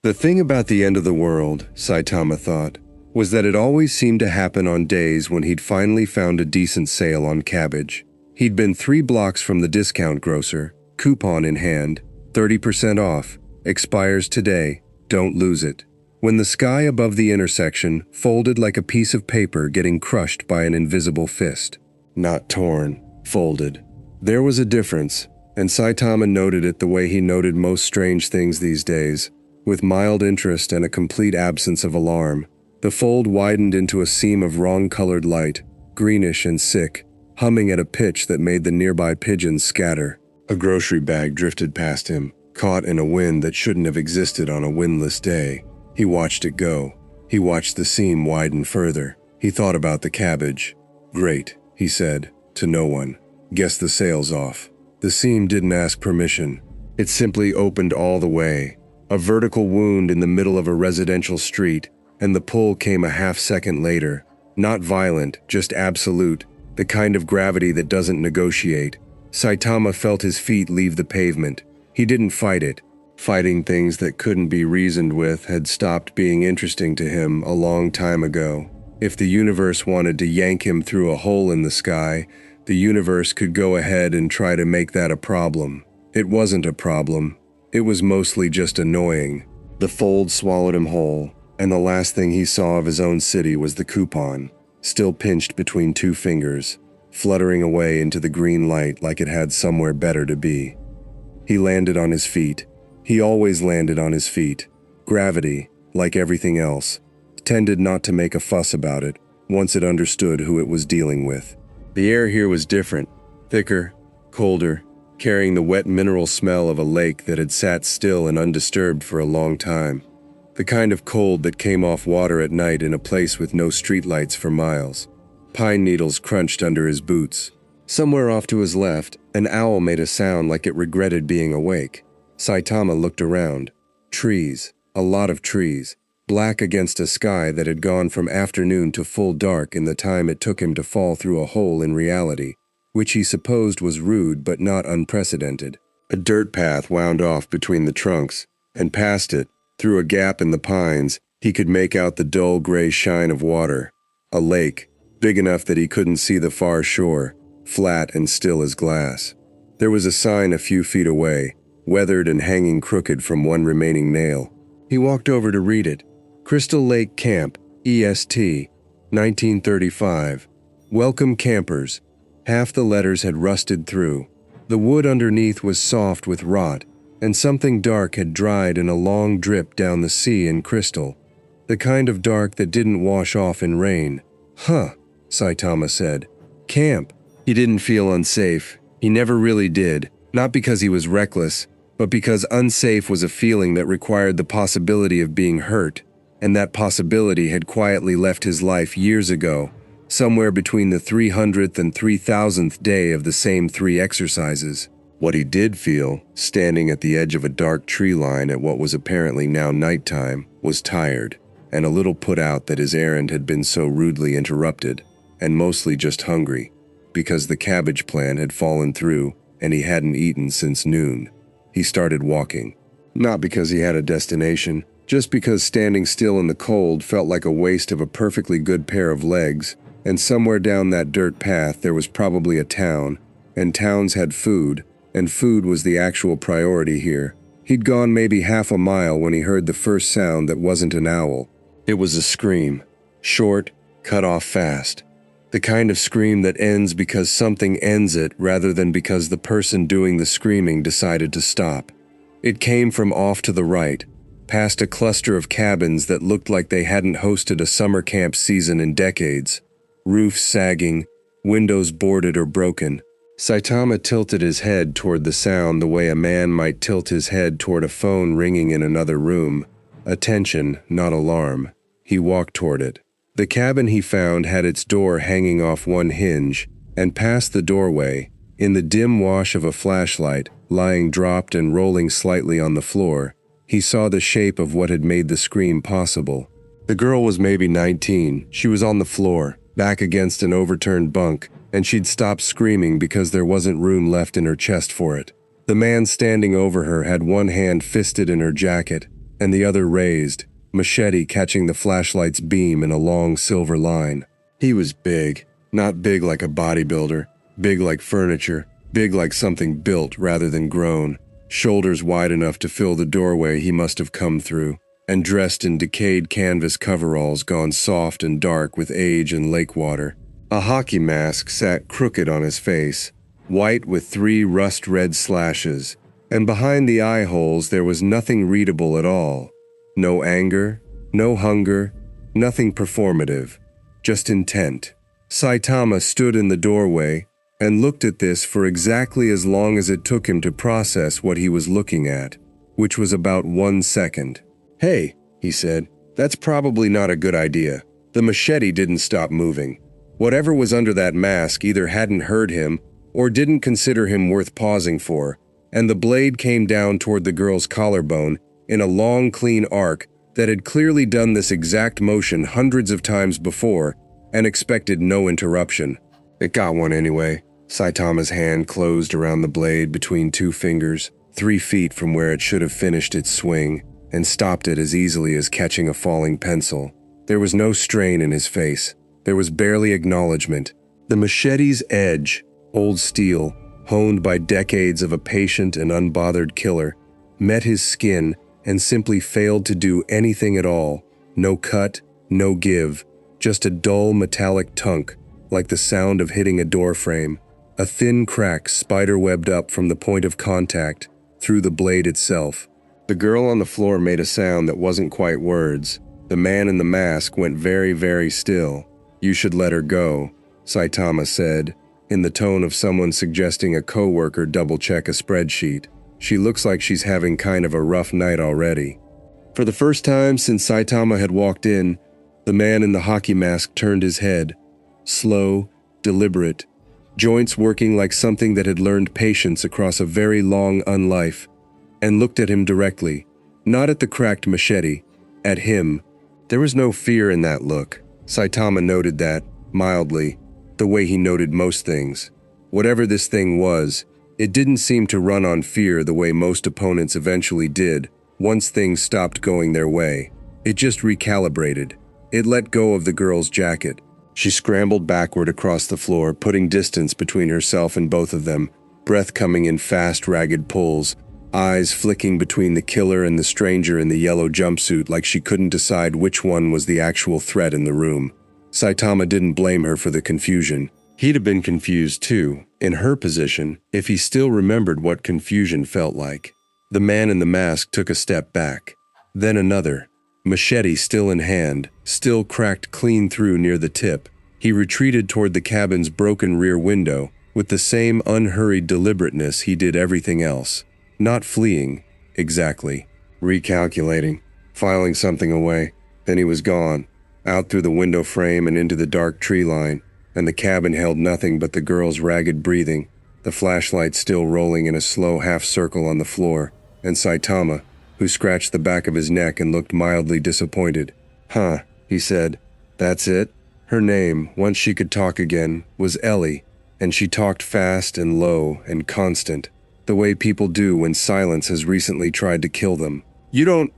The thing about the end of the world, Saitama thought, was that it always seemed to happen on days when he'd finally found a decent sale on cabbage. He'd been 3 blocks from the discount grocer, coupon in hand, 30% off, expires today, don't lose it. When the sky above the intersection folded like a piece of paper getting crushed by an invisible fist. Not torn, folded. There was a difference, and Saitama noted it the way he noted most strange things these days, with mild interest and a complete absence of alarm. The fold widened into a seam of wrong-colored light, greenish and sick, humming at a pitch that made the nearby pigeons scatter. A grocery bag drifted past him, caught in a wind that shouldn't have existed on a windless day. He watched it go. He watched the seam widen further. He thought about the cabbage. Great, he said, to no one. Guess the sale's off. The seam didn't ask permission. It simply opened all the way. A vertical wound in the middle of a residential street, and the pull came a half-second later. Not violent, just absolute, the kind of gravity that doesn't negotiate. Saitama felt his feet leave the pavement. He didn't fight it. Fighting things that couldn't be reasoned with had stopped being interesting to him a long time ago. If the universe wanted to yank him through a hole in the sky, the universe could go ahead and try to make that a problem. It wasn't a problem. It was mostly just annoying. The fold swallowed him whole, and the last thing he saw of his own city was the coupon, still pinched between 2 fingers, fluttering away into the green light like it had somewhere better to be. He landed on his feet. He always landed on his feet. Gravity, like everything else, tended not to make a fuss about it once it understood who it was dealing with. The air here was different, thicker, colder, carrying the wet mineral smell of a lake that had sat still and undisturbed for a long time. The kind of cold that came off water at night in a place with no streetlights for miles. Pine needles crunched under his boots. Somewhere off to his left, an owl made a sound like it regretted being awake. Saitama looked around. Trees, a lot of trees, black against a sky that had gone from afternoon to full dark in the time it took him to fall through a hole in reality, which he supposed was rude but not unprecedented. A dirt path wound off between the trunks, and past it, through a gap in the pines, he could make out the dull gray shine of water. A lake, big enough that he couldn't see the far shore, flat and still as glass. There was a sign a few feet away, weathered and hanging crooked from one remaining nail. He walked over to read it. Crystal Lake Camp, EST, 1935. Welcome campers. Half the letters had rusted through. The wood underneath was soft with rot, and something dark had dried in a long drip down the sea in crystal. The kind of dark that didn't wash off in rain. Huh, Saitama said. Camp. He didn't feel unsafe. He never really did. Not because he was reckless, but because unsafe was a feeling that required the possibility of being hurt, and that possibility had quietly left his life years ago, somewhere between the 300th and 3000th day of the same 3 exercises. What he did feel, standing at the edge of a dark tree line at what was apparently now nighttime, was tired, and a little put out that his errand had been so rudely interrupted, and mostly just hungry, because the cabbage plan had fallen through and he hadn't eaten since noon. He started walking. Not because he had a destination, just because standing still in the cold felt like a waste of a perfectly good pair of legs, and somewhere down that dirt path there was probably a town, and towns had food, and food was the actual priority here. He'd gone maybe half a mile when he heard the first sound that wasn't an owl. It was a scream. Short, cut off fast. The kind of scream that ends because something ends it rather than because the person doing the screaming decided to stop. It came from off to the right, past a cluster of cabins that looked like they hadn't hosted a summer camp season in decades. Roofs sagging, windows boarded or broken. Saitama tilted his head toward the sound the way a man might tilt his head toward a phone ringing in another room. Attention, not alarm. He walked toward it. The cabin he found had its door hanging off one hinge, and past the doorway, in the dim wash of a flashlight, lying dropped and rolling slightly on the floor, he saw the shape of what had made the scream possible. The girl was maybe 19. She was on the floor, back against an overturned bunk, and she'd stopped screaming because there wasn't room left in her chest for it. The man standing over her had one hand fisted in her jacket, and the other raised, machete catching the flashlight's beam in a long silver line. He was big, not big like a bodybuilder, big like furniture, big like something built rather than grown, shoulders wide enough to fill the doorway he must have come through, and dressed in decayed canvas coveralls gone soft and dark with age and lake water. A hockey mask sat crooked on his face, white with 3 rust-red slashes, and behind the eye holes there was nothing readable at all. No anger, no hunger, nothing performative, just intent. Saitama stood in the doorway and looked at this for exactly as long as it took him to process what he was looking at, which was about 1 second. "Hey," he said, "that's probably not a good idea." The machete didn't stop moving. Whatever was under that mask either hadn't heard him or didn't consider him worth pausing for, and the blade came down toward the girl's collarbone in a long, clean arc that had clearly done this exact motion hundreds of times before and expected no interruption. It got one anyway. Saitama's hand closed around the blade between 2 fingers, 3 feet from where it should have finished its swing, and stopped it as easily as catching a falling pencil. There was no strain in his face. There was barely acknowledgement. The machete's edge, old steel, honed by decades of a patient and unbothered killer, met his skin and simply failed to do anything at all. No cut, no give, just a dull metallic tunk, like the sound of hitting a doorframe. A thin crack spiderwebbed up from the point of contact, through the blade itself. The girl on the floor made a sound that wasn't quite words. The man in the mask went very, very still. "You should let her go," Saitama said, in the tone of someone suggesting a coworker double-check a spreadsheet. "She looks like she's having kind of a rough night already." For the first time since Saitama had walked in, the man in the hockey mask turned his head. Slow, deliberate, joints working like something that had learned patience across a very long unlife, and looked at him directly, not at the cracked machete, at him. There was no fear in that look. Saitama noted that, mildly, the way he noted most things. Whatever this thing was, it didn't seem to run on fear the way most opponents eventually did once things stopped going their way. It just recalibrated. It let go of the girl's jacket. She scrambled backward across the floor, putting distance between herself and both of them, breath coming in fast, ragged pulls, eyes flicking between the killer and the stranger in the yellow jumpsuit like she couldn't decide which one was the actual threat in the room. Saitama didn't blame her for the confusion. He'd have been confused too, in her position, if he still remembered what confusion felt like. The man in the mask took a step back. Then another. Machete still in hand, still cracked clean through near the tip. He retreated toward the cabin's broken rear window with the same unhurried deliberateness he did everything else. Not fleeing, exactly. Recalculating, filing something away. Then he was gone, out through the window frame and into the dark tree line, and the cabin held nothing but the girl's ragged breathing, the flashlight still rolling in a slow half-circle on the floor, and Saitama, who scratched the back of his neck and looked mildly disappointed. "Huh," he said. "That's it?" Her name, once she could talk again, was Ellie, and she talked fast and low and constant, the way people do when silence has recently tried to kill them. You don't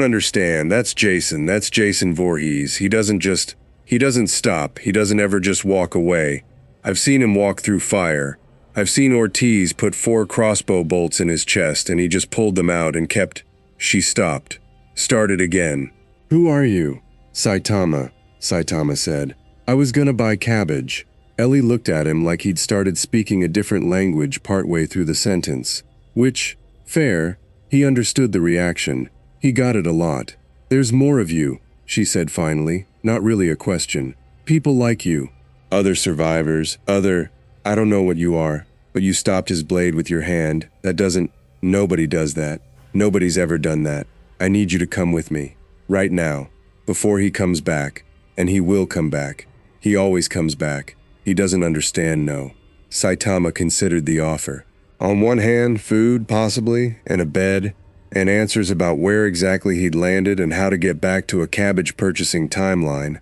understand. That's Jason Voorhees. He doesn't stop. He doesn't ever just walk away. I've seen him walk through fire. I've seen Ortiz put 4 crossbow bolts in his chest and he just pulled them out and kept. She stopped. Started again. "Who are you?" "Saitama," Saitama said. "I was gonna buy cabbage." Ellie looked at him like he'd started speaking a different language partway through the sentence. Which, fair, he understood the reaction. He got it a lot. "There's more of you," she said finally, not really a question. "People like you. Other survivors, I don't know what you are, but you stopped his blade with your hand. Nobody does that. Nobody's ever done that. I need you to come with me. Right now. Before he comes back. And he will come back. He always comes back. He doesn't understand, no." Saitama considered the offer. On one hand, food, possibly, and a bed, and answers about where exactly he'd landed and how to get back to a cabbage purchasing timeline.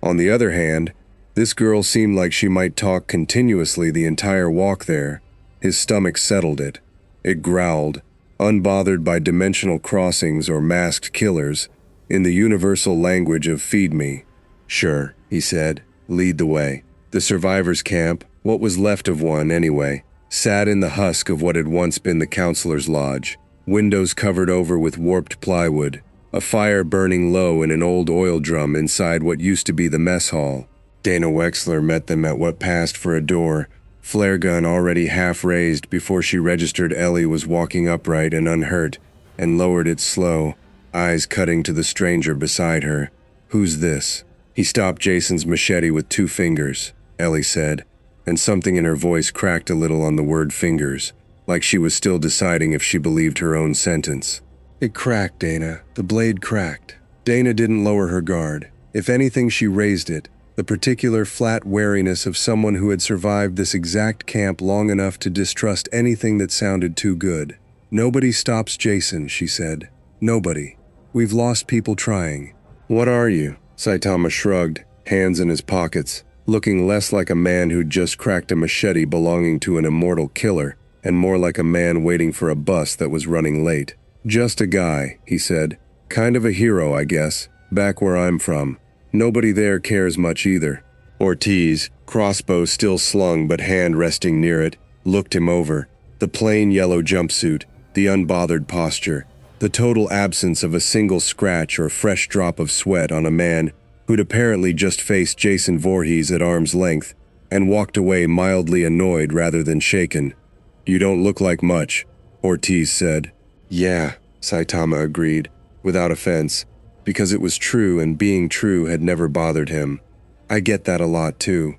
On the other hand, this girl seemed like she might talk continuously the entire walk there. His stomach settled it. It growled. unbothered by dimensional crossings or masked killers, in the universal language of feed me. Sure, he said, lead the way. The survivors' camp, what was left of one anyway, sat in the husk of what had once been the counselor's lodge, windows covered over with warped plywood, a fire burning low in an old oil drum inside what used to be the mess hall. Dana Wexler met them at what passed for a door, flare gun already half raised before she registered Ellie was walking upright and unhurt, and lowered it slow, eyes cutting to the stranger beside her. Who's this? He stopped Jason's machete with 2 fingers, Ellie said, and something in her voice cracked a little on the word fingers, like she was still deciding if she believed her own sentence. It cracked, Dana. The blade cracked. Dana didn't lower her guard. If anything, she raised it, the particular flat wariness of someone who had survived this exact camp long enough to distrust anything that sounded too good. Nobody stops Jason, she said. Nobody. We've lost people trying. What are you? Saitama shrugged, hands in his pockets, looking less like a man who'd just cracked a machete belonging to an immortal killer, and more like a man waiting for a bus that was running late. Just a guy, he said. Kind of a hero, I guess, back where I'm from. Nobody there cares much either. Ortiz, crossbow still slung but hand resting near it, looked him over. The plain yellow jumpsuit, the unbothered posture, the total absence of a single scratch or fresh drop of sweat on a man who'd apparently just faced Jason Voorhees at arm's length and walked away mildly annoyed rather than shaken. You don't look like much, Ortiz said. Yeah, Saitama agreed, without offense, because it was true and being true had never bothered him. I get that a lot too.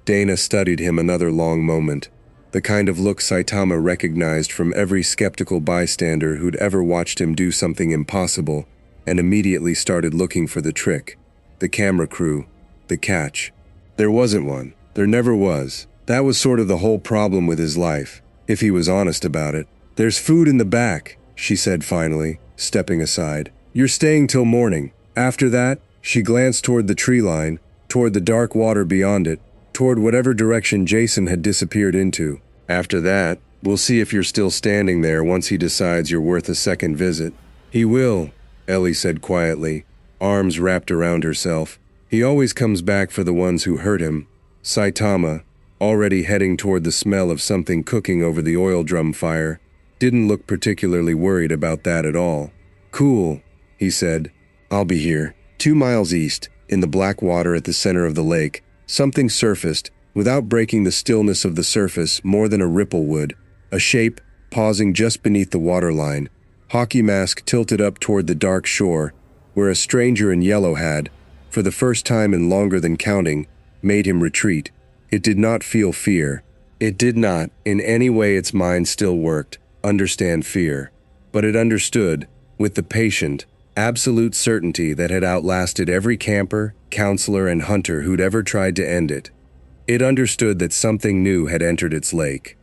Dana studied him another long moment, the kind of look Saitama recognized from every skeptical bystander who'd ever watched him do something impossible and immediately started looking for the trick, the camera crew, the catch. There wasn't one. There never was. That was sort of the whole problem with his life, if he was honest about it. There's food in the back, she said finally, stepping aside. You're staying till morning. After that, she glanced toward the tree line, toward the dark water beyond it, toward whatever direction Jason had disappeared into. After that, we'll see if you're still standing there once he decides you're worth a second visit. He will, Ellie said quietly, arms wrapped around herself. He always comes back for the ones who hurt him. Saitama, already heading toward the smell of something cooking over the oil drum fire, didn't look particularly worried about that at all. Cool, he said. I'll be here. 2 miles east, in the black water at the center of the lake, something surfaced, without breaking the stillness of the surface more than a ripple would, a shape pausing just beneath the waterline, hockey mask tilted up toward the dark shore, where a stranger in yellow had, for the first time in longer than counting, made him retreat. It did not feel fear. It did not, in any way its mind still worked, understand fear. But it understood, with the patient, absolute certainty that had outlasted every camper, counselor, and hunter who'd ever tried to end it. It understood that something new had entered its lake.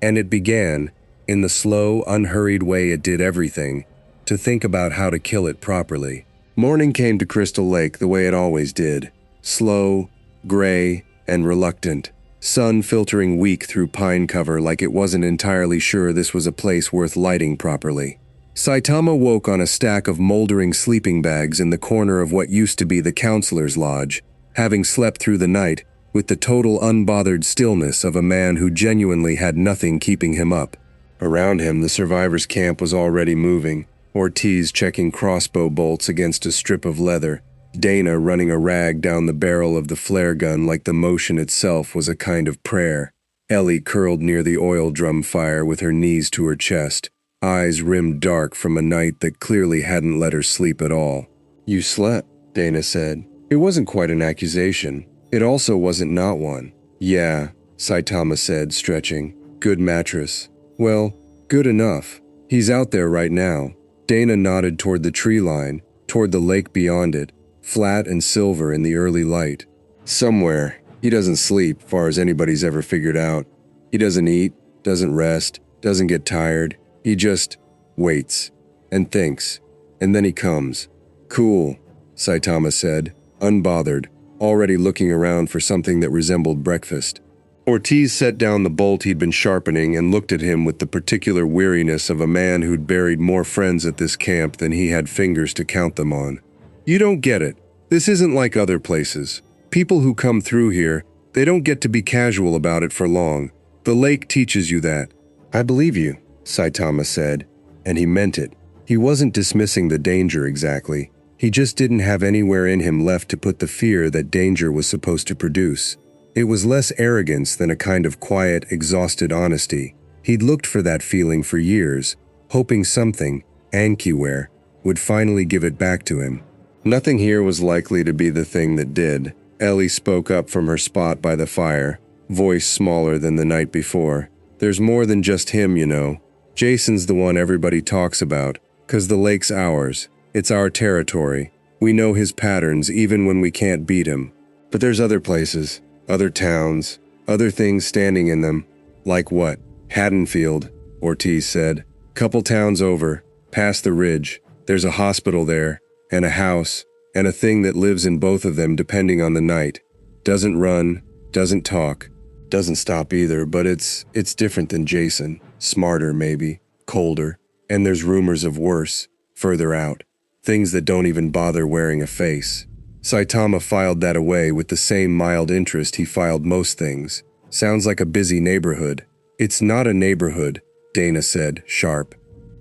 And it began, in the slow, unhurried way it did everything, to think about how to kill it properly. Morning came to Crystal Lake the way it always did. Slow, gray, and reluctant. Sun filtering weak through pine cover like it wasn't entirely sure this was a place worth lighting properly. Saitama woke on a stack of moldering sleeping bags in the corner of what used to be the counselor's lodge, having slept through the night with the total unbothered stillness of a man who genuinely had nothing keeping him up. Around him, the survivors' camp was already moving, Ortiz checking crossbow bolts against a strip of leather, Dana running a rag down the barrel of the flare gun like the motion itself was a kind of prayer. Ellie curled near the oil drum fire with her knees to her chest, eyes rimmed dark from a night that clearly hadn't let her sleep at all. You slept, Dana said. It wasn't quite an accusation. It also wasn't not one. Yeah, Saitama said, stretching. Good mattress. Well, good enough. He's out there right now. Dana nodded toward the tree line, toward the lake beyond it, flat and silver in the early light. Somewhere. He doesn't sleep, far as anybody's ever figured out. He doesn't eat, doesn't rest, doesn't get tired. He just waits and thinks, and then he comes. Cool, Saitama said, unbothered, already looking around for something that resembled breakfast. Ortiz set down the bolt he'd been sharpening and looked at him with the particular weariness of a man who'd buried more friends at this camp than he had fingers to count them on. You don't get it. This isn't like other places. People who come through here, they don't get to be casual about it for long. The lake teaches you that. I believe you, Saitama said, and he meant it. He wasn't dismissing the danger exactly. He just didn't have anywhere in him left to put the fear that danger was supposed to produce. It was less arrogance than a kind of quiet, exhausted honesty. He'd looked for that feeling for years, hoping something, Ankiware, would finally give it back to him. Nothing here was likely to be the thing that did. Ellie spoke up from her spot by the fire, voice smaller than the night before. There's more than just him, you know. Jason's the one everybody talks about, 'cause the lake's ours. It's our territory. We know his patterns even when we can't beat him. But there's other places, other towns, other things standing in them. Like what? Haddonfield, Ortiz said. Couple towns over, past the ridge. There's a hospital there, and a house, and a thing that lives in both of them depending on the night. Doesn't run, doesn't talk, doesn't stop either, but it's different than Jason. Smarter, maybe, colder, and there's rumors of worse, further out. Things that don't even bother wearing a face. Saitama filed that away with the same mild interest he filed most things. Sounds like a busy neighborhood. It's not a neighborhood, Dana said, sharp.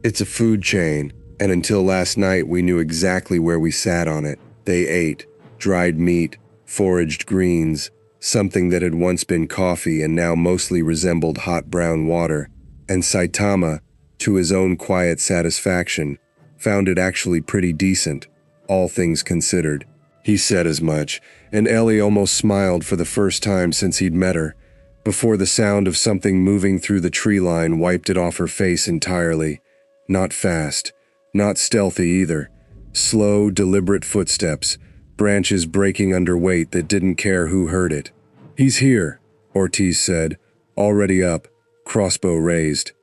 It's a food chain, and until last night we knew exactly where we sat on it. They ate dried meat, foraged greens, something that had once been coffee and now mostly resembled hot brown water, and Saitama, to his own quiet satisfaction, found it actually pretty decent, all things considered. He said as much, and Ellie almost smiled for the first time since he'd met her, before the sound of something moving through the tree line wiped it off her face entirely. Not fast, not stealthy either. Slow, deliberate footsteps, branches breaking under weight that didn't care who heard it. He's here, Ortiz said, already up, crossbow raised.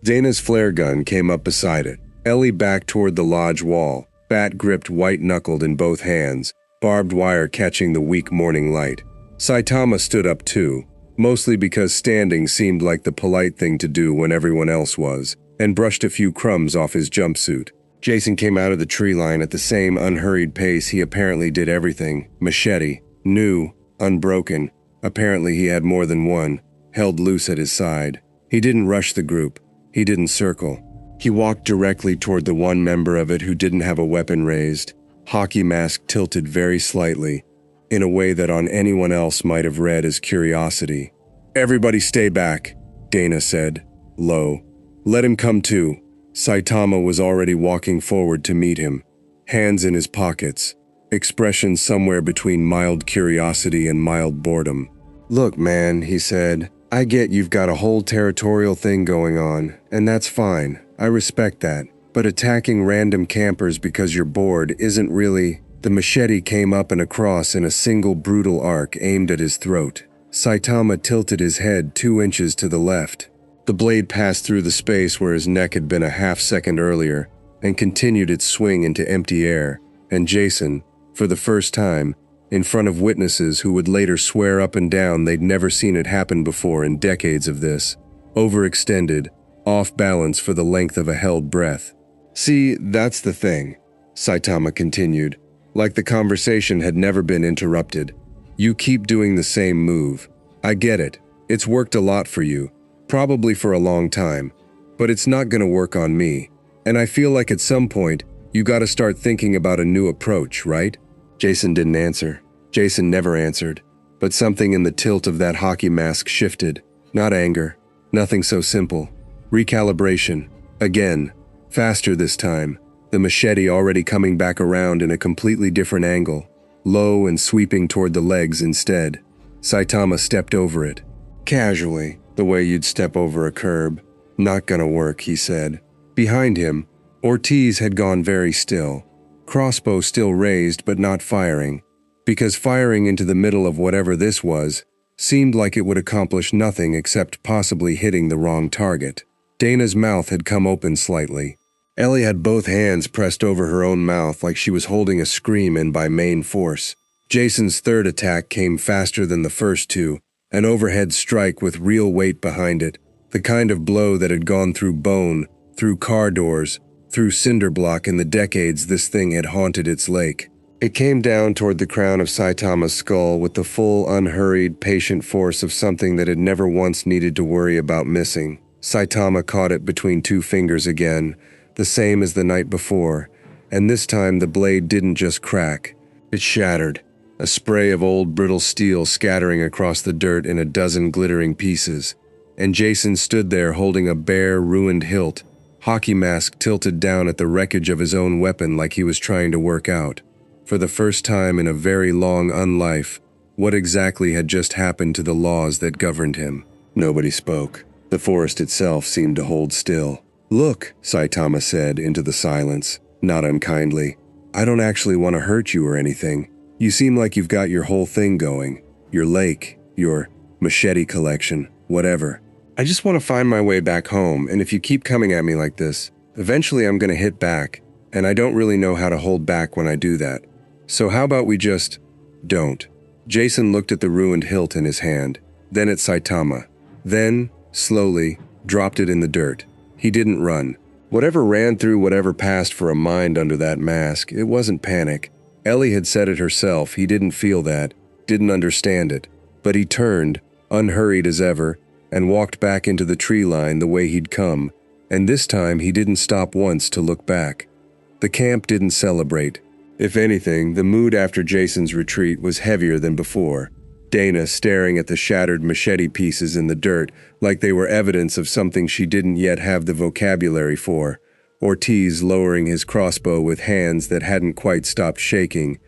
Dana's flare gun came up beside it. Ellie backed toward the lodge wall, bat gripped white-knuckled in both hands, barbed wire catching the weak morning light. Saitama stood up too, mostly because standing seemed like the polite thing to do when everyone else was, and brushed a few crumbs off his jumpsuit. Jason came out of the tree line at the same unhurried pace he apparently did everything. Machete, new, unbroken. Apparently he had more than one, held loose at his side. He didn't rush the group. He didn't circle. He walked directly toward the one member of it who didn't have a weapon raised, hockey mask tilted very slightly, in a way that on anyone else might have read as curiosity. Everybody stay back, Dana said, low. Let him come to. Saitama was already walking forward to meet him, hands in his pockets, expression somewhere between mild curiosity and mild boredom. Look, man, he said, I get you've got a whole territorial thing going on, and that's fine. I respect that. But attacking random campers because you're bored isn't really... The machete came up and across in a single brutal arc aimed at his throat. Saitama tilted his head 2 inches to the left. The blade passed through the space where his neck had been a half-second earlier and continued its swing into empty air, and Jason, for the first time, in front of witnesses who would later swear up and down they'd never seen it happen before in decades of this, overextended, off balance for the length of a held breath. See, that's the thing, Saitama continued, like the conversation had never been interrupted. You keep doing the same move. I get it. It's worked a lot for you, probably for a long time, but it's not gonna work on me. And I feel like at some point, you gotta start thinking about a new approach, right? Jason didn't answer. Jason never answered, but something in the tilt of that hockey mask shifted. Not anger, nothing so simple. Recalibration. Again. Faster this time, the machete already coming back around in a completely different angle, low and sweeping toward the legs instead. Saitama stepped over it. Casually, the way you'd step over a curb. Not gonna work, he said. Behind him, Ortiz had gone very still, crossbow still raised but not firing, because firing into the middle of whatever this was seemed like it would accomplish nothing except possibly hitting the wrong target. Dana's mouth had come open slightly. Ellie had both hands pressed over her own mouth like she was holding a scream in by main force. Jason's third attack came faster than the first two, An overhead strike with real weight behind it, the kind of blow that had gone through bone, through car doors, through cinder block in the decades this thing had haunted its lake. It came down toward the crown of Saitama's skull with the full, unhurried, patient force of something that had never once needed to worry about missing. Saitama caught it between two fingers again, the same as the night before, and this time the blade didn't just crack. It shattered, a spray of old brittle steel scattering across the dirt in a dozen glittering pieces. And Jason stood there holding a bare, ruined hilt, hockey mask tilted down at the wreckage of his own weapon like he was trying to work out. For the first time in a very long unlife, what exactly had just happened to the laws that governed him? Nobody spoke. The forest itself seemed to hold still. "Look," Saitama said into the silence, not unkindly. "I don't actually want to hurt you or anything. You seem like you've got your whole thing going. Your lake, your machete collection, whatever. I just want to find my way back home, and if you keep coming at me like this, eventually I'm going to hit back, and I don't really know how to hold back when I do that. So how about we just don't?" Jason looked at the ruined hilt in his hand, then at Saitama, then, slowly, dropped it in the dirt. He didn't run. Whatever ran through whatever passed for a mind under that mask, it wasn't panic. Ellie had said it herself, he didn't feel that, didn't understand it. But he turned, unhurried as ever, and walked back into the tree line the way he'd come, and this time he didn't stop once to look back. The camp didn't celebrate. If anything, the mood after Jason's retreat was heavier than before. Dana staring at the shattered machete pieces in the dirt like they were evidence of something she didn't yet have the vocabulary for. Ortiz lowering his crossbow with hands that hadn't quite stopped shaking.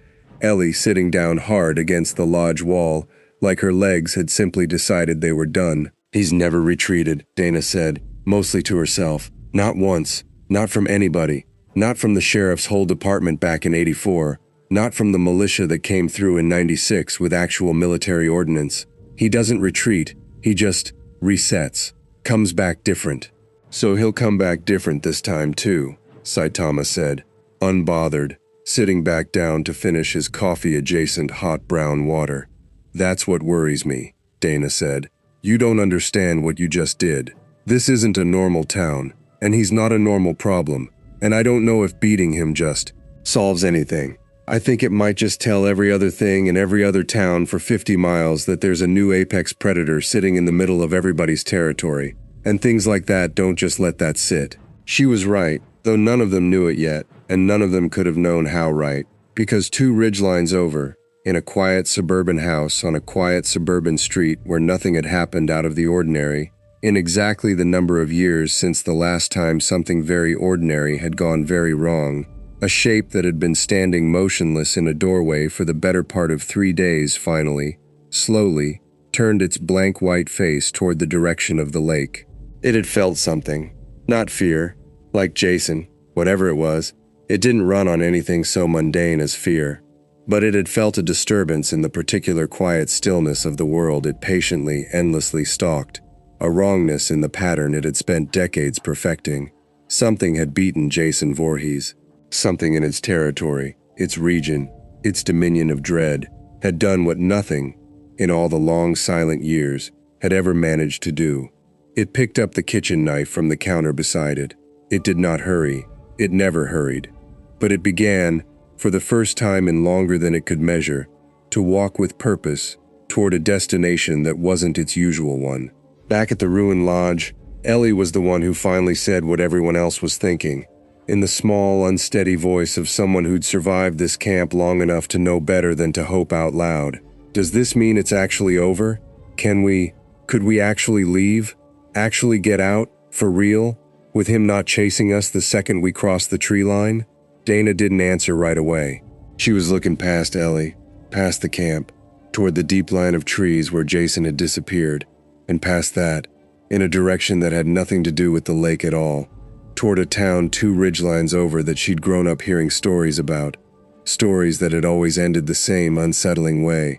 Ellie sitting down hard against the lodge wall, like her legs had simply decided they were done. "He's never retreated," Dana said, mostly to herself. "Not once. Not from anybody. Not from the sheriff's whole department back in '84. Not from the militia that came through in '96 with actual military ordnance. He doesn't retreat. He just resets. Comes back different." "So he'll come back different this time too," Saitama said, unbothered, sitting back down to finish his coffee-adjacent hot brown water. "That's what worries me," Dana said. "You don't understand what you just did. This isn't a normal town, and he's not a normal problem, and I don't know if beating him just solves anything. I think it might just tell every other thing in every other town for 50 miles that there's a new apex predator sitting in the middle of everybody's territory. And things like that don't just let that sit." She was right, though none of them knew it yet, and none of them could have known how right, because 2 ridgelines over, in a quiet suburban house on a quiet suburban street where nothing had happened out of the ordinary, in exactly the number of years since the last time something very ordinary had gone very wrong, a shape that had been standing motionless in a doorway for the better part of 3 days finally, slowly, turned its blank white face toward the direction of the lake. It had felt something. Not fear. Like Jason, whatever it was, it didn't run on anything so mundane as fear. But it had felt a disturbance in the particular quiet stillness of the world it patiently, endlessly stalked. A wrongness in the pattern it had spent decades perfecting. Something had beaten Jason Voorhees. Something in its territory, its region, its dominion of dread, had done what nothing, in all the long silent years, had ever managed to do. It picked up the kitchen knife from the counter beside it. It did not hurry. It never hurried. But it began, for the first time in longer than it could measure, to walk with purpose toward a destination that wasn't its usual one. Back at the ruined lodge, Ellie was the one who finally said what everyone else was thinking, in the small, unsteady voice of someone who'd survived this camp long enough to know better than to hope out loud. "Does this mean it's actually over? Could we actually leave? Actually get out? For real? With him not chasing us the second we crossed the tree line?" Dana didn't answer right away. She was looking past Ellie, past the camp, toward the deep line of trees where Jason had disappeared, and past that, in a direction that had nothing to do with the lake at all, toward a town 2 ridgelines over that she'd grown up hearing stories about, stories that had always ended the same unsettling way.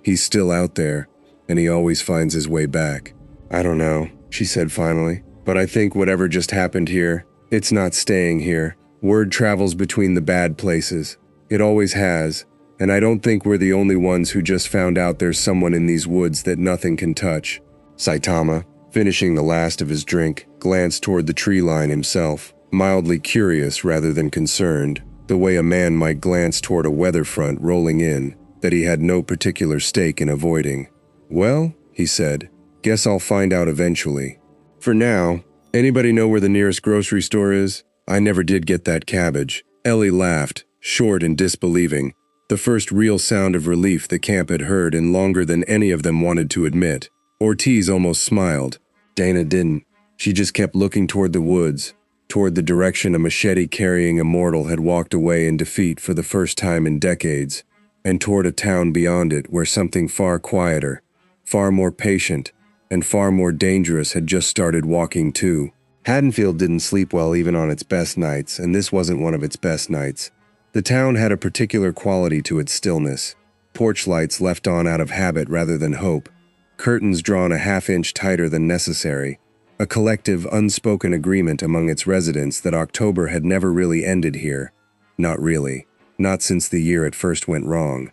He's still out there, and he always finds his way back. "I don't know," she said finally, "but I think whatever just happened here, it's not staying here. Word travels between the bad places. It always has, And I don't think we're the only ones who just found out there's someone in these woods that nothing can touch." Saitama, finishing the last of his drink, glanced toward the tree line himself, mildly curious rather than concerned, the way a man might glance toward a weather front rolling in that he had no particular stake in avoiding. "Well," he said, "guess I'll find out eventually. For now, anybody know where the nearest grocery store is? I never did get that cabbage." Ellie laughed, short and disbelieving, the first real sound of relief the camp had heard in longer than any of them wanted to admit. Ortiz almost smiled. Dana didn't. She just kept looking toward the woods, toward the direction a machete-carrying immortal had walked away in defeat for the first time in decades, and toward a town beyond it where something far quieter, far more patient, and far more dangerous had just started walking too. Haddonfield didn't sleep well even on its best nights, and this wasn't one of its best nights. The town had a particular quality to its stillness. Porch lights left on out of habit rather than hope, curtains drawn a half-inch tighter than necessary, a collective unspoken agreement among its residents that October had never really ended here. Not really. Not since the year it first went wrong.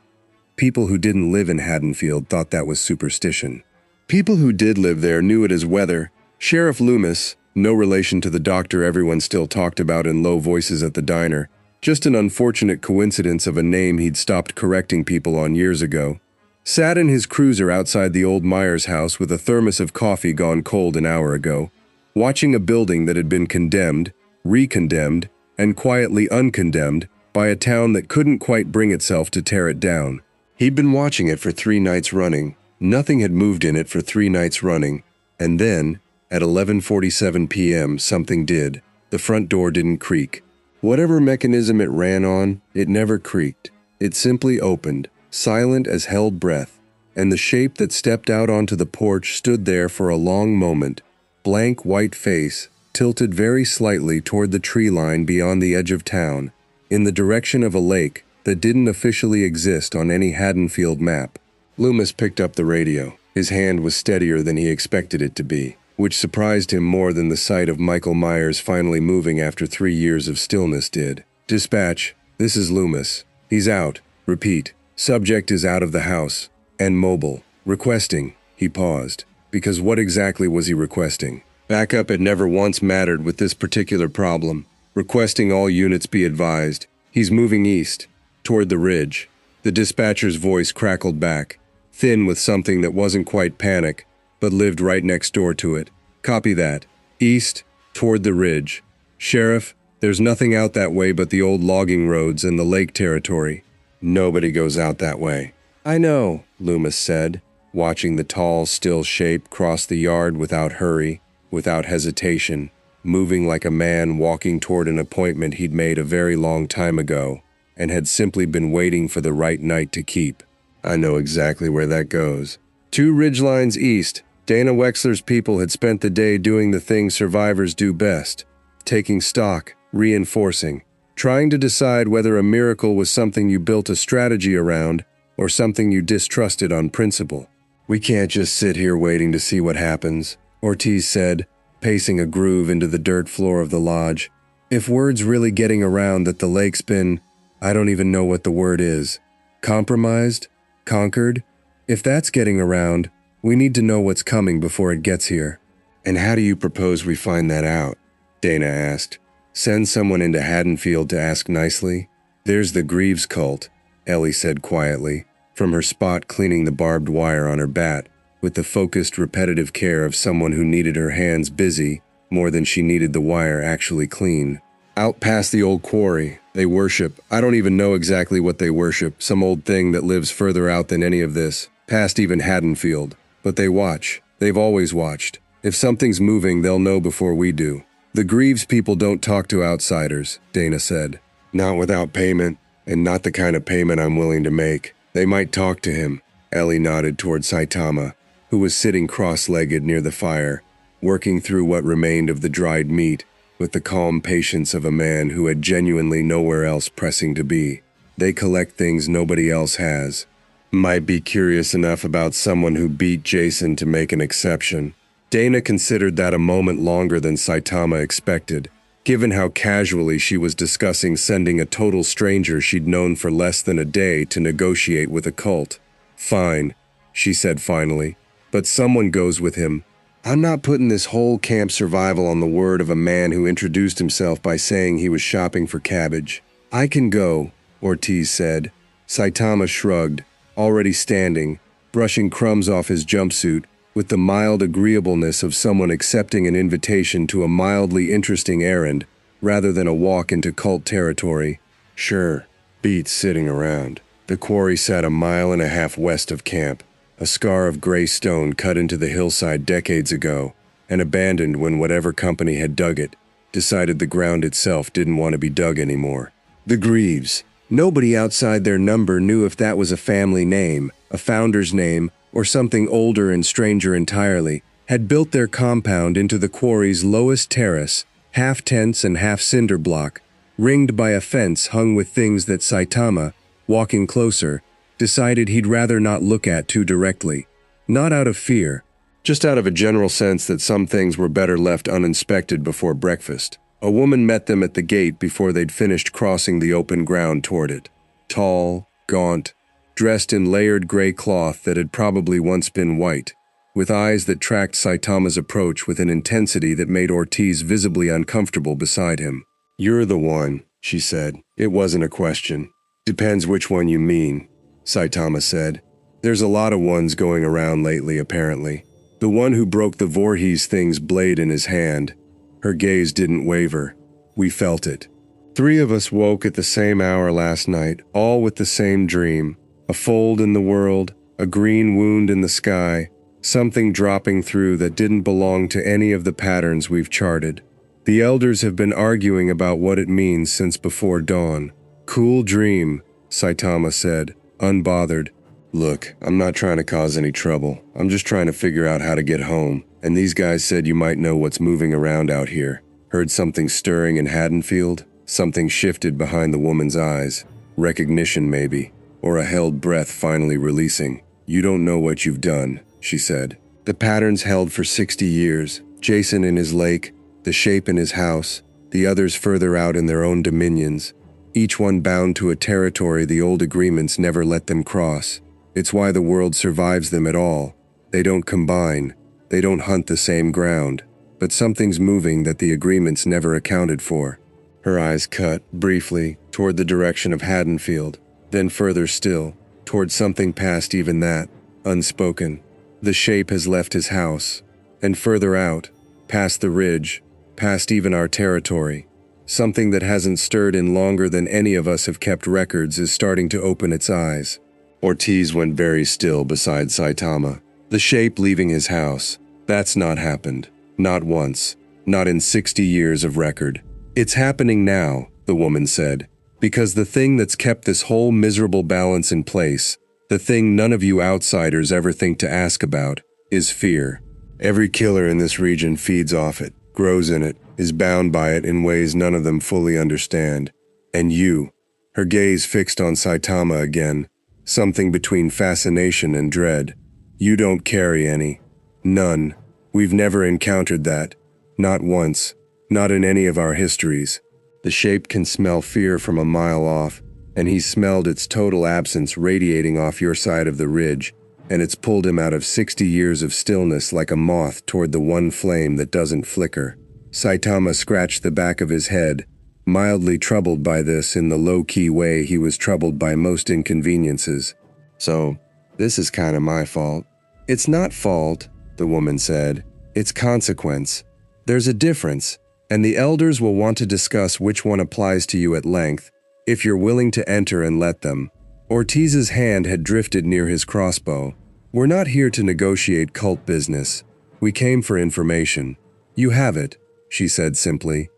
People who didn't live in Haddonfield thought that was superstition. People who did live there knew it as weather. Sheriff Loomis, no relation to the doctor everyone still talked about in low voices at the diner, just an unfortunate coincidence of a name he'd stopped correcting people on years ago, sat in his cruiser outside the old Myers house with a thermos of coffee gone cold an hour ago, watching a building that had been condemned, recondemned, and quietly uncondemned by a town that couldn't quite bring itself to tear it down. He'd been watching it for 3 nights running. Nothing had moved in it for 3 nights running, and then, at 11:47 p.m., something did. The front door didn't creak. Whatever mechanism it ran on, it never creaked. It simply opened, silent as held breath, and the shape that stepped out onto the porch stood there for a long moment, blank white face, tilted very slightly toward the tree line beyond the edge of town, in the direction of a lake that didn't officially exist on any Haddonfield map. Loomis picked up the radio. His hand was steadier than he expected it to be, which surprised him more than the sight of Michael Myers finally moving after 3 years of stillness did. "Dispatch, this is Loomis. He's out. Repeat. Subject is out of the house. And mobile. Requesting." He paused. Because what exactly was he requesting? Backup had never once mattered with this particular problem. Requesting all units be advised. He's moving east, toward the ridge. The dispatcher's voice crackled back, thin with something that wasn't quite panic, but lived right next door to it. "Copy that. East, toward the ridge. Sheriff, there's nothing out that way but the old logging roads and the lake territory. Nobody goes out that way." "I know," Loomis said, watching the tall, still shape cross the yard without hurry, without hesitation, moving like a man walking toward an appointment he'd made a very long time ago and had simply been waiting for the right night to keep. "I know exactly where that goes. 2 ridgelines east. Dana Wexler's people had spent the day doing the things survivors do best, taking stock, reinforcing, trying to decide whether a miracle was something you built a strategy around or something you distrusted on principle. We can't just sit here waiting to see what happens," Ortiz said, pacing a groove into the dirt floor of the lodge. "If word's really getting around that the lake's been, I don't even know what the word is, compromised? Conquered? If that's getting around, we need to know what's coming before it gets here." "And how do you propose we find that out?" Dana asked. "Send someone into Haddonfield to ask nicely?" "There's the Greaves cult," Ellie said quietly, from her spot cleaning the barbed wire on her bat, with the focused, repetitive care of someone who needed her hands busy more than she needed the wire actually clean. "Out past the old quarry, they worship. I don't even know exactly what they worship, some old thing that lives further out than any of this, past even Haddonfield. But they watch. They've always watched. If something's moving, they'll know before we do." "The Greaves people don't talk to outsiders," Dana said. "Not without payment, and not the kind of payment I'm willing to make. They might talk to him." Ellie nodded toward Saitama, who was sitting cross-legged near the fire, working through what remained of the dried meat, with the calm patience of a man who had genuinely nowhere else pressing to be. "They collect things nobody else has. Might be curious enough about someone who beat Jason to make an exception." Dana considered that a moment longer than Saitama expected, given how casually she was discussing sending a total stranger she'd known for less than a day to negotiate with a cult. "Fine," she said finally, "but someone goes with him. I'm not putting this whole camp survival on the word of a man who introduced himself by saying he was shopping for cabbage." "I can go," Ortiz said. Saitama shrugged, already standing, brushing crumbs off his jumpsuit, with the mild agreeableness of someone accepting an invitation to a mildly interesting errand, rather than a walk into cult territory. "Sure, beats sitting around." The quarry sat a mile and a half west of camp, a scar of gray stone cut into the hillside decades ago, and abandoned when whatever company had dug it decided the ground itself didn't want to be dug anymore. The Greaves. Nobody outside their number knew if that was a family name, a founder's name, or something older and stranger entirely, had built their compound into the quarry's lowest terrace, half tents and half cinder block, ringed by a fence hung with things that Saitama, walking closer, decided he'd rather not look at too directly. Not out of fear, just out of a general sense that some things were better left uninspected before breakfast. A woman met them at the gate before they'd finished crossing the open ground toward it. Tall, gaunt, dressed in layered gray cloth that had probably once been white, with eyes that tracked Saitama's approach with an intensity that made Ortiz visibly uncomfortable beside him. "You're the one," she said. "It wasn't a question." "Depends which one you mean," Saitama said. "There's a lot of ones going around lately, apparently. The one who broke the Voorhees thing's blade in his hand." Her gaze didn't waver. "We felt it. 3 of us woke at the same hour last night, all with the same dream. A fold in the world, a green wound in the sky, something dropping through that didn't belong to any of the patterns we've charted. The elders have been arguing about what it means since before dawn." "Cool dream," Saitama said, unbothered. "Look, I'm not trying to cause any trouble. I'm just trying to figure out how to get home. And these guys said you might know what's moving around out here. Heard something stirring in Haddonfield? Something shifted behind the woman's eyes. Recognition, maybe. Or a held breath finally releasing. You don't know what you've done," she said. "The patterns held for 60 years. Jason in his lake, the shape in his house, the others further out in their own dominions. Each one bound to a territory the old agreements never let them cross. It's why the world survives them at all. They don't combine. They don't hunt the same ground. But something's moving that the agreements never accounted for." Her eyes cut, briefly, toward the direction of Haddonfield. Then further still, toward something past even that, unspoken. "The shape has left his house. And further out, past the ridge, past even our territory. Something that hasn't stirred in longer than any of us have kept records is starting to open its eyes." Ortiz went very still beside Saitama. "The shape leaving his house. That's not happened. Not once. Not in 60 years of record. It's happening now," the woman said. "Because the thing that's kept this whole miserable balance in place, the thing none of you outsiders ever think to ask about, is fear. Every killer in this region feeds off it, grows in it, is bound by it in ways none of them fully understand. And you," her gaze fixed on Saitama again, something between fascination and dread. "You don't carry any. None. We've never encountered that. Not once. Not in any of our histories. The shape can smell fear from a mile off, and he's smelled its total absence radiating off your side of the ridge, and it's pulled him out of 60 years of stillness like a moth toward the one flame that doesn't flicker." Saitama scratched the back of his head, mildly troubled by this in the low-key way he was troubled by most inconveniences. "So, this is kind of my fault." "It's not fault," the woman said. "It's consequence. There's a difference, and the elders will want to discuss which one applies to you at length, if you're willing to enter and let them." Ortiz's hand had drifted near his crossbow. "We're not here to negotiate cult business. We came for information." "You have it," she said simply.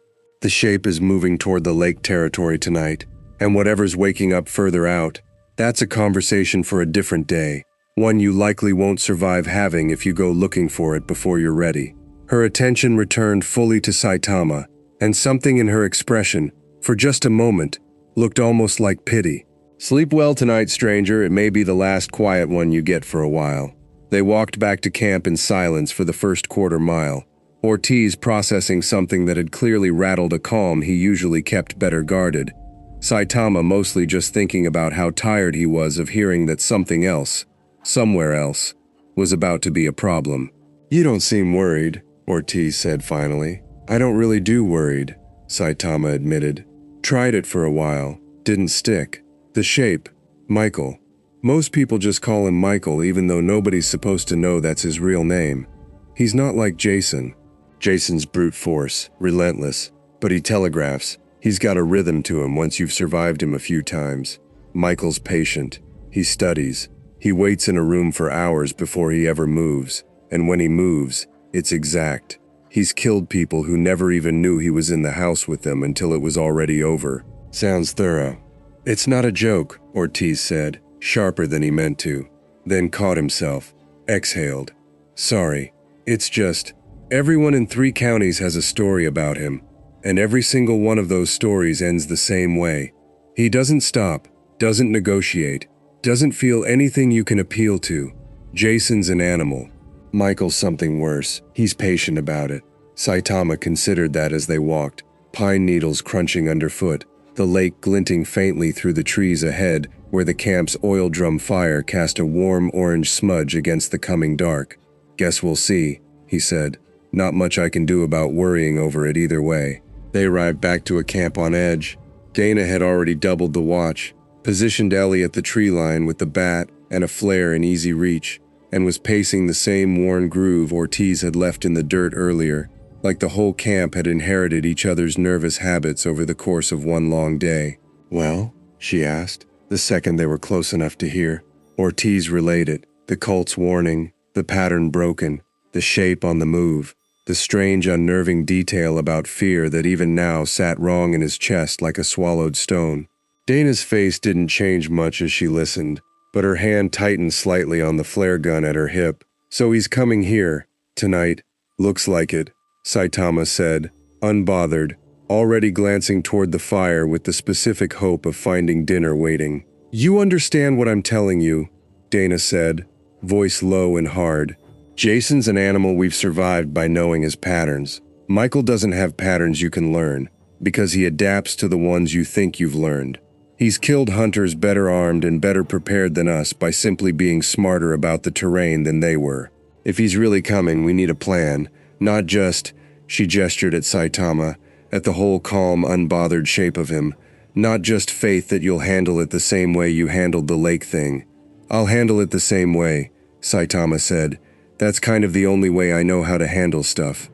"The shape is moving toward the lake territory tonight, and whatever's waking up further out, that's a conversation for a different day, one you likely won't survive having if you go looking for it before you're ready." Her attention returned fully to Saitama, and something in her expression, for just a moment, looked almost like pity. "Sleep well tonight, stranger. It may be the last quiet one you get for a while." They walked back to camp in silence for the first quarter mile. Ortiz processing something that had clearly rattled a calm he usually kept better guarded. Saitama mostly just thinking about how tired he was of hearing that something else, somewhere else, was about to be a problem. "You don't seem worried," Ortiz said finally. "I don't really do worried," Saitama admitted. "Tried it for a while. Didn't stick. The shape. Michael. Most people just call him Michael even though nobody's supposed to know that's his real name. He's not like Jason. Jason's brute force, relentless, but he telegraphs. He's got a rhythm to him once you've survived him a few times. Michael's patient. He studies. He waits in a room for hours before he ever moves, and when he moves, it's exact. He's killed people who never even knew he was in the house with them until it was already over. Sounds thorough." "It's not a joke," Ortiz said, sharper than he meant to, then caught himself, exhaled. "Sorry, it's just, everyone in 3 counties has a story about him, and every single one of those stories ends the same way. He doesn't stop, doesn't negotiate, doesn't feel anything you can appeal to. Jason's an animal. Michael's something worse. He's patient about it." Saitama considered that as they walked, pine needles crunching underfoot, the lake glinting faintly through the trees ahead where the camp's oil drum fire cast a warm orange smudge against the coming dark. "Guess we'll see," he said. "Not much I can do about worrying over it either way." They arrived back to a camp on edge. Dana had already doubled the watch, positioned Ellie at the tree line with the bat and a flare in easy reach, and was pacing the same worn groove Ortiz had left in the dirt earlier, like the whole camp had inherited each other's nervous habits over the course of one long day. "Well?" she asked, the second they were close enough to hear. Ortiz relayed it, the Colt's warning, the pattern broken, the shape on the move, the strange unnerving detail about fear that even now sat wrong in his chest like a swallowed stone. Dana's face didn't change much as she listened, but her hand tightened slightly on the flare gun at her hip. "So he's coming here, tonight. Looks like it," Saitama said, unbothered, already glancing toward the fire with the specific hope of finding dinner waiting. "You understand what I'm telling you," Dana said, voice low and hard. "Jason's an animal we've survived by knowing his patterns. Michael doesn't have patterns you can learn, because he adapts to the ones you think you've learned. He's killed hunters better armed and better prepared than us by simply being smarter about the terrain than they were. If he's really coming, we need a plan, not just," she gestured at Saitama, at the whole calm, unbothered shape of him, "not just faith that you'll handle it the same way you handled the lake thing." "I'll handle it the same way," Saitama said. "That's kind of the only way I know how to handle stuff."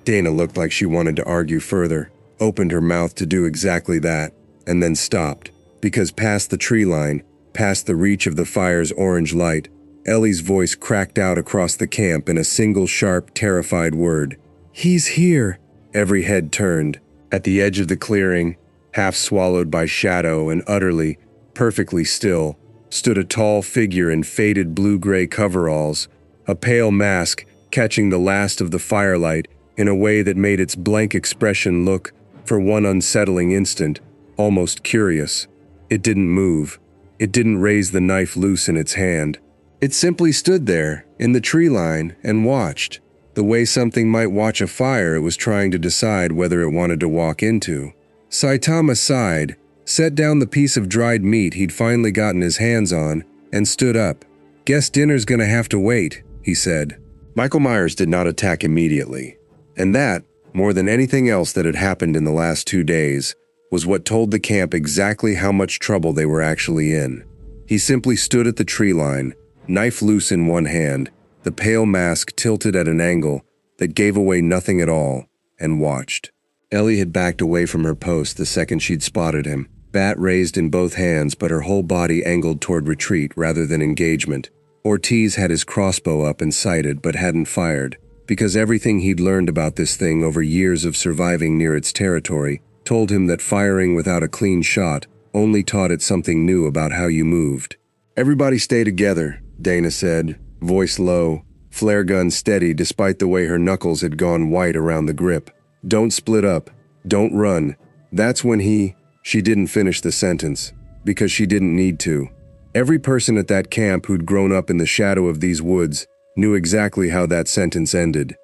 Dana looked like she wanted to argue further, opened her mouth to do exactly that, and then stopped, because past the tree line, past the reach of the fire's orange light, Ellie's voice cracked out across the camp in a single sharp, terrified word. "He's here!" Every head turned. At the edge of the clearing, half swallowed by shadow and utterly, perfectly still, stood a tall figure in faded blue-gray coveralls, a pale mask catching the last of the firelight in a way that made its blank expression look, for one unsettling instant, almost curious. It didn't move. It didn't raise the knife loose in its hand. It simply stood there, in the tree line, and watched, the way something might watch a fire it was trying to decide whether it wanted to walk into. Saitama sighed, set down the piece of dried meat he'd finally gotten his hands on, and stood up. "Guess dinner's gonna have to wait," he said. Michael Myers did not attack immediately, and that, more than anything else that had happened in the last 2 days, was what told the camp exactly how much trouble they were actually in. He simply stood at the tree line, knife loose in one hand, the pale mask tilted at an angle that gave away nothing at all, and watched. Ellie had backed away from her post the second she'd spotted him, bat raised in both hands but her whole body angled toward retreat rather than engagement. Ortiz had his crossbow up and sighted but hadn't fired, because everything he'd learned about this thing over years of surviving near its territory told him that firing without a clean shot only taught it something new about how you moved. "Everybody stay together," Dana said, voice low, flare gun steady despite the way her knuckles had gone white around the grip. "Don't split up. Don't run." That's when she didn't finish the sentence, because she didn't need to. Every person at that camp who'd grown up in the shadow of these woods knew exactly how that sentence ended.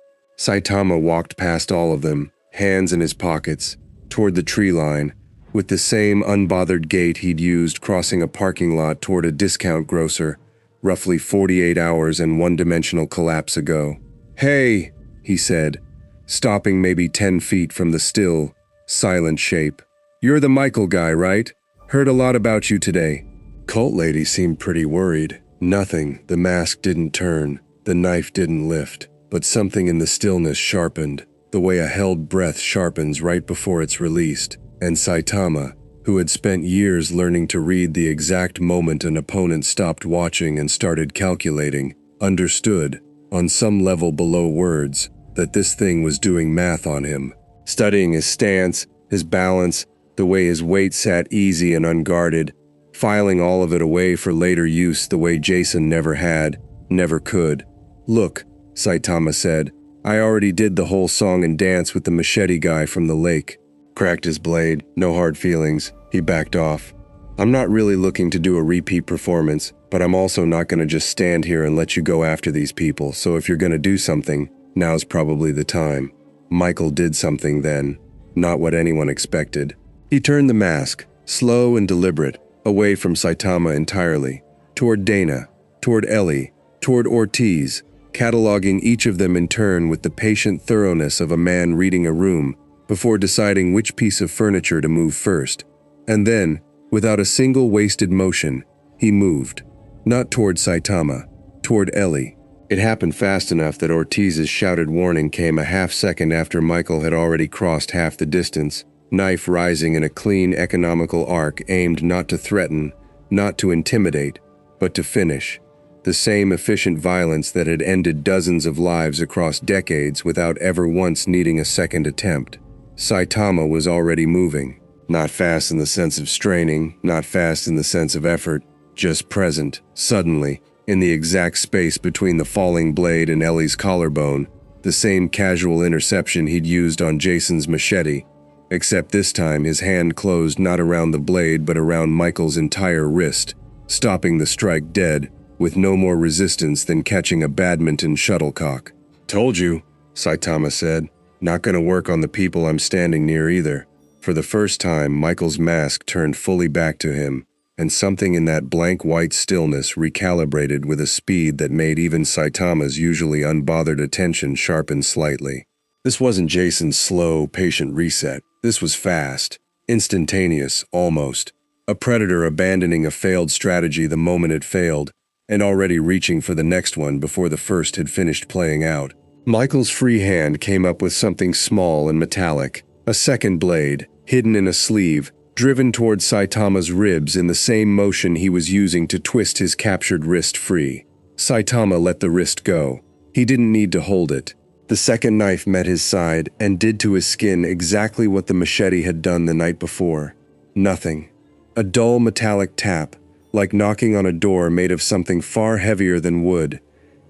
Saitama walked past all of them, hands in his pockets, toward the tree line, with the same unbothered gait he'd used crossing a parking lot toward a discount grocer, roughly 48 hours and one-dimensional collapse ago. "Hey," he said, stopping maybe 10 feet from the still, silent shape. "You're the Michael guy, right? Heard a lot about you today." Cult lady seemed pretty worried. Nothing, the mask didn't turn, the knife didn't lift, but something in the stillness sharpened, the way a held breath sharpens right before it's released, and Saitama, who had spent years learning to read the exact moment an opponent stopped watching and started calculating, understood, on some level below words, that this thing was doing math on him, studying his stance, his balance, the way his weight sat easy and unguarded, filing all of it away for later use the way Jason never had, never could. "Look," Saitama said, "I already did the whole song and dance with the machete guy from the lake." Cracked his blade, no hard feelings, he backed off. "I'm not really looking to do a repeat performance, but I'm also not going to just stand here and let you go after these people, so if you're going to do something, now's probably the time." Michael did something then, not what anyone expected. He turned the mask, slow and deliberate, away from Saitama entirely, toward Dana, toward Ellie, toward Ortiz, cataloging each of them in turn with the patient thoroughness of a man reading a room before deciding which piece of furniture to move first. And then, without a single wasted motion, he moved, not toward Saitama, toward Ellie. It happened fast enough that Ortiz's shouted warning came a half-second after Michael had already crossed half the distance, knife rising in a clean, economical arc aimed not to threaten, not to intimidate, but to finish. The same efficient violence that had ended dozens of lives across decades without ever once needing a second attempt. Saitama was already moving. Not fast in the sense of straining, not fast in the sense of effort, just present, suddenly, in the exact space between the falling blade and Ellie's collarbone, the same casual interception he'd used on Jason's machete, except this time his hand closed not around the blade but around Michael's entire wrist, stopping the strike dead, with no more resistance than catching a badminton shuttlecock. "Told you," Saitama said. "Not gonna work on the people I'm standing near either." For the first time, Michael's mask turned fully back to him, and something in that blank white stillness recalibrated with a speed that made even Saitama's usually unbothered attention sharpen slightly. This wasn't Jason's slow, patient reset. This was fast, instantaneous, almost. A predator abandoning a failed strategy the moment it failed, and already reaching for the next one before the first had finished playing out. Michael's free hand came up with something small and metallic, a second blade, hidden in a sleeve, driven toward Saitama's ribs in the same motion he was using to twist his captured wrist free. Saitama let the wrist go. He didn't need to hold it. The second knife met his side and did to his skin exactly what the machete had done the night before. Nothing. A dull metallic tap, like knocking on a door made of something far heavier than wood,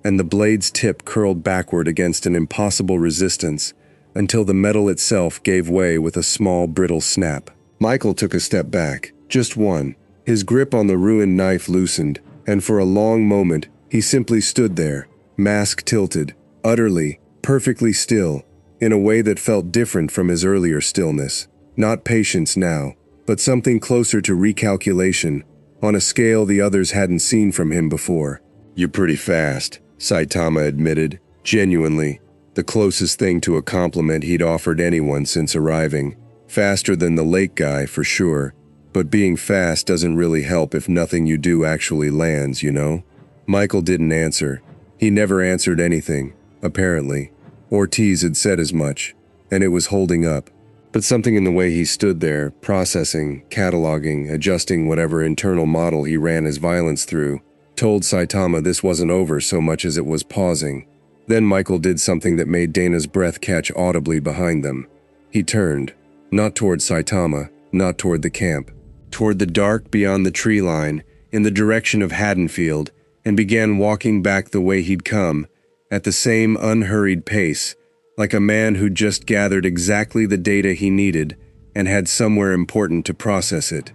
and the blade's tip curled backward against an impossible resistance until the metal itself gave way with a small, brittle snap. Michael took a step back, just one. His grip on the ruined knife loosened, and for a long moment, he simply stood there, mask tilted, utterly, perfectly still, in a way that felt different from his earlier stillness. Not patience now, but something closer to recalculation, on a scale the others hadn't seen from him before. "You're pretty fast," Saitama admitted, genuinely, the closest thing to a compliment he'd offered anyone since arriving. Faster than the lake guy, for sure, but being fast doesn't really help if nothing you do actually lands, you know? Michael didn't answer. He never answered anything, apparently. Ortiz had said as much, and it was holding up. But something in the way he stood there, processing, cataloging, adjusting whatever internal model he ran his violence through, told Saitama this wasn't over so much as it was pausing. Then Michael did something that made Dana's breath catch audibly behind them. He turned, not toward Saitama, not toward the camp, toward the dark beyond the tree line, in the direction of Haddonfield, and began walking back the way he'd come, at the same unhurried pace, like a man who'd just gathered exactly the data he needed and had somewhere important to process it.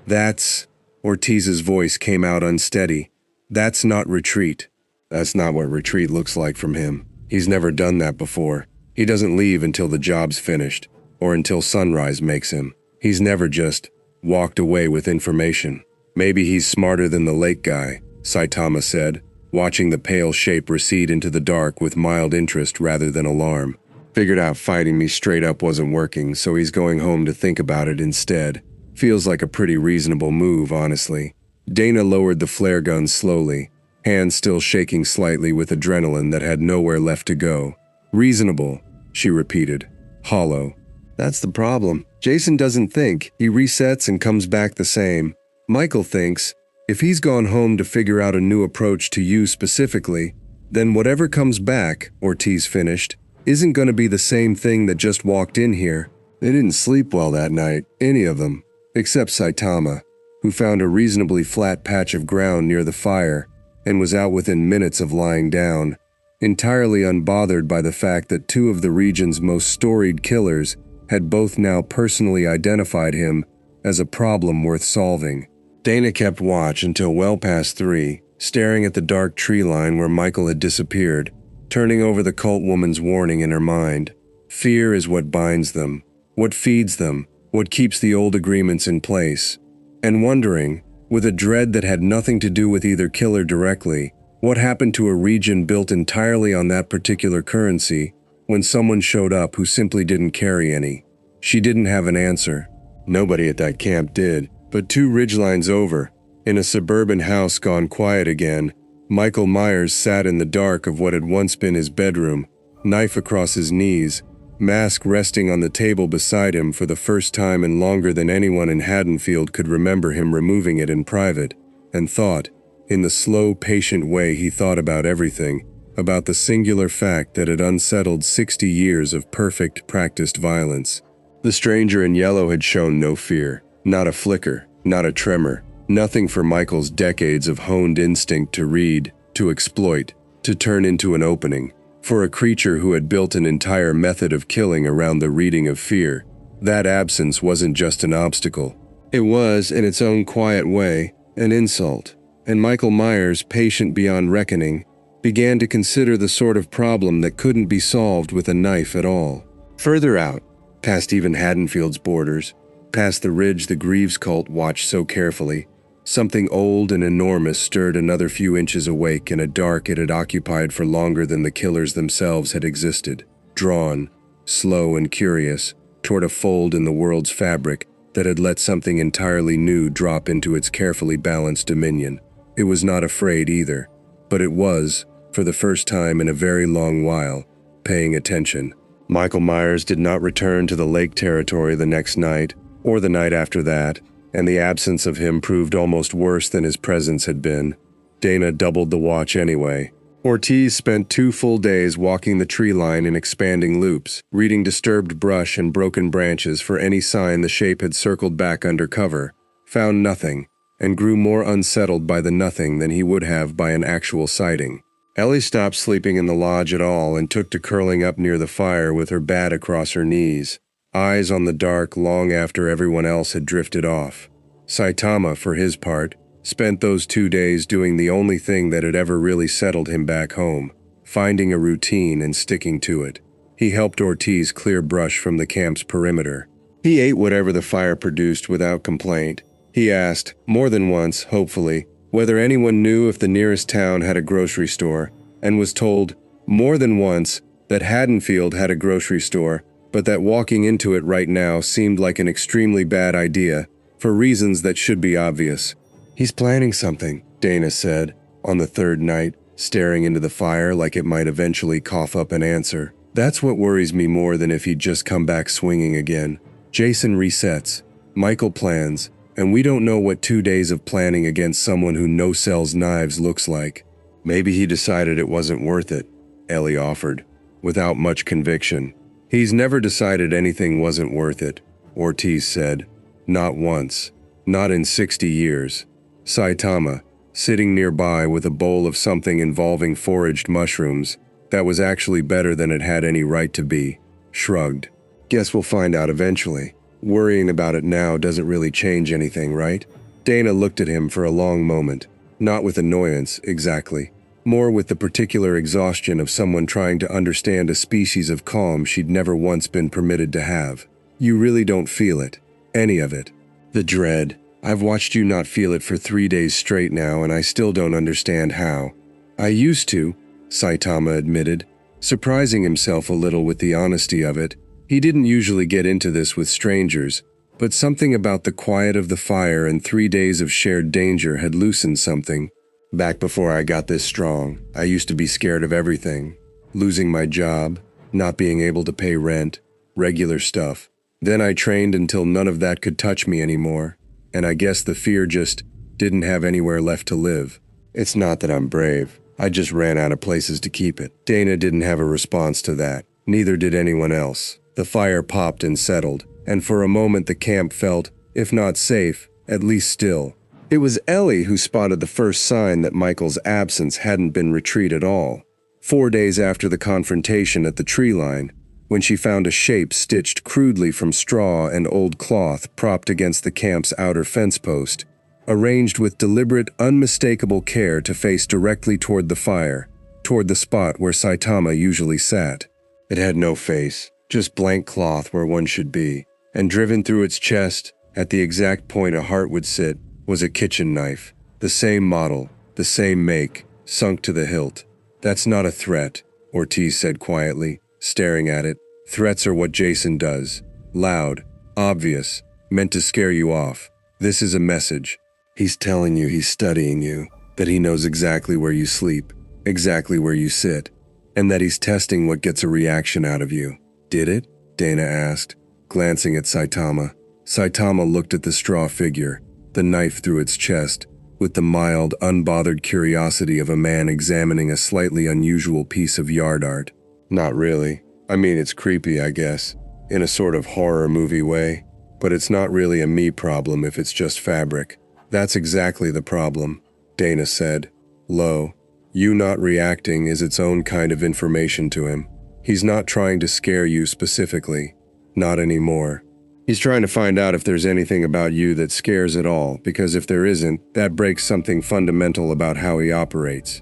"That's," Ortiz's voice came out unsteady, "that's not retreat. That's not what retreat looks like from him. He's never done that before. He doesn't leave until the job's finished, or until sunrise makes him. He's never just walked away with information. Maybe he's smarter than the lake guy, Saitama said, watching the pale shape recede into the dark with mild interest rather than alarm. Figured out fighting me straight up wasn't working, so he's going home to think about it instead. Feels like a pretty reasonable move, honestly. Dana lowered the flare gun slowly, hands still shaking slightly with adrenaline that had nowhere left to go. Reasonable, she repeated. Hollow. That's the problem. Jason doesn't think. He resets and comes back the same. Michael thinks, if he's gone home to figure out a new approach to you specifically, then whatever comes back, Ortiz finished, isn't going to be the same thing that just walked in here. They didn't sleep well that night, any of them, except Saitama, who found a reasonably flat patch of ground near the fire and was out within minutes of lying down, entirely unbothered by the fact that two of the region's most storied killers had both now personally identified him as a problem worth solving. Dana kept watch until well past 3, staring at the dark tree line where Michael had disappeared, turning over the cult woman's warning in her mind. Fear is what binds them, what feeds them, what keeps the old agreements in place. And wondering, with a dread that had nothing to do with either killer directly, what happened to a region built entirely on that particular currency when someone showed up who simply didn't carry any. She didn't have an answer. Nobody at that camp did. But 2 ridgelines over, in a suburban house gone quiet again, Michael Myers sat in the dark of what had once been his bedroom, knife across his knees, mask resting on the table beside him for the first time in longer than anyone in Haddonfield could remember him removing it in private, and thought, in the slow, patient way he thought about everything, about the singular fact that had unsettled 60 years of perfect, practiced violence. The stranger in yellow had shown no fear. Not a flicker, not a tremor, nothing for Michael's decades of honed instinct to read, to exploit, to turn into an opening. For a creature who had built an entire method of killing around the reading of fear, that absence wasn't just an obstacle. It was, in its own quiet way, an insult. And Michael Myers, patient beyond reckoning, began to consider the sort of problem that couldn't be solved with a knife at all. Further out, past even Haddonfield's borders, past the ridge the Greaves cult watched so carefully, something old and enormous stirred another few inches awake in a dark it had occupied for longer than the killers themselves had existed, drawn, slow and curious, toward a fold in the world's fabric that had let something entirely new drop into its carefully balanced dominion. It was not afraid either, but it was, for the first time in a very long while, paying attention. Michael Myers did not return to the lake territory the next night, or the night after that, and the absence of him proved almost worse than his presence had been. Dana doubled the watch anyway. Ortiz spent 2 full days walking the tree line in expanding loops, reading disturbed brush and broken branches for any sign the shape had circled back under cover, found nothing, and grew more unsettled by the nothing than he would have by an actual sighting. Ellie stopped sleeping in the lodge at all and took to curling up near the fire with her bat across her knees, eyes on the dark long after everyone else had drifted off. Saitama, for his part, spent those 2 days doing the only thing that had ever really settled him back home, finding a routine and sticking to it. He helped Ortiz clear brush from the camp's perimeter. He ate whatever the fire produced without complaint. He asked, more than once, hopefully, whether anyone knew if the nearest town had a grocery store, and was told, more than once, that Haddonfield had a grocery store, but that walking into it right now seemed like an extremely bad idea, for reasons that should be obvious. He's planning something, Dana said, on the 3rd night, staring into the fire like it might eventually cough up an answer. That's what worries me more than if he'd just come back swinging again. Jason resets, Michael plans, and we don't know what 2 days of planning against someone who no-sells knives looks like. Maybe he decided it wasn't worth it, Ellie offered, without much conviction. He's never decided anything wasn't worth it, Ortiz said. Not once. Not in 60 years. Saitama, sitting nearby with a bowl of something involving foraged mushrooms that was actually better than it had any right to be, shrugged. Guess we'll find out eventually. Worrying about it now doesn't really change anything, right? Dana looked at him for a long moment, not with annoyance, exactly. more with the particular exhaustion of someone trying to understand a species of calm she'd never once been permitted to have. You really don't feel it. Any of it. The dread. I've watched you not feel it for 3 days straight now, and I still don't understand how. I used to, Saitama admitted, surprising himself a little with the honesty of it. He didn't usually get into this with strangers, but something about the quiet of the fire and 3 days of shared danger had loosened something. Back before I got this strong, I used to be scared of everything. Losing my job, not being able to pay rent, regular stuff. Then I trained until none of that could touch me anymore, and I guess the fear just didn't have anywhere left to live. It's not that I'm brave, I just ran out of places to keep it. Dana didn't have a response to that, neither did anyone else. The fire popped and settled, and for a moment the camp felt, if not safe, at least still. It was Ellie who spotted the first sign that Michael's absence hadn't been retreat at all. 4 days after the confrontation at the tree line, when she found a shape stitched crudely from straw and old cloth propped against the camp's outer fence post, arranged with deliberate, unmistakable care to face directly toward the fire, toward the spot where Saitama usually sat. It had no face, just blank cloth where one should be, and driven through its chest, at the exact point a heart would sit, was a kitchen knife. The same model, the same make, sunk to the hilt. That's not a threat, Ortiz said quietly, staring at it. Threats are what Jason does. Loud, obvious, meant to scare you off. This is a message. He's telling you he's studying you, that he knows exactly where you sleep, exactly where you sit, and that he's testing what gets a reaction out of you. Did it? Dana asked, glancing at Saitama. Saitama looked at the straw figure, the knife through its chest, with the mild, unbothered curiosity of a man examining a slightly unusual piece of yard art. Not really. I mean, it's creepy, I guess, in a sort of horror movie way, but it's not really a me problem if it's just fabric. That's exactly the problem, Dana said, low. You not reacting is its own kind of information to him. He's not trying to scare you specifically. Not anymore. He's trying to find out if there's anything about you that scares at all, because if there isn't, that breaks something fundamental about how he operates.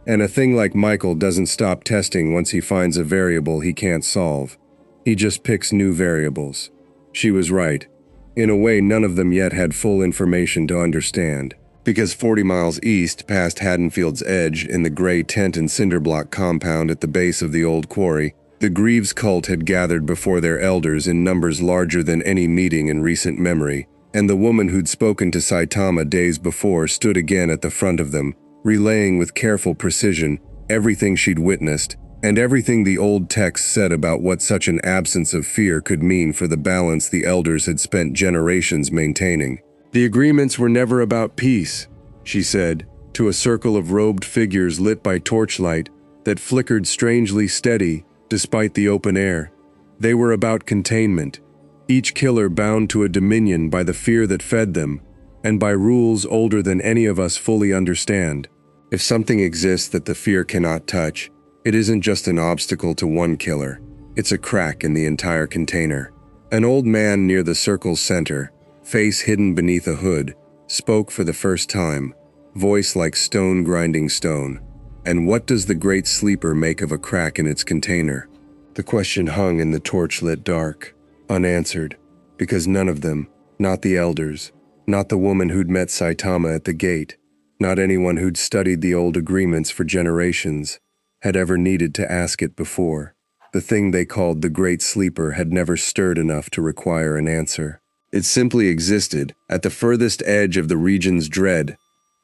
And a thing like Michael doesn't stop testing once he finds a variable he can't solve. He just picks new variables. She was right. In a way, none of them yet had full information to understand. Because 40 miles east, past Haddonfield's edge, in the gray tent and cinderblock compound at the base of the old quarry, the Greaves cult had gathered before their elders in numbers larger than any meeting in recent memory, and the woman who'd spoken to Saitama days before stood again at the front of them, relaying with careful precision everything she'd witnessed, and everything the old text said about what such an absence of fear could mean for the balance the elders had spent generations maintaining. The agreements were never about peace, she said, to a circle of robed figures lit by torchlight that flickered strangely steady despite the open air. They were about containment, each killer bound to a dominion by the fear that fed them, and by rules older than any of us fully understand. If something exists that the fear cannot touch, it isn't just an obstacle to one killer, it's a crack in the entire container. An old man near the circle's center, face hidden beneath a hood, spoke for the first time, voice like stone grinding stone. And what does the great sleeper make of a crack in its container? The question hung in the torchlit dark, unanswered, because none of them, not the elders, not the woman who'd met Saitama at the gate, not anyone who'd studied the old agreements for generations, had ever needed to ask it before. The thing they called the great sleeper had never stirred enough to require an answer. It simply existed at the furthest edge of the region's dread,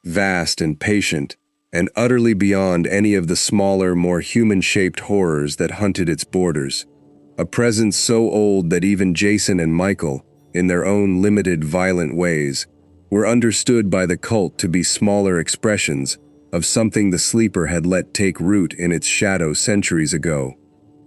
vast and patient, and utterly beyond any of the smaller, more human-shaped horrors that hunted its borders. A presence so old that even Jason and Michael, in their own limited, violent ways, were understood by the cult to be smaller expressions of something the sleeper had let take root in its shadow centuries ago,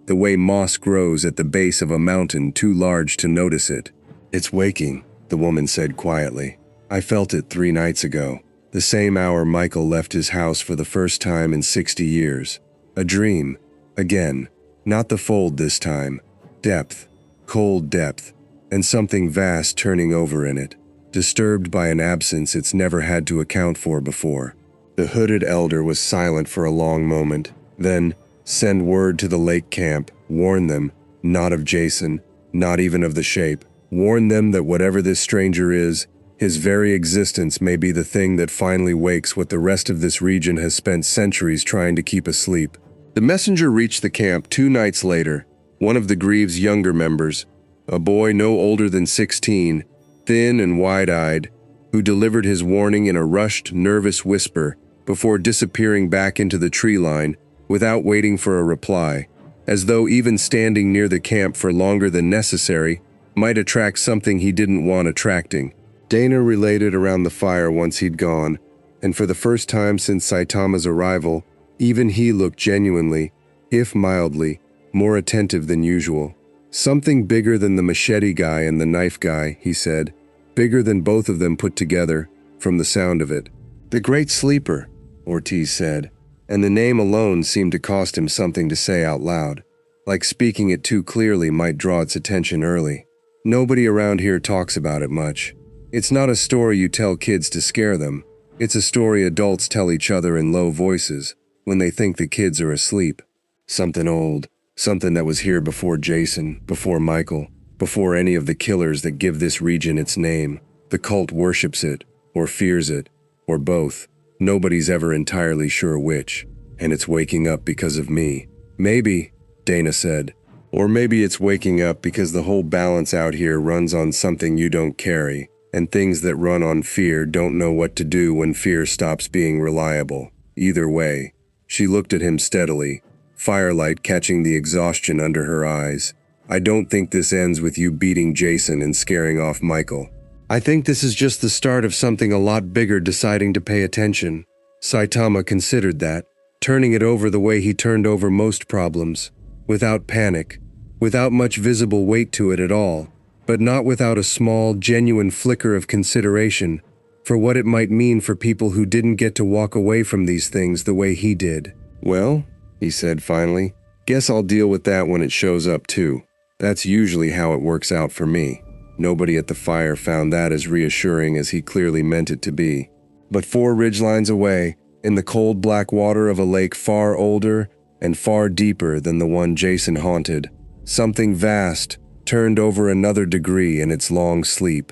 the way moss grows at the base of a mountain too large to notice it. It's waking, the woman said quietly. I felt it 3 nights ago. The same hour Michael left his house for the first time in 60 years. A dream. Again. Not the fold this time. Depth. Cold depth. And something vast turning over in it. Disturbed by an absence it's never had to account for before. The hooded elder was silent for a long moment. Then, send word to the lake camp, warn them, not of Jason, not even of the shape. Warn them that whatever this stranger is, his very existence may be the thing that finally wakes what the rest of this region has spent centuries trying to keep asleep. The messenger reached the camp 2 nights later. One of the Greaves' younger members, a boy no older than 16, thin and wide-eyed, who delivered his warning in a rushed, nervous whisper before disappearing back into the tree line without waiting for a reply, as though even standing near the camp for longer than necessary might attract something he didn't want attracting. Dana related around the fire once he'd gone, and for the first time since Saitama's arrival, even he looked genuinely, if mildly, more attentive than usual. Something bigger than the machete guy and the knife guy, he said. Bigger than both of them put together, from the sound of it. The Great Sleeper, Ortiz said, and the name alone seemed to cost him something to say out loud, like speaking it too clearly might draw its attention early. Nobody around here talks about it much. It's not a story you tell kids to scare them. It's a story adults tell each other in low voices when they think the kids are asleep. Something old, something that was here before Jason, before Michael, before any of the killers that give this region its name. The cult worships it, or fears it, or both. Nobody's ever entirely sure which, and it's waking up because of me. Maybe, Dana said, or maybe it's waking up because the whole balance out here runs on something you don't carry, and things that run on fear don't know what to do when fear stops being reliable. Either way, she looked at him steadily, firelight catching the exhaustion under her eyes. I don't think this ends with you beating Jason and scaring off Michael. I think this is just the start of something a lot bigger deciding to pay attention. Saitama considered that, turning it over the way he turned over most problems, without panic, without much visible weight to it at all, but not without a small, genuine flicker of consideration for what it might mean for people who didn't get to walk away from these things the way he did. Well, he said finally, guess I'll deal with that when it shows up too. That's usually how it works out for me. Nobody at the fire found that as reassuring as he clearly meant it to be. But 4 ridgelines away, in the cold black water of a lake far older and far deeper than the one Jason haunted, something vast turned over another degree in its long sleep,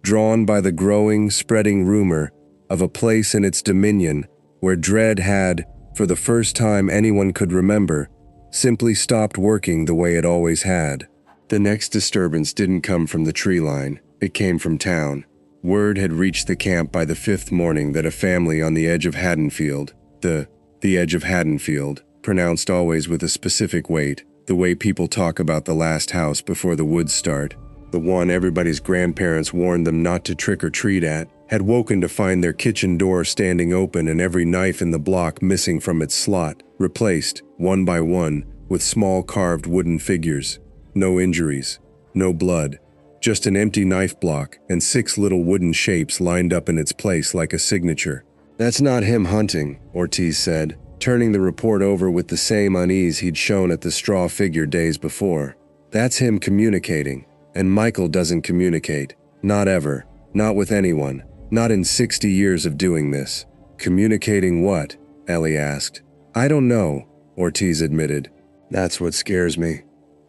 drawn by the growing, spreading rumor of a place in its dominion where dread had, for the first time anyone could remember, simply stopped working the way it always had. The next disturbance didn't come from the tree line, it came from town. Word had reached the camp by the 5th morning that a family on the edge of Haddonfield, the edge of Haddonfield, pronounced always with a specific weight, the way people talk about the last house before the woods start, the one everybody's grandparents warned them not to trick or treat at, had woken to find their kitchen door standing open and every knife in the block missing from its slot, replaced, one by one, with small carved wooden figures. No injuries, no blood, just an empty knife block and 6 little wooden shapes lined up in its place like a signature. That's not him hunting, Ortiz said, turning the report over with the same unease he'd shown at the straw figure days before. That's him communicating, and Michael doesn't communicate. Not ever, not with anyone, not in 60 years of doing this. Communicating what? Ellie asked. I don't know, Ortiz admitted. That's what scares me.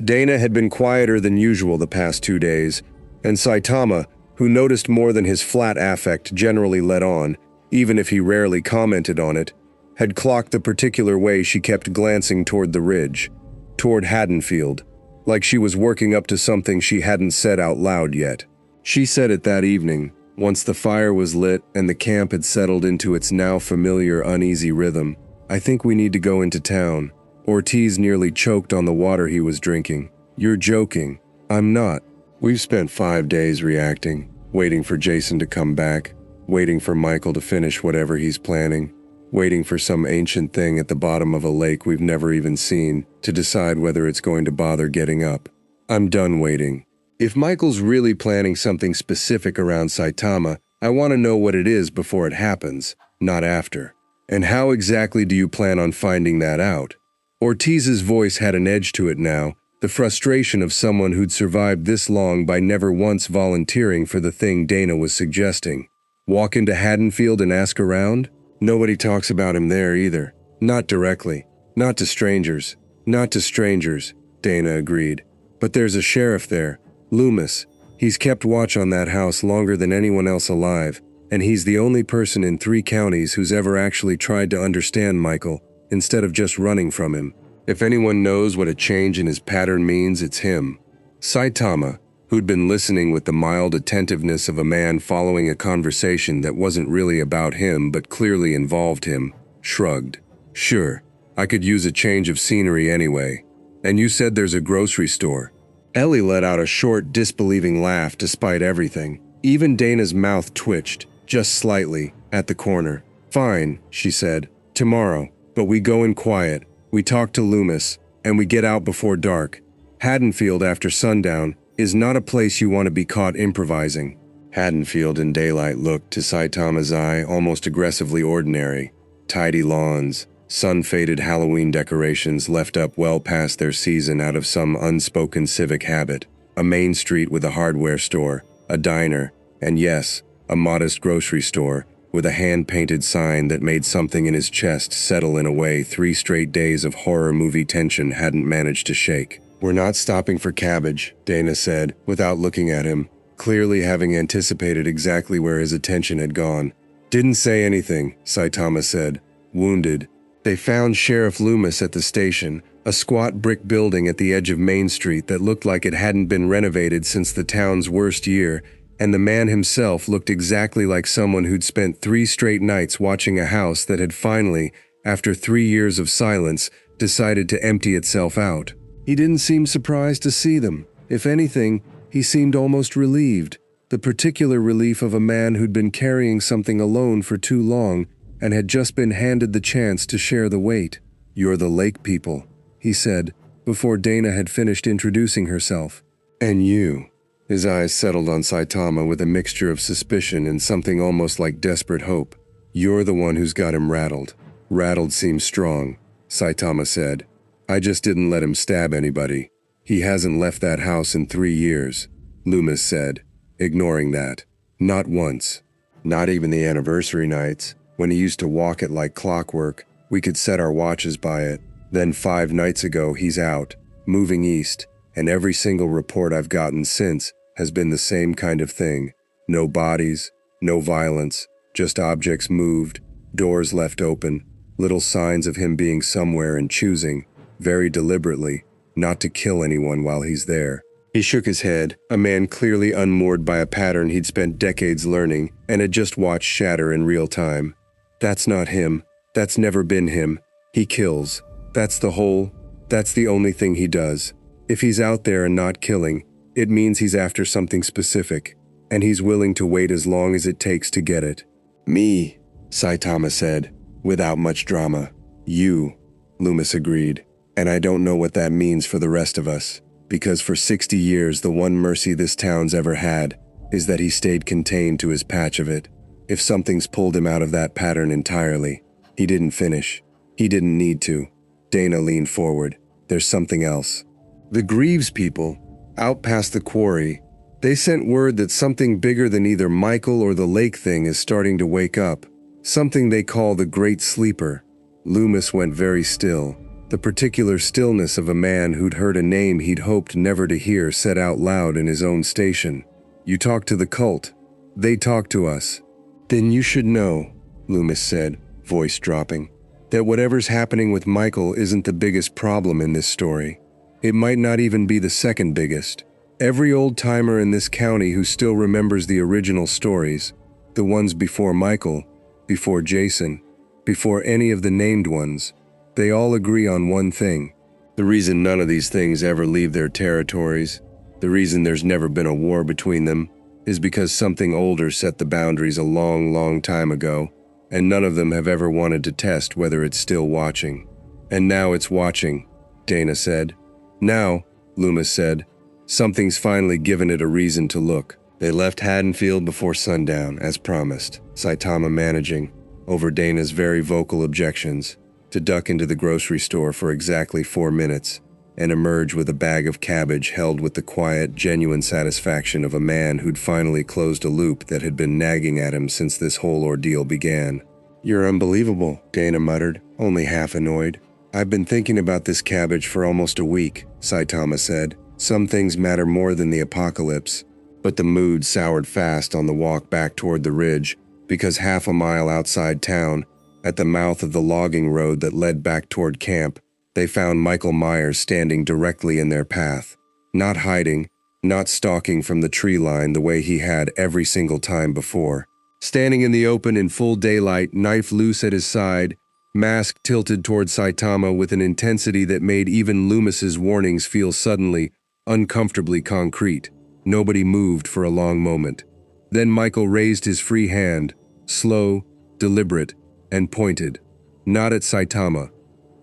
Dana had been quieter than usual the past 2 days, and Saitama, who noticed more than his flat affect generally let on, even if he rarely commented on it, had clocked the particular way she kept glancing toward the ridge, toward Haddonfield, like she was working up to something she hadn't said out loud yet. She said it that evening, once the fire was lit and the camp had settled into its now familiar uneasy rhythm. I think we need to go into town. Ortiz nearly choked on the water he was drinking. You're joking. I'm not. We've spent 5 days reacting, waiting for Jason to come back, waiting for Michael to finish whatever he's planning, waiting for some ancient thing at the bottom of a lake we've never even seen to decide whether it's going to bother getting up. I'm done waiting. If Michael's really planning something specific around Saitama, I want to know what it is before it happens, not after. And how exactly do you plan on finding that out? Ortiz's voice had an edge to it now, the frustration of someone who'd survived this long by never once volunteering for the thing Dana was suggesting. Walk into Haddonfield and ask around? Nobody talks about him there either. Not directly. Not to strangers. Not to strangers, Dana agreed. But there's a sheriff there, Loomis. He's kept watch on that house longer than anyone else alive, and he's the only person in 3 counties who's ever actually tried to understand Michael instead of just running from him. If anyone knows what a change in his pattern means, it's him. Saitama, who'd been listening with the mild attentiveness of a man following a conversation that wasn't really about him but clearly involved him, shrugged. Sure, I could use a change of scenery anyway. And you said there's a grocery store. Ellie let out a short, disbelieving laugh despite everything. Even Dana's mouth twitched, just slightly, at the corner. Fine, she said. Tomorrow. But we go in quiet. We talk to Loomis, and we get out before dark. Haddonfield after sundown is not a place you want to be caught improvising. Haddonfield in daylight looked, to Saitama's eye, almost aggressively ordinary. Tidy lawns, sun-faded Halloween decorations left up well past their season out of some unspoken civic habit, a main street with a hardware store, a diner, and yes, a modest grocery store, with a hand-painted sign that made something in his chest settle in a way 3 straight days of horror movie tension hadn't managed to shake. We're not stopping for cabbage, Dana said, without looking at him, clearly having anticipated exactly where his attention had gone. Didn't say anything, Saitama said, wounded. They found Sheriff Loomis at the station, a squat brick building at the edge of Main Street that looked like it hadn't been renovated since the town's worst year, and the man himself looked exactly like someone who'd spent 3 straight nights watching a house that had finally, after 3 years of silence, decided to empty itself out. He didn't seem surprised to see them. If anything, he seemed almost relieved, the particular relief of a man who'd been carrying something alone for too long and had just been handed the chance to share the weight. You're the lake people, he said, before Dana had finished introducing herself. And you. His eyes settled on Saitama with a mixture of suspicion and something almost like desperate hope. You're the one who's got him rattled. Rattled seems strong, Saitama said. I just didn't let him stab anybody. He hasn't left that house in 3 years, Loomis said, ignoring that. Not once. Not even the anniversary nights. When he used to walk it like clockwork, we could set our watches by it. Then 5 nights ago, he's out, moving east, and every single report I've gotten since has been the same kind of thing. No bodies, no violence, just objects moved, doors left open, little signs of him being somewhere and choosing, very deliberately, not to kill anyone while he's there. He shook his head, a man clearly unmoored by a pattern he'd spent decades learning and had just watched shatter in real time. That's not him. That's never been him. He kills. That's the only thing he does. If he's out there and not killing, it means he's after something specific, and he's willing to wait as long as it takes to get it. Me, Saitama said, without much drama. You, Loomis agreed. And I don't know what that means for the rest of us, because for 60 years the one mercy this town's ever had is that he stayed contained to his patch of it. If something's pulled him out of that pattern entirely, he didn't finish. He didn't need to. Dana leaned forward. There's something else. The Greaves people, out past the quarry, they sent word that something bigger than either Michael or the lake thing is starting to wake up. Something they call the Great Sleeper. Loomis went very still. The particular stillness of a man who'd heard a name he'd hoped never to hear said out loud in his own station. You talk to the cult. They talk to us. Then you should know, Loomis said, voice dropping, that whatever's happening with Michael isn't the biggest problem in this story. It might not even be the second biggest. Every old-timer in this county who still remembers the original stories, the ones before Michael, before Jason, before any of the named ones, they all agree on one thing. The reason none of these things ever leave their territories, the reason there's never been a war between them, is because something older set the boundaries a long, long time ago, and none of them have ever wanted to test whether it's still watching. And now it's watching, Dana said. Now, Loomis said, something's finally given it a reason to look. They left Haddonfield before sundown, as promised, Saitama managing, over Dana's very vocal objections, to duck into the grocery store for exactly 4 minutes, and emerge with a bag of cabbage held with the quiet, genuine satisfaction of a man who'd finally closed a loop that had been nagging at him since this whole ordeal began. "You're unbelievable," Dana muttered, only half annoyed. "I've been thinking about this cabbage for almost a week," Saitama said. "Some things matter more than the apocalypse." But the mood soured fast on the walk back toward the ridge, because half a mile outside town, at the mouth of the logging road that led back toward camp, they found Michael Myers standing directly in their path. Not hiding, not stalking from the tree line the way he had every single time before. Standing in the open in full daylight, knife loose at his side, mask tilted toward Saitama with an intensity that made even Loomis's warnings feel suddenly, uncomfortably concrete. Nobody moved for a long moment. Then Michael raised his free hand, slow, deliberate, and pointed. Not at Saitama.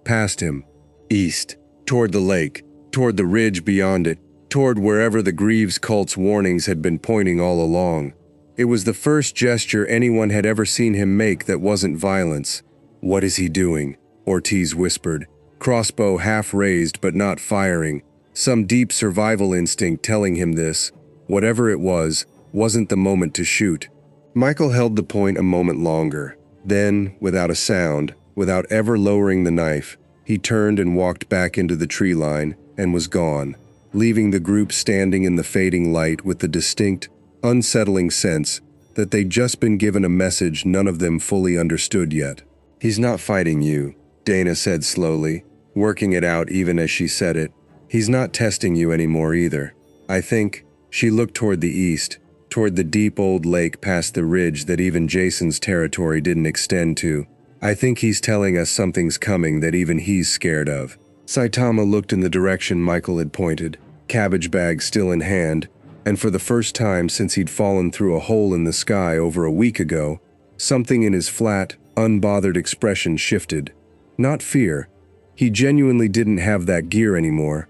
Past him. East. Toward the lake. Toward the ridge beyond it. Toward wherever the Greaves cult's warnings had been pointing all along. It was the first gesture anyone had ever seen him make that wasn't violence. "What is he doing?" Ortiz whispered, crossbow half raised but not firing, some deep survival instinct telling him this, whatever it was, wasn't the moment to shoot. Michael held the point a moment longer. Then, without a sound, without ever lowering the knife, he turned and walked back into the tree line and was gone, leaving the group standing in the fading light with the distinct, unsettling sense that they'd just been given a message none of them fully understood yet. "He's not fighting you," Dana said slowly, working it out even as she said it. "He's not testing you anymore either. I think," she looked toward the east, toward the deep old lake past the ridge that even Jason's territory didn't extend to. "I think he's telling us something's coming that even he's scared of." Saitama looked in the direction Michael had pointed, cabbage bag still in hand, and for the first time since he'd fallen through a hole in the sky over a week ago, something in his flat, unbothered expression shifted. Not fear. He genuinely didn't have that gear anymore,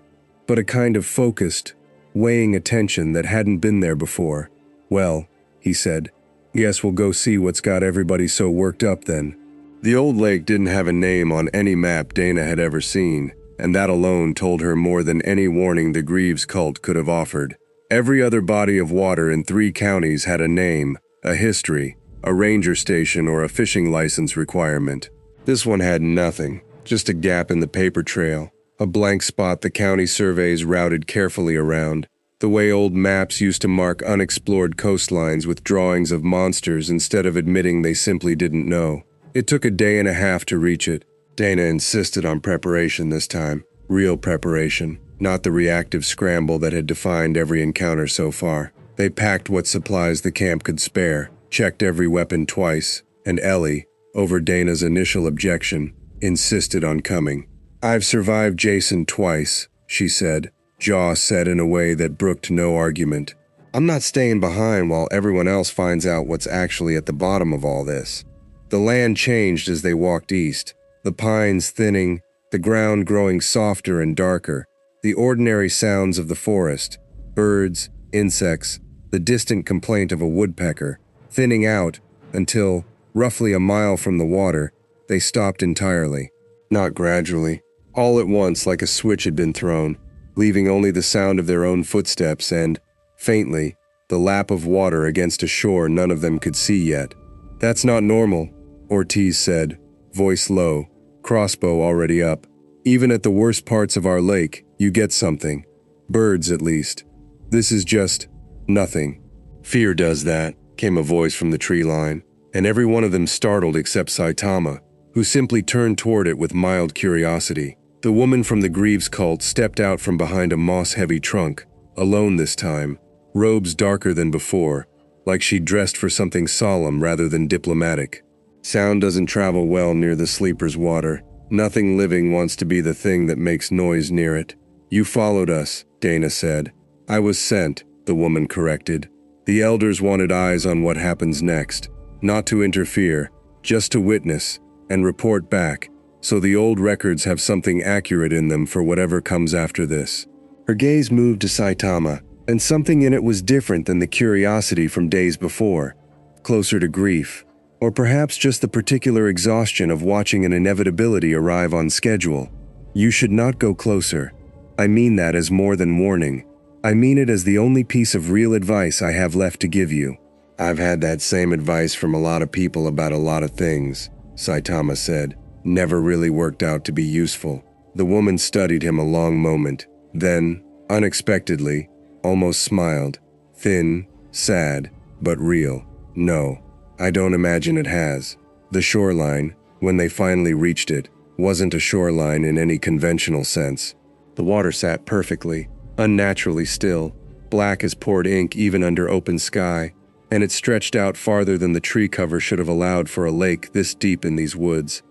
but a kind of focused, weighing attention that hadn't been there before. "Well," he said, "guess we'll go see what's got everybody so worked up then." The old lake didn't have a name on any map Dana had ever seen, and that alone told her more than any warning the Greaves cult could have offered. Every other body of water in 3 counties had a name, a history, a ranger station, or a fishing license requirement. This one had nothing, just a gap in the paper trail, a blank spot the county surveys routed carefully around, the way old maps used to mark unexplored coastlines with drawings of monsters instead of admitting they simply didn't know. It took a day and a half to reach it. Dana insisted on preparation this time, real preparation, not the reactive scramble that had defined every encounter so far. They packed what supplies the camp could spare, checked every weapon twice, and Ellie, over Dana's initial objection, insisted on coming. "I've survived Jason twice," she said, jaw set in a way that brooked no argument. "I'm not staying behind while everyone else finds out what's actually at the bottom of all this." The land changed as they walked east, the pines thinning, the ground growing softer and darker, the ordinary sounds of the forest, birds, insects, the distant complaint of a woodpecker, thinning out until, roughly a mile from the water, they stopped entirely. Not gradually, all at once like a switch had been thrown, leaving only the sound of their own footsteps and, faintly, the lap of water against a shore none of them could see yet. "That's not normal," Ortiz said, voice low, crossbow already up. "Even at the worst parts of our lake, you get something. Birds, at least. This is just nothing." "Fear does that," came a voice from the tree line, and every one of them startled except Saitama, who simply turned toward it with mild curiosity. The woman from the Greaves cult stepped out from behind a moss-heavy trunk, alone this time, robes darker than before, like she'd dressed for something solemn rather than diplomatic. "Sound doesn't travel well near the sleeper's water. Nothing living wants to be the thing that makes noise near it." "You followed us," Dana said. "I was sent," the woman corrected. "The elders wanted eyes on what happens next, not to interfere, just to witness and report back, so the old records have something accurate in them for whatever comes after this." Her gaze moved to Saitama, and something in it was different than the curiosity from days before, closer to grief, or perhaps just the particular exhaustion of watching an inevitability arrive on schedule. "You should not go closer. I mean that as more than warning. I mean it as the only piece of real advice I have left to give you. I've had that same advice from a lot of people about a lot of things," Saitama said. Never really worked out to be useful. The woman studied him a long moment, then, unexpectedly, almost smiled. Thin, sad, but real. No, I don't imagine it has. The shoreline, when they finally reached it, wasn't a shoreline in any conventional sense. The water sat perfectly, unnaturally still, black as poured ink even under open sky, and it stretched out farther than the tree cover should have allowed for a lake this deep in these woods,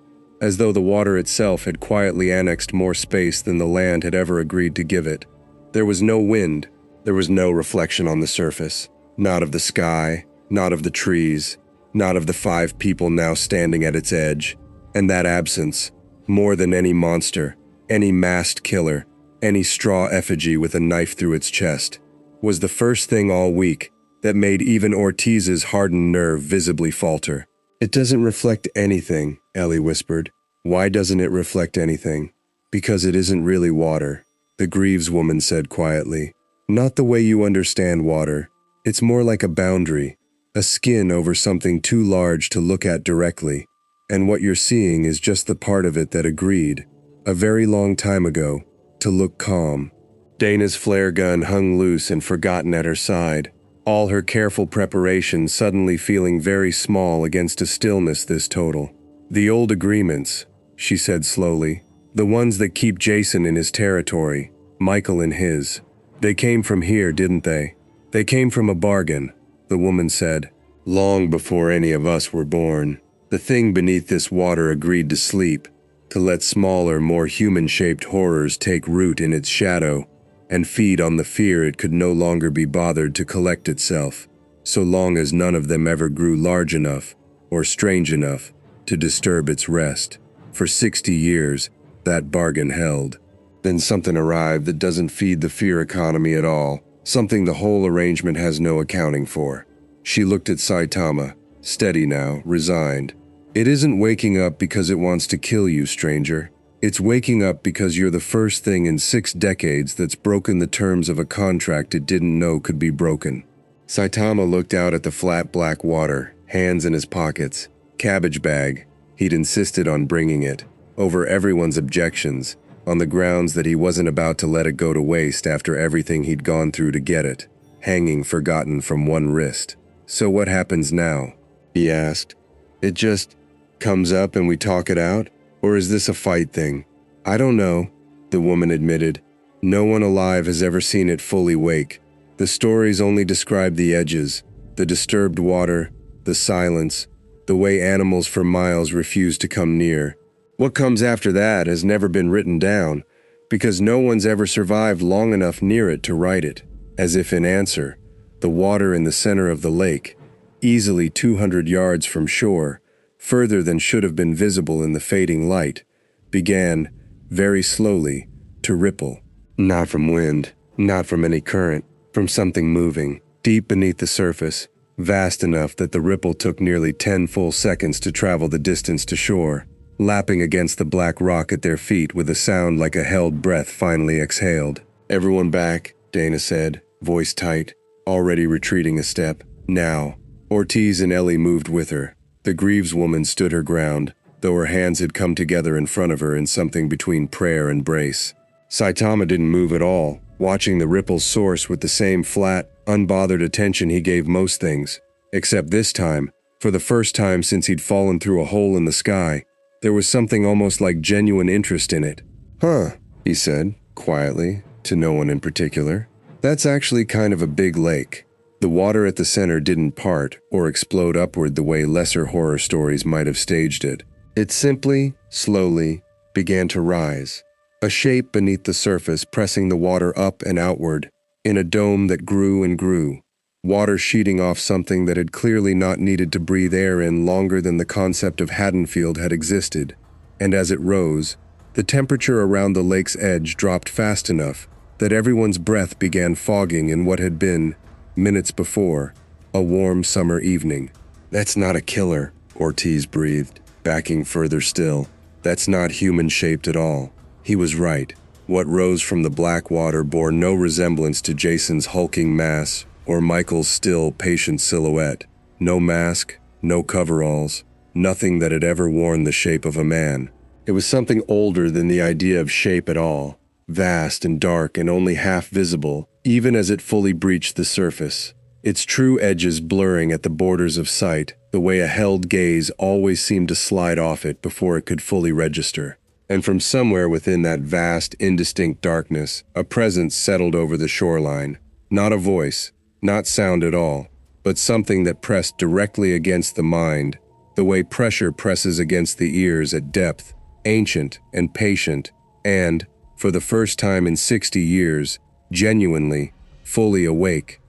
as though the water itself had quietly annexed more space than the land had ever agreed to give it. There was no wind, there was no reflection on the surface, not of the sky, not of the trees, not of the 5 people now standing at its edge, and that absence, more than any monster, any masked killer, any straw effigy with a knife through its chest, was the first thing all week that made even Ortiz's hardened nerve visibly falter. "It doesn't reflect anything," Ellie whispered. "Why doesn't it reflect anything?" "Because it isn't really water," the Greaves woman said quietly. "Not the way you understand water. It's more like a boundary, a skin over something too large to look at directly, and what you're seeing is just the part of it that agreed, a very long time ago, to look calm." Dana's flare gun hung loose and forgotten at her side, all her careful preparation suddenly feeling very small against a stillness this total. "The old agreements," she said slowly, "the ones that keep Jason in his territory, Michael in his. They came from here, didn't they? They came from a bargain," the woman said. "Long before any of us were born. The thing beneath this water agreed to sleep, to let smaller, more human-shaped horrors take root in its shadow, and feed on the fear it could no longer be bothered to collect itself, so long as none of them ever grew large enough, or strange enough, to disturb its rest. For 60 years, that bargain held. Then something arrived that doesn't feed the fear economy at all, something the whole arrangement has no accounting for." She looked at Saitama, steady now, resigned. "It isn't waking up because it wants to kill you, stranger. It's waking up because you're the first thing in 6 decades that's broken the terms of a contract it didn't know could be broken." Saitama looked out at the flat black water, hands in his pockets. Cabbage bag. He'd insisted on bringing it, over everyone's objections, on the grounds that he wasn't about to let it go to waste after everything he'd gone through to get it, hanging forgotten from one wrist. "So what happens now?" he asked. "It just comes up and we talk it out? Or is this a fight thing?" "I don't know," the woman admitted. "No one alive has ever seen it fully wake. The stories only describe the edges, the disturbed water, the silence, the way animals for miles refuse to come near. What comes after that has never been written down, because no one's ever survived long enough near it to write it." As if in answer, the water in the center of the lake, easily 200 yards from shore, further than should have been visible in the fading light, began, very slowly, to ripple. Not from wind, not from any current, from something moving, deep beneath the surface, vast enough that the ripple took nearly 10 full seconds to travel the distance to shore, lapping against the black rock at their feet with a sound like a held breath finally exhaled. "Everyone back," Dana said, voice tight, already retreating a step. "Now." Ortiz and Ellie moved with her. The Greaves woman stood her ground, though her hands had come together in front of her in something between prayer and brace. Saitama didn't move at all, watching the ripples source with the same flat, unbothered attention he gave most things. Except this time, for the first time since he'd fallen through a hole in the sky, there was something almost like genuine interest in it. "Huh," he said, quietly, to no one in particular. "That's actually kind of a big lake." The water at the center didn't part or explode upward the way lesser horror stories might have staged it. It simply, slowly, began to rise, a shape beneath the surface pressing the water up and outward, in a dome that grew and grew, water sheeting off something that had clearly not needed to breathe air in longer than the concept of Haddonfield had existed, and as it rose, the temperature around the lake's edge dropped fast enough that everyone's breath began fogging in what had been, minutes before, a warm summer evening. "That's not a killer," Ortiz breathed, backing further still. "That's not human-shaped at all." He was right. What rose from the black water bore no resemblance to Jason's hulking mass or Michael's still, patient silhouette. No mask, no coveralls, nothing that had ever worn the shape of a man. It was something older than the idea of shape at all, vast and dark and only half visible, even as it fully breached the surface. Its true edges blurring at the borders of sight, the way a held gaze always seemed to slide off it before it could fully register. And from somewhere within that vast, indistinct darkness, a presence settled over the shoreline. Not a voice, not sound at all, but something that pressed directly against the mind, the way pressure presses against the ears at depth, ancient and patient, and, for the first time in 60 years, genuinely, fully awake.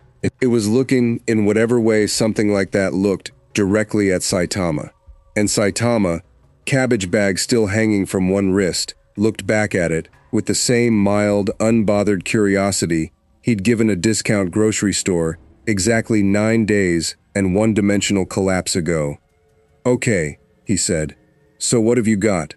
It was looking, in whatever way something like that looked, directly at Saitama. And Saitama, cabbage bag still hanging from one wrist, looked back at it with the same mild, unbothered curiosity he'd given a discount grocery store exactly 9 days and one-dimensional collapse ago. "Okay," he said. "So what have you got?"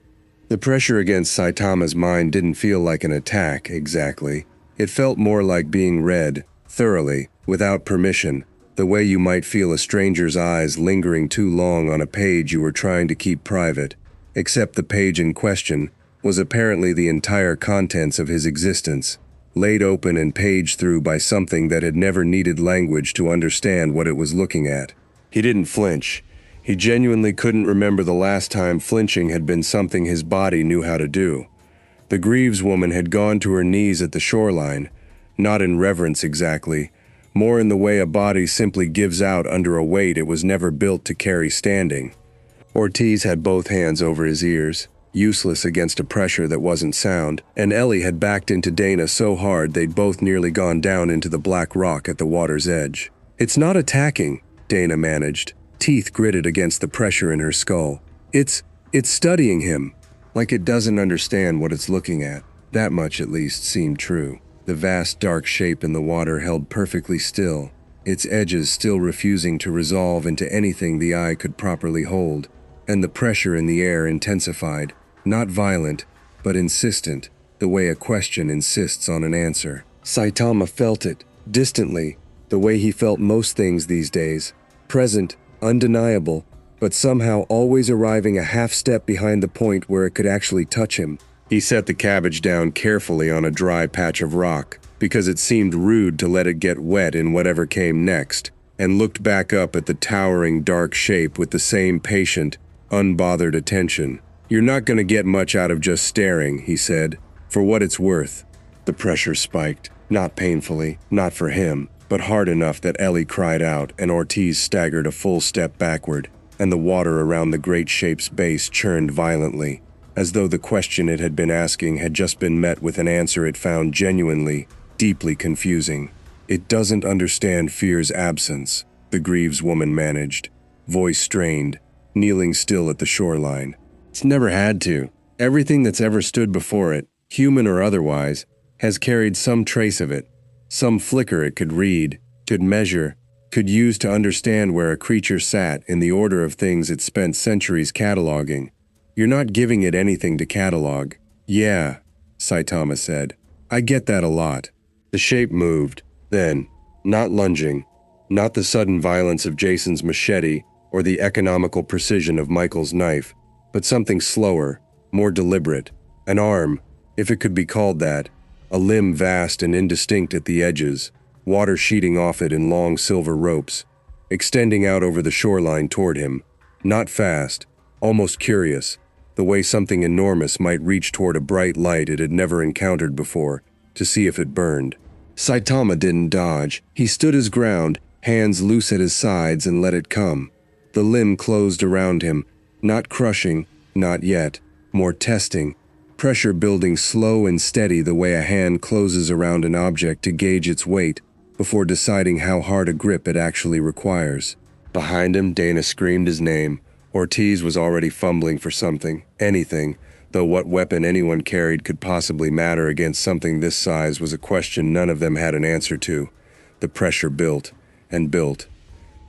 The pressure against Saitama's mind didn't feel like an attack, exactly. It felt more like being read, thoroughly, without permission, the way you might feel a stranger's eyes lingering too long on a page you were trying to keep private, except the page in question was apparently the entire contents of his existence, laid open and paged through by something that had never needed language to understand what it was looking at. He didn't flinch. He genuinely couldn't remember the last time flinching had been something his body knew how to do. The Greaves woman had gone to her knees at the shoreline, not in reverence exactly, more in the way a body simply gives out under a weight it was never built to carry standing. Ortiz had both hands over his ears, useless against a pressure that wasn't sound, and Ellie had backed into Dana so hard they'd both nearly gone down into the black rock at the water's edge. "It's not attacking," Dana managed, teeth gritted against the pressure in her skull. It's studying him, like it doesn't understand what it's looking at." That much at least seemed true. The vast dark shape in the water held perfectly still, its edges still refusing to resolve into anything the eye could properly hold, and the pressure in the air intensified, not violent, but insistent, the way a question insists on an answer. Saitama felt it, distantly, the way he felt most things these days, present, undeniable, but somehow always arriving a half step behind the point where it could actually touch him. He set the cabbage down carefully on a dry patch of rock, because it seemed rude to let it get wet in whatever came next, and looked back up at the towering dark shape with the same patient, unbothered attention. "You're not going to get much out of just staring," he said, "for what it's worth." The pressure spiked, not painfully, not for him, but hard enough that Ellie cried out and Ortiz staggered a full step backward, and the water around the great shape's base churned violently, as though the question it had been asking had just been met with an answer it found genuinely, deeply confusing. "It doesn't understand fear's absence," the Greaves woman managed, voice strained, kneeling still at the shoreline. "It's never had to. Everything that's ever stood before it, human or otherwise, has carried some trace of it, some flicker it could read, could measure, could use to understand where a creature sat in the order of things it spent centuries cataloging. You're not giving it anything to catalog." "Yeah," Saitama said. "I get that a lot." The shape moved, then, not lunging, not the sudden violence of Jason's machete or the economical precision of Michael's knife, but something slower, more deliberate. An arm, if it could be called that, a limb vast and indistinct at the edges, water sheeting off it in long silver ropes, extending out over the shoreline toward him, not fast, almost curious, the way something enormous might reach toward a bright light it had never encountered before, to see if it burned. Saitama didn't dodge. He stood his ground, hands loose at his sides, and let it come. The limb closed around him, not crushing, not yet, more testing, pressure building slow and steady the way a hand closes around an object to gauge its weight before deciding how hard a grip it actually requires. Behind him, Dana screamed his name. Ortiz was already fumbling for something, anything, though what weapon anyone carried could possibly matter against something this size was a question none of them had an answer to. The pressure built and built,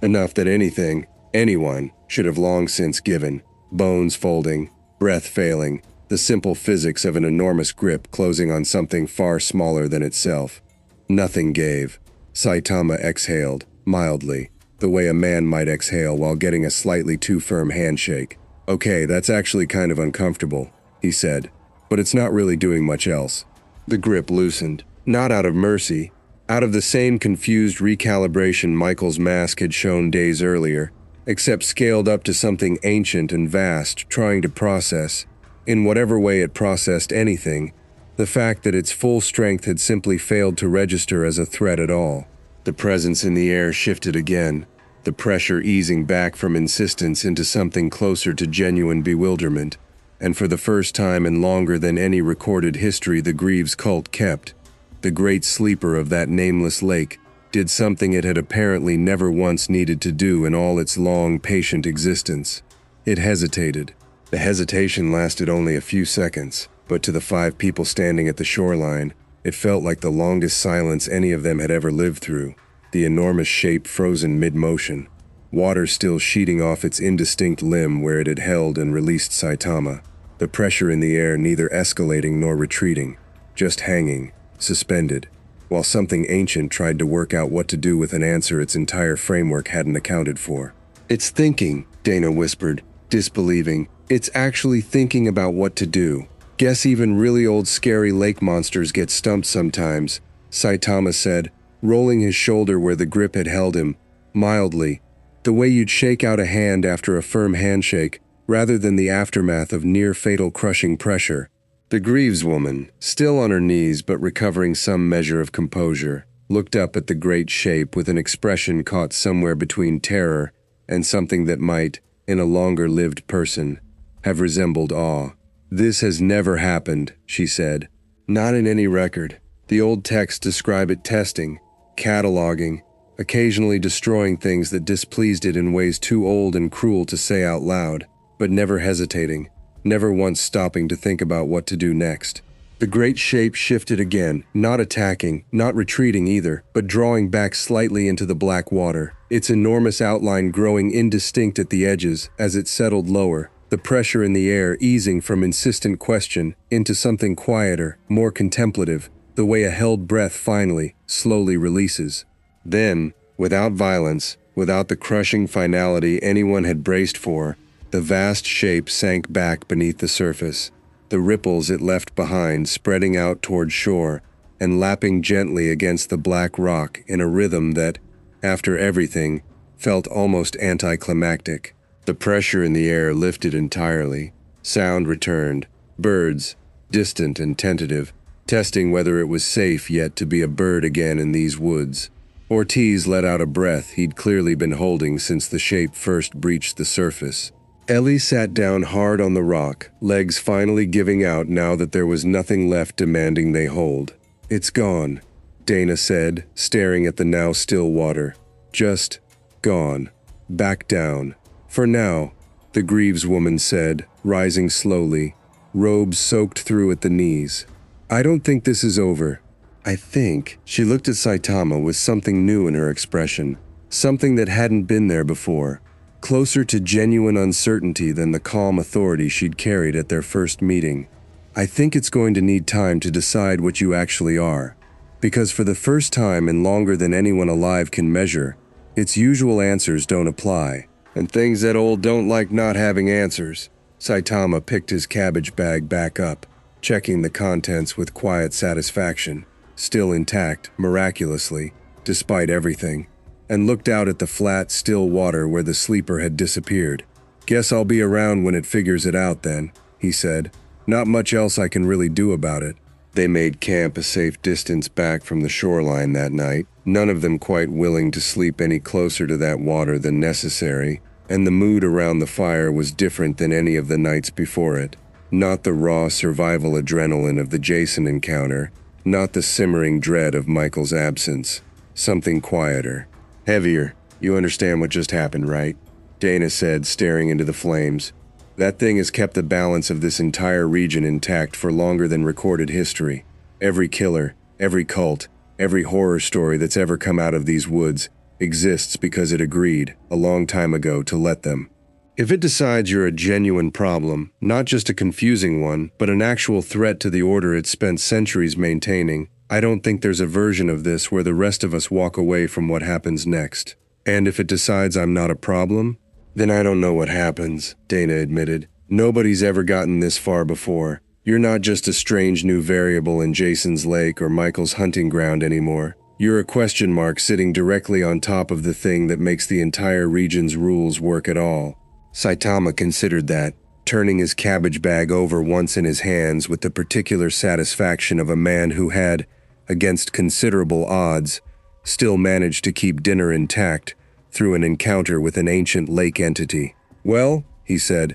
enough that anyone, should have long since given, bones folding, breath failing, the simple physics of an enormous grip closing on something far smaller than itself. Nothing gave. Saitama exhaled, mildly, the way a man might exhale while getting a slightly too firm handshake. "Okay, that's actually kind of uncomfortable," he said, "but it's not really doing much else." The grip loosened, not out of mercy, out of the same confused recalibration Michael's mask had shown days earlier, except scaled up to something ancient and vast, trying to process, in whatever way it processed anything, the fact that its full strength had simply failed to register as a threat at all. The presence in the air shifted again, the pressure easing back from insistence into something closer to genuine bewilderment, and for the first time in longer than any recorded history the Greaves cult kept, the great sleeper of that nameless lake did something it had apparently never once needed to do in all its long, patient existence. It hesitated. The hesitation lasted only a few seconds, but to the 5 people standing at the shoreline, it felt like the longest silence any of them had ever lived through. The enormous shape frozen mid-motion, water still sheeting off its indistinct limb where it had held and released Saitama, the pressure in the air neither escalating nor retreating, just hanging, suspended, while something ancient tried to work out what to do with an answer its entire framework hadn't accounted for. "It's thinking," Dana whispered, disbelieving. "It's actually thinking about what to do. Guess even really old scary lake monsters get stumped sometimes," Saitama said, rolling his shoulder where the grip had held him, mildly, the way you'd shake out a hand after a firm handshake, rather than the aftermath of near-fatal crushing pressure. The Greaves woman, still on her knees but recovering some measure of composure, looked up at the great shape with an expression caught somewhere between terror and something that might, in a longer-lived person, have resembled awe. "This has never happened," she said. "Not in any record. The old texts describe it testing, cataloging, occasionally destroying things that displeased it in ways too old and cruel to say out loud, but never hesitating, never once stopping to think about what to do next." The great shape shifted again, not attacking, not retreating either, but drawing back slightly into the black water, its enormous outline growing indistinct at the edges as it settled lower, the pressure in the air easing from insistent question into something quieter, more contemplative, the way a held breath finally, slowly releases. Then, without violence, without the crushing finality anyone had braced for, the vast shape sank back beneath the surface, the ripples it left behind spreading out toward shore and lapping gently against the black rock in a rhythm that, after everything, felt almost anticlimactic. The pressure in the air lifted entirely. Sound returned. Birds, distant and tentative, testing whether it was safe yet to be a bird again in these woods. Ortiz let out a breath he'd clearly been holding since the shape first breached the surface. Ellie sat down hard on the rock, legs finally giving out now that there was nothing left demanding they hold. "It's gone," Dana said, staring at the now still water. "Just gone. Back down. For now," the Greaves woman said, rising slowly, robes soaked through at the knees. "I don't think this is over. I think," she looked at Saitama with something new in her expression, something that hadn't been there before, closer to genuine uncertainty than the calm authority she'd carried at their first meeting. "I think it's going to need time to decide what you actually are. Because for the first time in longer than anyone alive can measure, its usual answers don't apply. And things that old don't like not having answers." Saitama picked his cabbage bag back up, checking the contents with quiet satisfaction, still intact, miraculously, despite everything, and looked out at the flat, still water where the sleeper had disappeared. "Guess I'll be around when it figures it out then," he said. "Not much else I can really do about it." They made camp a safe distance back from the shoreline that night, none of them quite willing to sleep any closer to that water than necessary, and the mood around the fire was different than any of the nights before it. Not the raw survival adrenaline of the Jason encounter, not the simmering dread of Michael's absence. Something quieter. "Heavier. You understand what just happened, right?" Dana said, staring into the flames. "That thing has kept the balance of this entire region intact for longer than recorded history. Every killer, every cult, every horror story that's ever come out of these woods exists because it agreed, a long time ago, to let them. If it decides you're a genuine problem, not just a confusing one, but an actual threat to the order it's spent centuries maintaining, I don't think there's a version of this where the rest of us walk away from what happens next. And if it decides I'm not a problem, then I don't know what happens, Dana admitted. Nobody's ever gotten this far before. You're not just a strange new variable in Jason's lake or Michael's hunting ground anymore. You're a question mark sitting directly on top of the thing that makes the entire region's rules work at all. Saitama considered that, turning his cabbage bag over once in his hands with the particular satisfaction of a man who had, against considerable odds, still managed to keep dinner intact through an encounter with an ancient lake entity. Well, he said,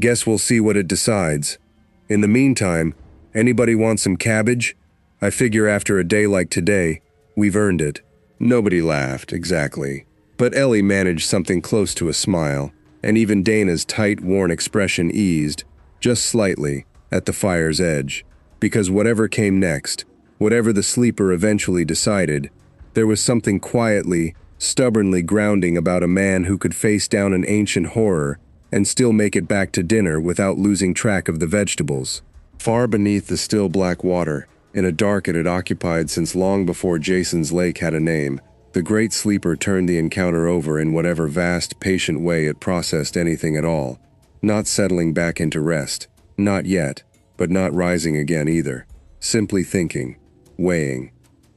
guess we'll see what it decides. In the meantime, anybody want some cabbage? I figure after a day like today, we've earned it. Nobody laughed, exactly. But Ellie managed something close to a smile, and even Dana's tight, worn expression eased, just slightly, at the fire's edge. Because whatever came next, whatever the sleeper eventually decided, there was something quietly, stubbornly grounding about a man who could face down an ancient horror and still make it back to dinner without losing track of the vegetables. Far beneath the still black water, in a dark it had occupied since long before Jason's lake had a name, the great sleeper turned the encounter over in whatever vast, patient way it processed anything at all, not settling back into rest, not yet, but not rising again either, simply thinking, weighing,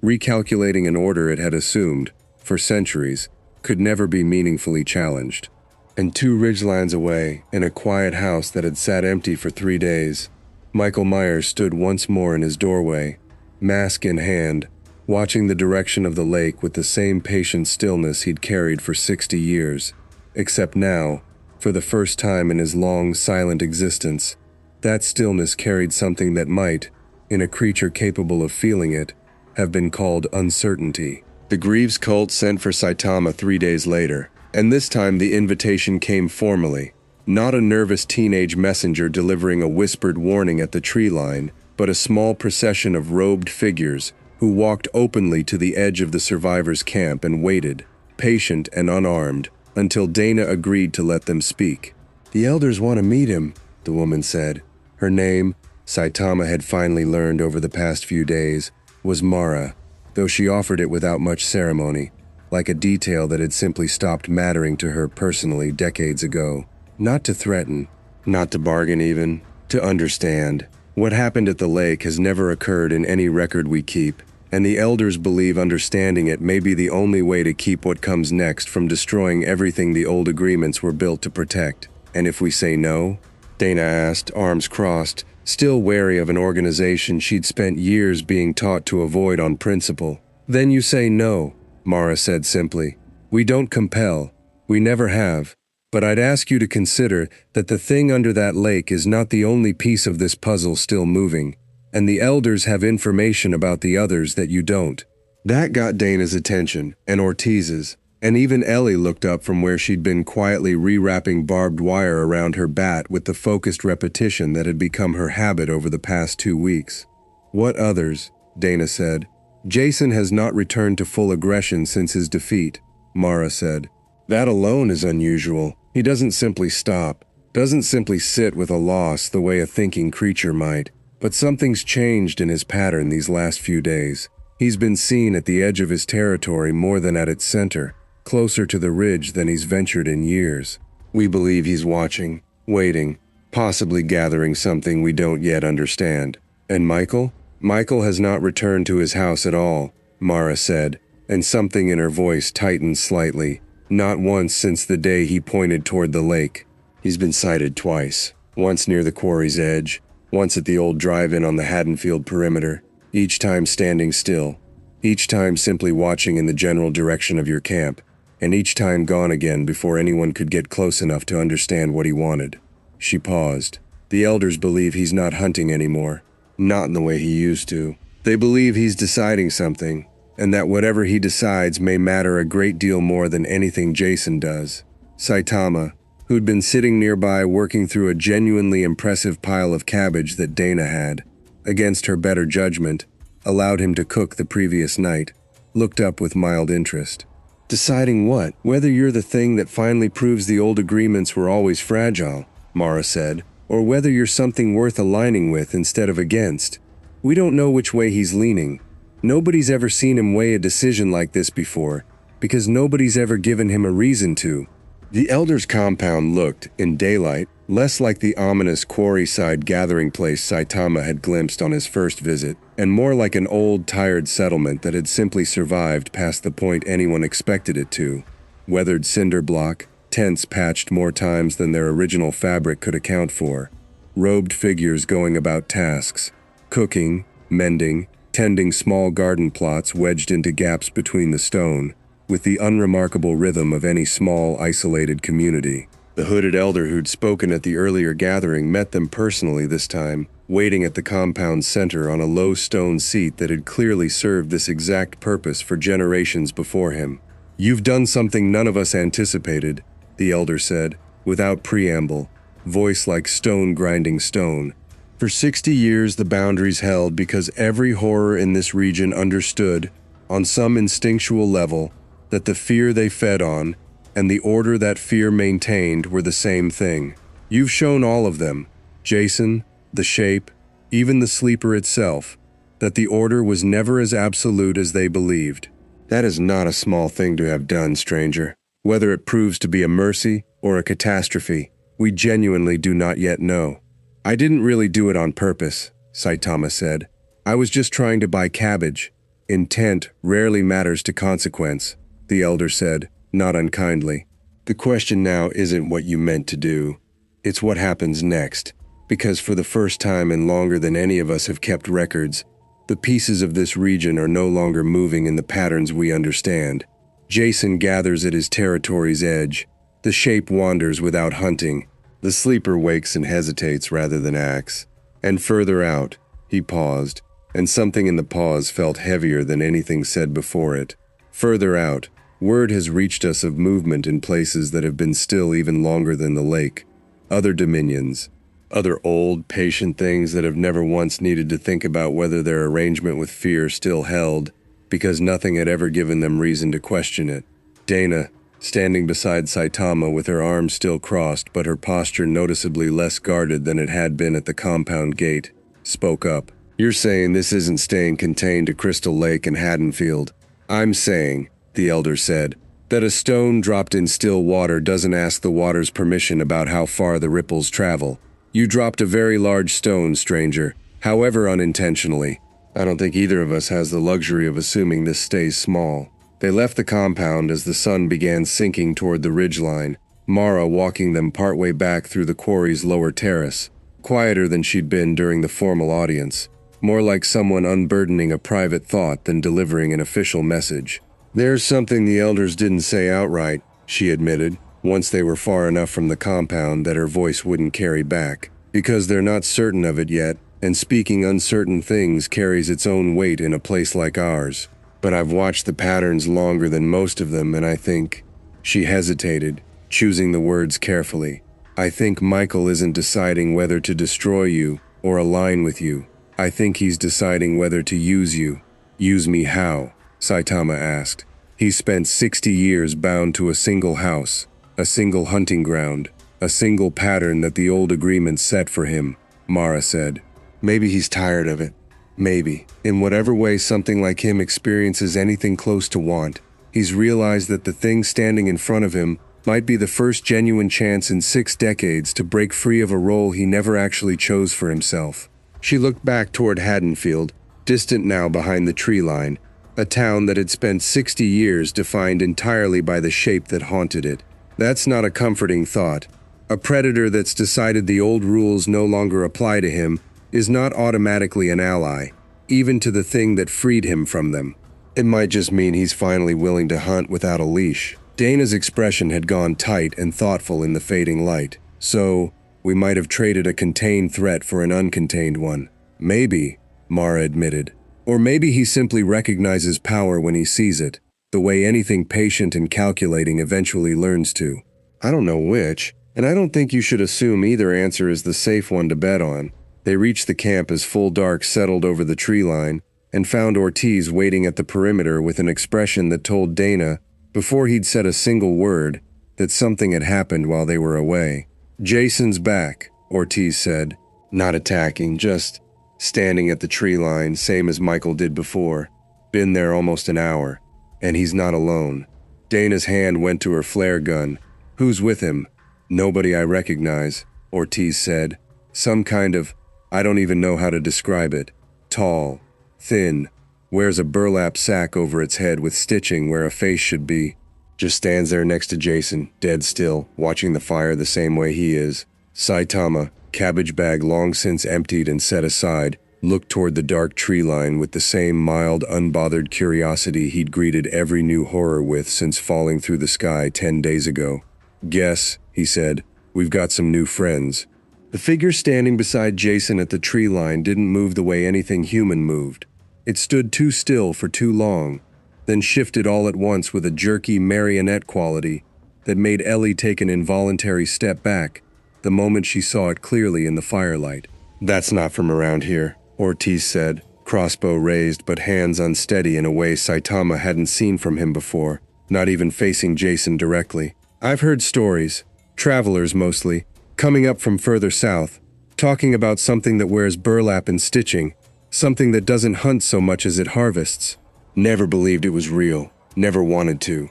recalculating an order it had assumed, for centuries, could never be meaningfully challenged. And 2 ridgelines away, in a quiet house that had sat empty for 3 days, Michael Myers stood once more in his doorway, mask in hand, watching the direction of the lake with the same patient stillness he'd carried for 60 years. Except now, for the first time in his long, silent existence, that stillness carried something that might, in a creature capable of feeling it, have been called uncertainty. The Greaves cult sent for Saitama 3 days later, and this time the invitation came formally. Not a nervous teenage messenger delivering a whispered warning at the tree line, but a small procession of robed figures who walked openly to the edge of the survivors' camp and waited, patient and unarmed, until Dana agreed to let them speak. "The elders want to meet him," the woman said. Her name, Saitama had finally learned over the past few days, was Mara, though she offered it without much ceremony, like a detail that had simply stopped mattering to her personally decades ago. Not to threaten, not to bargain even, to understand. What happened at the lake has never occurred in any record we keep, and the elders believe understanding it may be the only way to keep what comes next from destroying everything the old agreements were built to protect. And if we say no? Dana asked, arms crossed, still wary of an organization she'd spent years being taught to avoid on principle. Then you say no, Mara said simply. We don't compel. We never have. But I'd ask you to consider that the thing under that lake is not the only piece of this puzzle still moving, and the elders have information about the others that you don't. That got Dana's attention, and Ortiz's, and even Ellie looked up from where she'd been quietly rewrapping barbed wire around her bat with the focused repetition that had become her habit over the past 2 weeks. What others? Dana said. Jason has not returned to full aggression since his defeat, Mara said. That alone is unusual. He doesn't simply stop, doesn't simply sit with a loss the way a thinking creature might. But something's changed in his pattern these last few days. He's been seen at the edge of his territory more than at its center, closer to the ridge than he's ventured in years. We believe he's watching, waiting, possibly gathering something we don't yet understand. And Michael? Michael has not returned to his house at all, Mara said, and something in her voice tightened slightly. Not once since the day he pointed toward the lake. He's been sighted twice, once near the quarry's edge, once at the old drive-in on the Haddonfield perimeter, each time standing still, each time simply watching in the general direction of your camp, and each time gone again before anyone could get close enough to understand what he wanted. She paused. The elders believe he's not hunting anymore, not in the way he used to. They believe he's deciding something, and that whatever he decides may matter a great deal more than anything Jason does. Saitama, who'd been sitting nearby working through a genuinely impressive pile of cabbage that Dana had, against her better judgment, allowed him to cook the previous night, looked up with mild interest. Deciding what? Whether you're the thing that finally proves the old agreements were always fragile, Mara said, or whether you're something worth aligning with instead of against. We don't know which way he's leaning. Nobody's ever seen him weigh a decision like this before, because nobody's ever given him a reason to. The Elder's compound looked, in daylight, less like the ominous quarry-side gathering place Saitama had glimpsed on his first visit, and more like an old, tired settlement that had simply survived past the point anyone expected it to. Weathered cinder block, tents patched more times than their original fabric could account for, robed figures going about tasks, cooking, mending, tending small garden plots wedged into gaps between the stone, with the unremarkable rhythm of any small, isolated community. The hooded elder who'd spoken at the earlier gathering met them personally this time, waiting at the compound's center on a low stone seat that had clearly served this exact purpose for generations before him. "You've done something none of us anticipated," the elder said, without preamble, voice like stone grinding stone. "For 60 years the boundaries held because every horror in this region understood, on some instinctual level, that the fear they fed on, and the order that fear maintained were the same thing. You've shown all of them, Jason, the shape, even the sleeper itself, that the order was never as absolute as they believed. That is not a small thing to have done, stranger. Whether it proves to be a mercy or a catastrophe, we genuinely do not yet know." "I didn't really do it on purpose," Saitama said. "I was just trying to buy cabbage. Intent rarely matters to consequence," the elder said, not unkindly. "The question now isn't what you meant to do. It's what happens next. Because for the first time in longer than any of us have kept records, the pieces of this region are no longer moving in the patterns we understand. Jason gathers at his territory's edge. The shape wanders without hunting. The sleeper wakes and hesitates rather than acts. And further out," he paused, and something in the pause felt heavier than anything said before it. "Further out, word has reached us of movement in places that have been still even longer than the lake. Other dominions. Other old, patient things that have never once needed to think about whether their arrangement with fear still held, because nothing had ever given them reason to question it." Dana, standing beside Saitama with her arms still crossed but her posture noticeably less guarded than it had been at the compound gate, spoke up. "You're saying this isn't staying contained to Crystal Lake and Haddonfield. I'm saying," the elder said, "that a stone dropped in still water doesn't ask the water's permission about how far the ripples travel. You dropped a very large stone, stranger, however unintentionally. I don't think either of us has the luxury of assuming this stays small." They left the compound as the sun began sinking toward the ridgeline, Mara walking them partway back through the quarry's lower terrace, quieter than she'd been during the formal audience, more like someone unburdening a private thought than delivering an official message. "There's something the elders didn't say outright," she admitted, once they were far enough from the compound that her voice wouldn't carry back, "because they're not certain of it yet, and speaking uncertain things carries its own weight in a place like ours. But I've watched the patterns longer than most of them, and I think—" She hesitated, choosing the words carefully. "I think Michael isn't deciding whether to destroy you or align with you. I think he's deciding whether to use you." "Use me how?" Saitama asked. "He's spent 60 years bound to a single house, a single hunting ground, a single pattern that the old agreement set for him," Mara said. "Maybe he's tired of it. Maybe, in whatever way something like him experiences anything close to want, he's realized that the thing standing in front of him might be the first genuine chance in 6 decades to break free of a role he never actually chose for himself." She looked back toward Haddonfield, distant now behind the tree line, a town that had spent 60 years defined entirely by the shape that haunted it. That's not a comforting thought. A predator that's decided the old rules no longer apply to him is not automatically an ally, even to the thing that freed him from them. It might just mean he's finally willing to hunt without a leash. Dana's expression had gone tight and thoughtful in the fading light. "So, we might have traded a contained threat for an uncontained one." "Maybe," Mara admitted. "Or maybe he simply recognizes power when he sees it, the way anything patient and calculating eventually learns to. I don't know which, and I don't think you should assume either answer is the safe one to bet on." They reached the camp as full dark settled over the tree line, and found Ortiz waiting at the perimeter with an expression that told Dana, before he'd said a single word, that something had happened while they were away. "Jason's back," Ortiz said. "Not attacking, just standing at the tree line, same as Michael did before. Been there almost an hour. And he's not alone." Dana's hand went to her flare gun. "Who's with him?" "Nobody I recognize," Ortiz said. "Some kind of, I don't even know how to describe it. Tall, thin, wears a burlap sack over its head with stitching where a face should be. Just stands there next to Jason, dead still, watching the fire the same way he is." Saitama, cabbage bag long since emptied and set aside, looked toward the dark tree line with the same mild, unbothered curiosity he'd greeted every new horror with since falling through the sky 10 days ago. "Guess," he said, "we've got some new friends." The figure standing beside Jason at the tree line didn't move the way anything human moved. It stood too still for too long, then shifted all at once with a jerky marionette quality that made Ellie take an involuntary step back the moment she saw it clearly in the firelight. "That's not from around here," Ortiz said, crossbow raised but hands unsteady in a way Saitama hadn't seen from him before, not even facing Jason directly. "I've heard stories, travelers mostly, coming up from further south, talking about something that wears burlap and stitching, something that doesn't hunt so much as it harvests. Never believed it was real, never wanted to."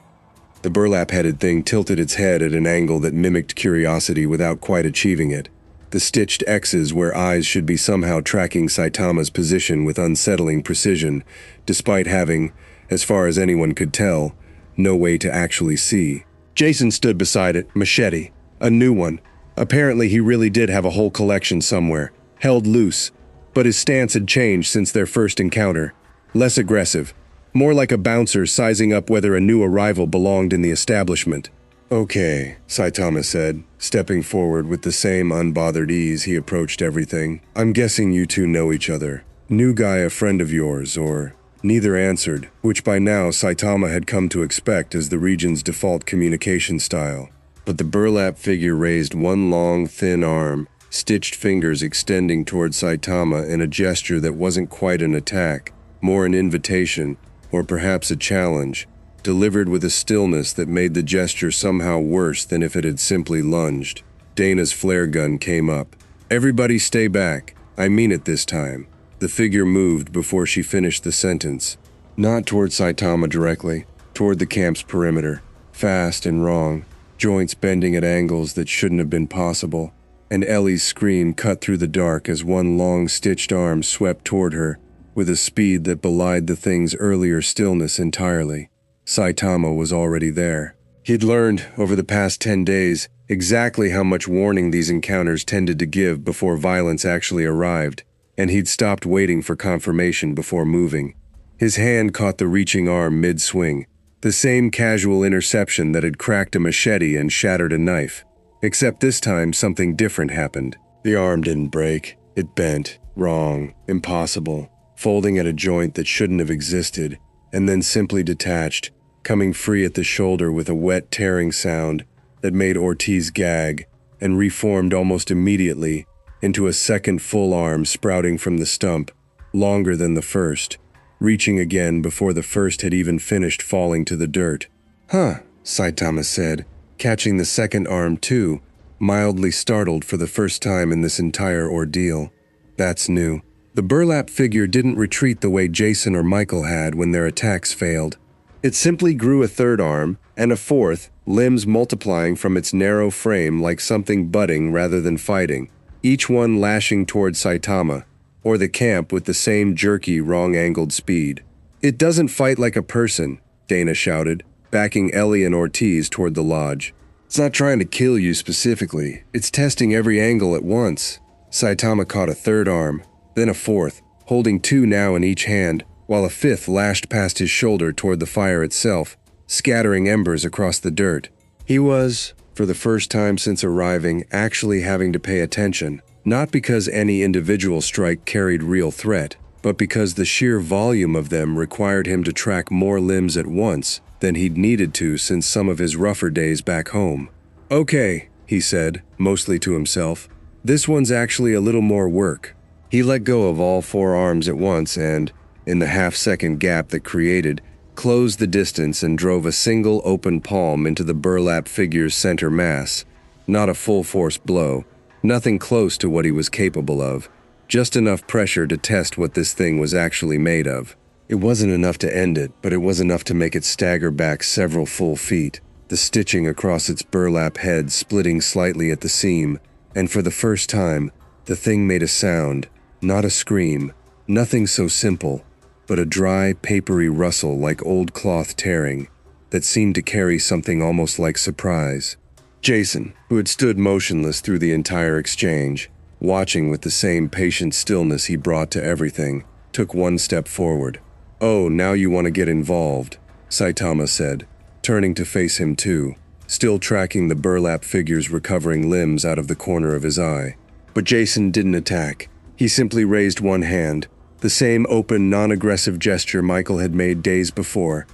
The burlap-headed thing tilted its head at an angle that mimicked curiosity without quite achieving it. The stitched X's where eyes should be somehow tracking Saitama's position with unsettling precision, despite having, as far as anyone could tell, no way to actually see. Jason stood beside it, machete, a new one. Apparently he really did have a whole collection somewhere, held loose, but his stance had changed since their first encounter. Less aggressive, more like a bouncer sizing up whether a new arrival belonged in the establishment. "Okay," Saitama said, stepping forward with the same unbothered ease he approached everything. "I'm guessing you two know each other. New guy a friend of yours, or—" Neither answered, which by now Saitama had come to expect as the region's default communication style. But the burlap figure raised one long, thin arm, stitched fingers extending toward Saitama in a gesture that wasn't quite an attack, more an invitation, or perhaps a challenge, delivered with a stillness that made the gesture somehow worse than if it had simply lunged. Dana's flare gun came up. "Everybody stay back. I mean it this time." The figure moved before she finished the sentence. Not toward Saitama directly, toward the camp's perimeter. Fast and wrong, joints bending at angles that shouldn't have been possible, and Ellie's scream cut through the dark as one long stitched arm swept toward her, with a speed that belied the thing's earlier stillness entirely. Saitama was already there. He'd learned, over the past 10 days, exactly how much warning these encounters tended to give before violence actually arrived, and he'd stopped waiting for confirmation before moving. His hand caught the reaching arm mid-swing, the same casual interception that had cracked a machete and shattered a knife. Except this time something different happened. The arm didn't break. It bent. Wrong. Impossible. Folding at a joint that shouldn't have existed, and then simply detached, coming free at the shoulder with a wet tearing sound that made Ortiz gag, and reformed almost immediately into a second full arm sprouting from the stump, longer than the first, reaching again before the first had even finished falling to the dirt. "Huh," Saitama said, catching the second arm too, mildly startled for the first time in this entire ordeal. "That's new." The burlap figure didn't retreat the way Jason or Michael had when their attacks failed. It simply grew a third arm, and a fourth, limbs multiplying from its narrow frame like something budding rather than fighting, each one lashing toward Saitama, or the camp with the same jerky, wrong-angled speed. "It doesn't fight like a person," Dana shouted, backing Ellie and Ortiz toward the lodge. "It's not trying to kill you specifically. It's testing every angle at once." Saitama caught a third arm, then a fourth, holding two now in each hand, while a fifth lashed past his shoulder toward the fire itself, scattering embers across the dirt. He was, for the first time since arriving, actually having to pay attention, not because any individual strike carried real threat, but because the sheer volume of them required him to track more limbs at once than he'd needed to since some of his rougher days back home. "Okay," he said, mostly to himself. "This one's actually a little more work." He let go of all four arms at once and, in the half-second gap that created, closed the distance and drove a single open palm into the burlap figure's center mass. Not a full-force blow, nothing close to what he was capable of, just enough pressure to test what this thing was actually made of. It wasn't enough to end it, but it was enough to make it stagger back several full feet, the stitching across its burlap head splitting slightly at the seam, and for the first time, the thing made a sound, not a scream, nothing so simple, but a dry, papery rustle like old cloth tearing, that seemed to carry something almost like surprise. Jason, who had stood motionless through the entire exchange, watching with the same patient stillness he brought to everything, took one step forward. "Oh, now you want to get involved," Saitama said, turning to face him too, still tracking the burlap figure's recovering limbs out of the corner of his eye. But Jason didn't attack. He simply raised one hand, the same open, non-aggressive gesture Michael had made days before,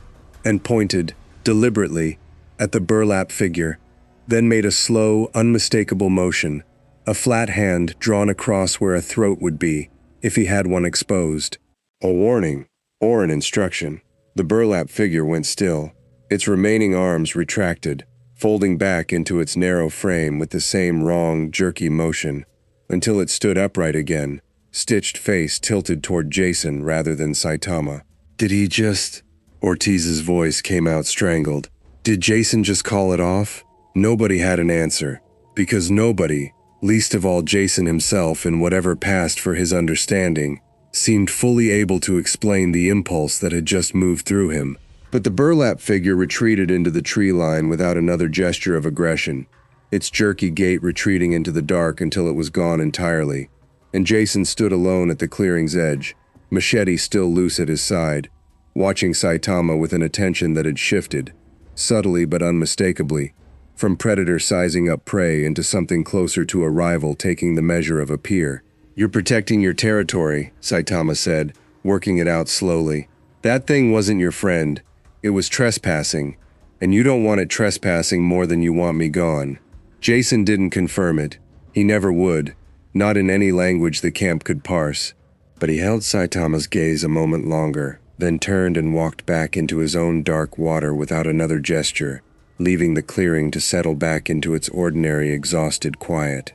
and pointed, deliberately, at the burlap figure, then made a slow, unmistakable motion, a flat hand drawn across where a throat would be, if he had one exposed. A warning, or an instruction. The burlap figure went still, its remaining arms retracted, folding back into its narrow frame with the same wrong, jerky motion, until it stood upright again, stitched face tilted toward Jason rather than Saitama. "Did he just—" Ortiz's voice came out strangled. "Did Jason just call it off?" Nobody had an answer, because nobody, least of all Jason himself in whatever passed for his understanding, seemed fully able to explain the impulse that had just moved through him. But the burlap figure retreated into the tree line without another gesture of aggression, its jerky gait retreating into the dark until it was gone entirely, and Jason stood alone at the clearing's edge, machete still loose at his side, watching Saitama with an attention that had shifted, subtly but unmistakably, from predator sizing up prey into something closer to a rival taking the measure of a peer. "You're protecting your territory," Saitama said, working it out slowly. "That thing wasn't your friend. It was trespassing, and you don't want it trespassing more than you want me gone." Jason didn't confirm it. He never would, not in any language the camp could parse. But he held Saitama's gaze a moment longer, then turned and walked back into his own dark water without another gesture, leaving the clearing to settle back into its ordinary, exhausted quiet.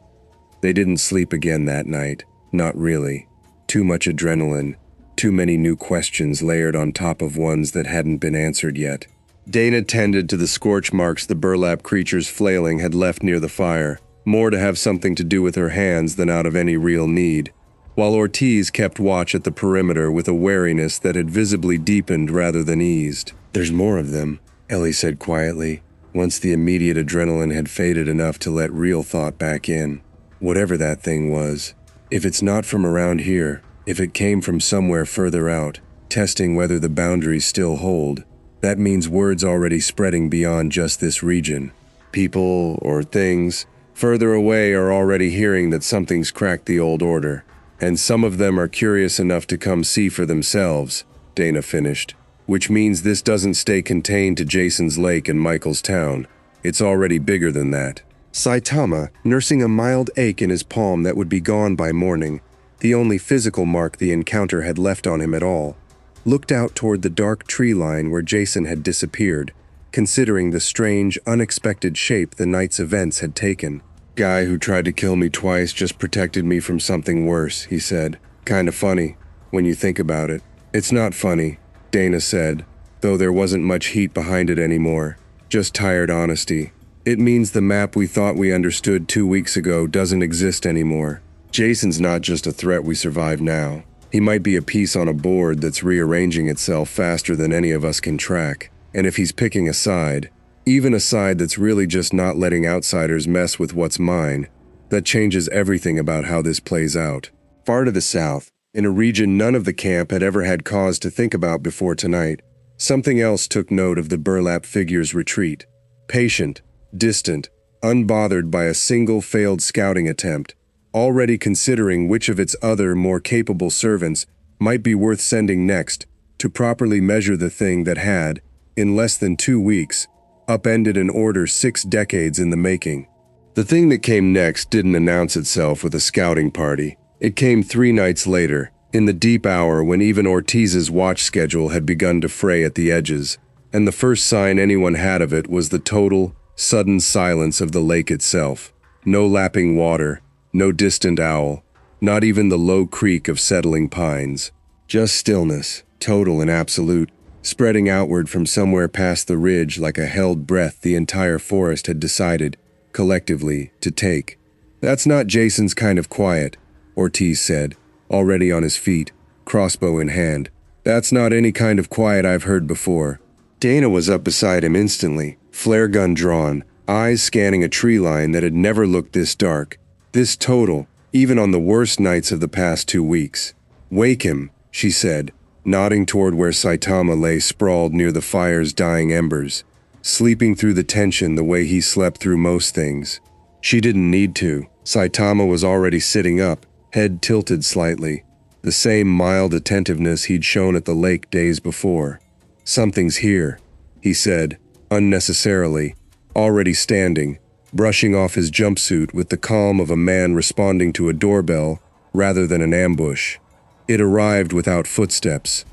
They didn't sleep again that night, not really. Too much adrenaline, too many new questions layered on top of ones that hadn't been answered yet. Dana tended to the scorch marks the burlap creature's flailing had left near the fire, more to have something to do with her hands than out of any real need, while Ortiz kept watch at the perimeter with a wariness that had visibly deepened rather than eased. "There's more of them," Ellie said quietly, once the immediate adrenaline had faded enough to let real thought back in. "Whatever that thing was, if it's not from around here, if it came from somewhere further out, testing whether the boundaries still hold, that means word's already spreading beyond just this region. People, or things, further away are already hearing that something's cracked the old order, and some of them are curious enough to come see for themselves," Dana finished. "Which means this doesn't stay contained to Jason's lake and Michael's town. It's already bigger than that." Saitama, nursing a mild ache in his palm that would be gone by morning, the only physical mark the encounter had left on him at all, looked out toward the dark tree line where Jason had disappeared, considering the strange, unexpected shape the night's events had taken. "Guy who tried to kill me twice just protected me from something worse," he said. "Kinda funny, when you think about it." "It's not funny," Dana said, though there wasn't much heat behind it anymore, just tired honesty. "It means the map we thought we understood 2 weeks ago doesn't exist anymore. Jason's not just a threat we survive now. He might be a piece on a board that's rearranging itself faster than any of us can track. And if he's picking a side, even a side that's really just not letting outsiders mess with what's mine, that changes everything about how this plays out." Far to the south, in a region none of the camp had ever had cause to think about before tonight, something else took note of the burlap figure's retreat. Patient, distant, unbothered by a single failed scouting attempt, already considering which of its other, more capable servants might be worth sending next to properly measure the thing that had, in less than 2 weeks, upended an order 6 decades in the making. The thing that came next didn't announce itself with a scouting party. It came 3 nights later, in the deep hour when even Ortiz's watch schedule had begun to fray at the edges, and the first sign anyone had of it was the total, sudden silence of the lake itself. No lapping water, no distant owl, not even the low creak of settling pines. Just stillness, total and absolute, spreading outward from somewhere past the ridge like a held breath the entire forest had decided, collectively, to take. "That's not Jason's kind of quiet," Ortiz said, already on his feet, crossbow in hand. "That's not any kind of quiet I've heard before." Dana was up beside him instantly, flare gun drawn, eyes scanning a tree line that had never looked this dark, this total, even on the worst nights of the past 2 weeks. "Wake him," she said, nodding toward where Saitama lay sprawled near the fire's dying embers, sleeping through the tension the way he slept through most things. She didn't need to. Saitama was already sitting up, head tilted slightly, the same mild attentiveness he'd shown at the lake days before. "Something's here," he said, unnecessarily, already standing, brushing off his jumpsuit with the calm of a man responding to a doorbell rather than an ambush. It arrived without footsteps.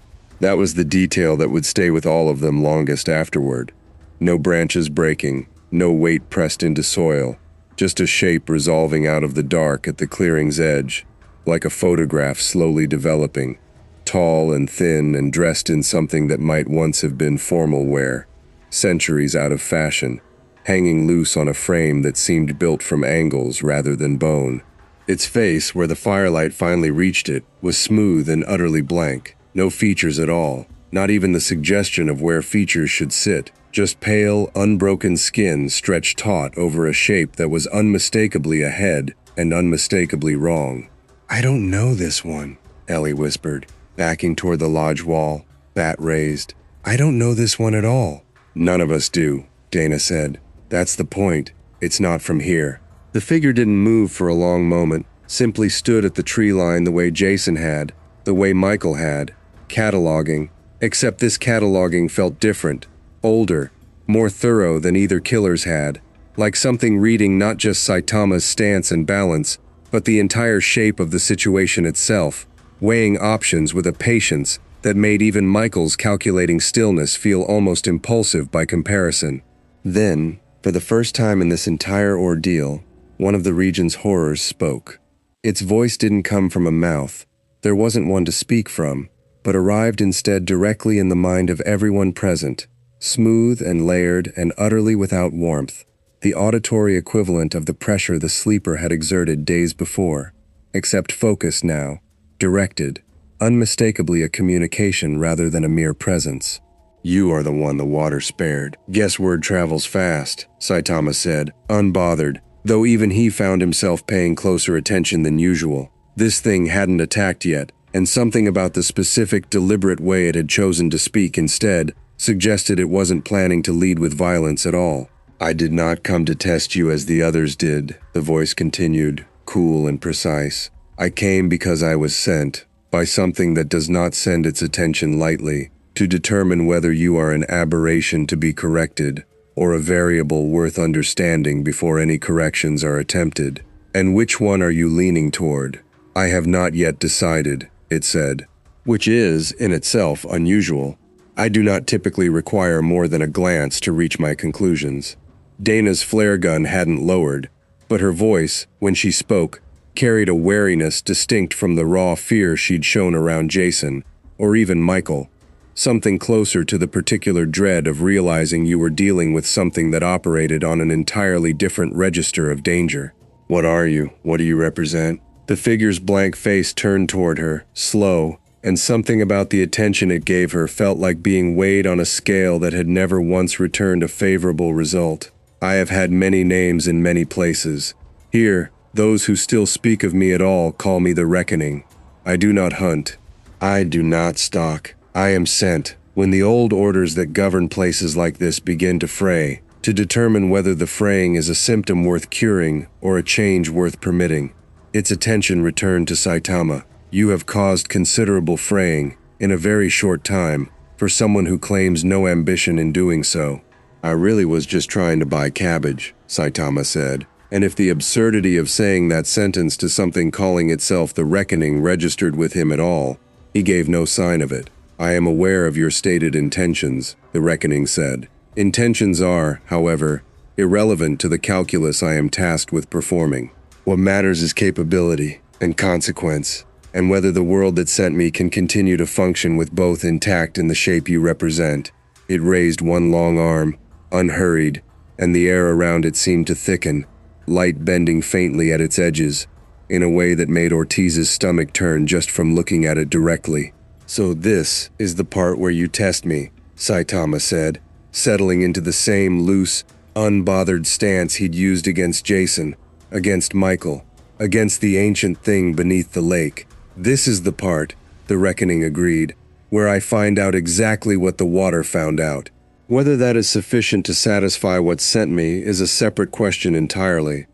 That was the detail that would stay with all of them longest afterward. No branches breaking, no weight pressed into soil, just a shape resolving out of the dark at the clearing's edge, like a photograph slowly developing, tall and thin and dressed in something that might once have been formal wear, centuries out of fashion, hanging loose on a frame that seemed built from angles rather than bone. Its face, where the firelight finally reached it, was smooth and utterly blank, no features at all, not even the suggestion of where features should sit, just pale, unbroken skin stretched taut over a shape that was unmistakably a head and unmistakably wrong. "I don't know this one," Ellie whispered, backing toward the lodge wall, bat raised. "I don't know this one at all." "None of us do," Dana said. "That's the point. It's not from here." The figure didn't move for a long moment, simply stood at the tree line the way Jason had, the way Michael had, cataloging, except this cataloging felt different, older, more thorough than either killer's had, like something reading not just Saitama's stance and balance, but the entire shape of the situation itself, weighing options with a patience that made even Michael's calculating stillness feel almost impulsive by comparison. Then, for the first time in this entire ordeal, one of the region's horrors spoke. Its voice didn't come from a mouth, there wasn't one to speak from, but arrived instead directly in the mind of everyone present, smooth and layered and utterly without warmth, the auditory equivalent of the pressure the sleeper had exerted days before, except focused now, directed, unmistakably a communication rather than a mere presence. "You are the one the water spared. Guess word travels fast," Saitama said, unbothered, though even he found himself paying closer attention than usual. This thing hadn't attacked yet, and something about the specific, deliberate way it had chosen to speak instead suggested it wasn't planning to lead with violence at all. "I did not come to test you as the others did," the voice continued, cool and precise. "I came because I was sent, by something that does not send its attention lightly, to determine whether you are an aberration to be corrected, or a variable worth understanding before any corrections are attempted. And which one are you leaning toward? I have not yet decided," it said, which is, in itself, unusual. I do not typically require more than a glance to reach my conclusions. Dana's flare gun hadn't lowered, but her voice, when she spoke, carried a wariness distinct from the raw fear she'd shown around Jason, or even Michael. Something closer to the particular dread of realizing you were dealing with something that operated on an entirely different register of danger. "What are you? What do you represent?" The figure's blank face turned toward her, slow, and something about the attention it gave her felt like being weighed on a scale that had never once returned a favorable result. "I have had many names in many places. Here, those who still speak of me at all call me the Reckoning. I do not hunt. I do not stalk. I am sent, when the old orders that govern places like this begin to fray, to determine whether the fraying is a symptom worth curing or a change worth permitting." Its attention returned to Saitama. "You have caused considerable fraying, in a very short time, for someone who claims no ambition in doing so." "I really was just trying to buy cabbage," Saitama said, and if the absurdity of saying that sentence to something calling itself the Reckoning registered with him at all, he gave no sign of it. "I am aware of your stated intentions," the Reckoning said. "Intentions are, however, irrelevant to the calculus I am tasked with performing. What matters is capability and consequence. and whether the world that sent me can continue to function with both intact in the shape you represent. It raised one long arm, unhurried, and the air around it seemed to thicken, light bending faintly at its edges, in a way that made Ortiz's stomach turn just from looking at it directly. "So this is the part where you test me," Saitama said, settling into the same loose, unbothered stance he'd used against Jason, against Michael, against the ancient thing beneath the lake. "This is the part," the Reckoning agreed, "where I find out exactly what the water found out. Whether that is sufficient to satisfy what sent me is a separate question entirely.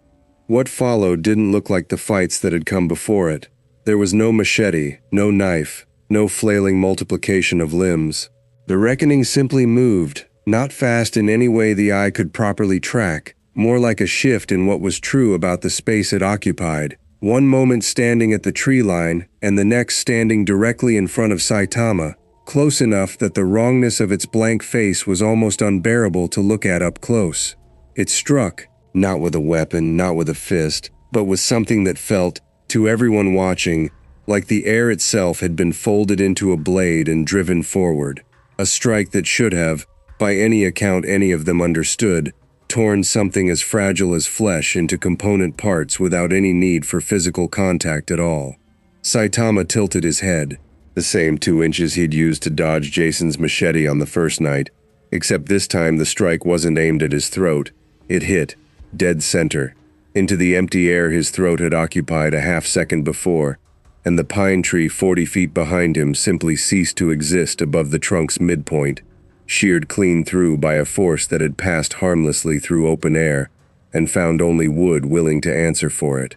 What followed didn't look like the fights that had come before it. There was no machete, no knife, no flailing multiplication of limbs. The Reckoning simply moved, not fast in any way the eye could properly track, more like a shift in what was true about the space it occupied. One moment standing at the tree line, and the next standing directly in front of Saitama, close enough that the wrongness of its blank face was almost unbearable to look at up close. It struck, not with a weapon, not with a fist, but with something that felt, to everyone watching, like the air itself had been folded into a blade and driven forward. A strike that should have, by any account any of them understood, torn something as fragile as flesh into component parts without any need for physical contact at all. Saitama tilted his head, the same 2 inches he'd used to dodge Jason's machete on the first night, except this time the strike wasn't aimed at his throat. It hit, dead center, into the empty air his throat had occupied a half-second before, and the pine tree 40 feet behind him simply ceased to exist above the trunk's midpoint, sheared clean through by a force that had passed harmlessly through open air and found only wood willing to answer for it.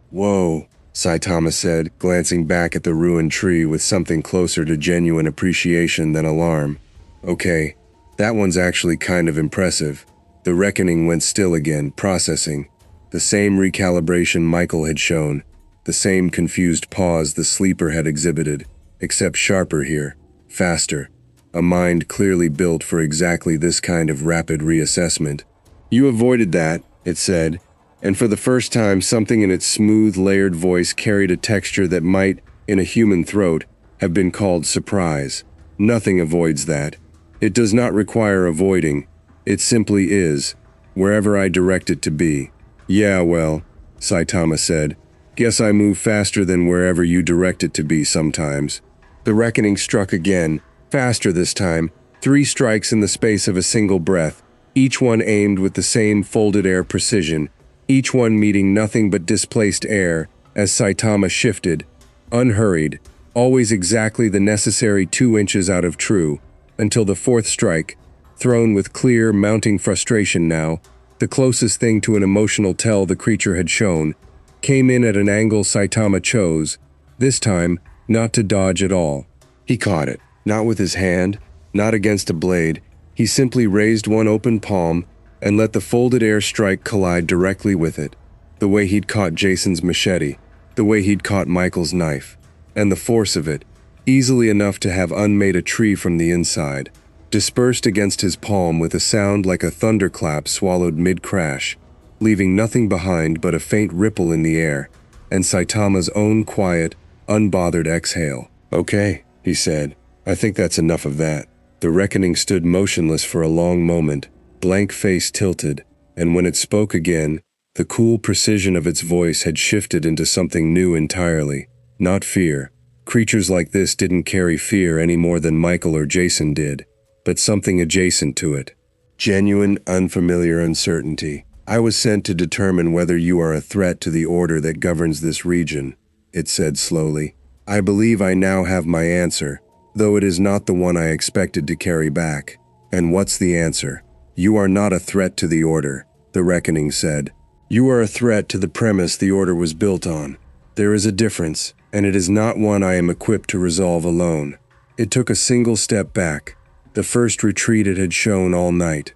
"Whoa," Saitama said, glancing back at the ruined tree with something closer to genuine appreciation than alarm. "Okay, that one's actually kind of impressive." The Reckoning went still again, processing. The same recalibration Michael had shown, the same confused pause the sleeper had exhibited, except sharper here, faster. A mind clearly built for exactly this kind of rapid reassessment. "You avoided that," it said, and for the first time something in its smooth, layered voice carried a texture that might, in a human throat, have been called surprise. "Nothing avoids that. It does not require avoiding. It simply is, wherever I direct it to be." "Yeah, well," Saitama said, "guess I move faster than wherever you direct it to be sometimes." The Reckoning struck again, faster this time, 3 strikes in the space of a single breath, each one aimed with the same folded air precision, each one meeting nothing but displaced air as Saitama shifted, unhurried, always exactly the necessary 2 inches out of true, until the 4th strike, thrown with clear, mounting frustration now, the closest thing to an emotional tell the creature had shown, came in at an angle Saitama chose, this time not to dodge at all. He caught it. Not with his hand, not against a blade. He simply raised one open palm and let the folded air strike collide directly with it, the way he'd caught Jason's machete, the way he'd caught Michael's knife. And the force of it, easily enough to have unmade a tree from the inside, dispersed against his palm with a sound like a thunderclap swallowed mid-crash, leaving nothing behind but a faint ripple in the air, and Saitama's own quiet, unbothered exhale. "Okay," he said. "I think that's enough of that." The Reckoning stood motionless for a long moment, blank face tilted, and when it spoke again, the cool precision of its voice had shifted into something new entirely. Not fear. Creatures like this didn't carry fear any more than Michael or Jason did, but something adjacent to it. Genuine, unfamiliar uncertainty. "I was sent to determine whether you are a threat to the order that governs this region," it said slowly. "I believe I now have my answer, though it is not the one I expected to carry back." "And what's the answer?" "You are not a threat to the order," the Reckoning said. "You are a threat to the premise the order was built on. There is a difference, and it is not one I am equipped to resolve alone." It took a single step back, the first retreat it had shown all night,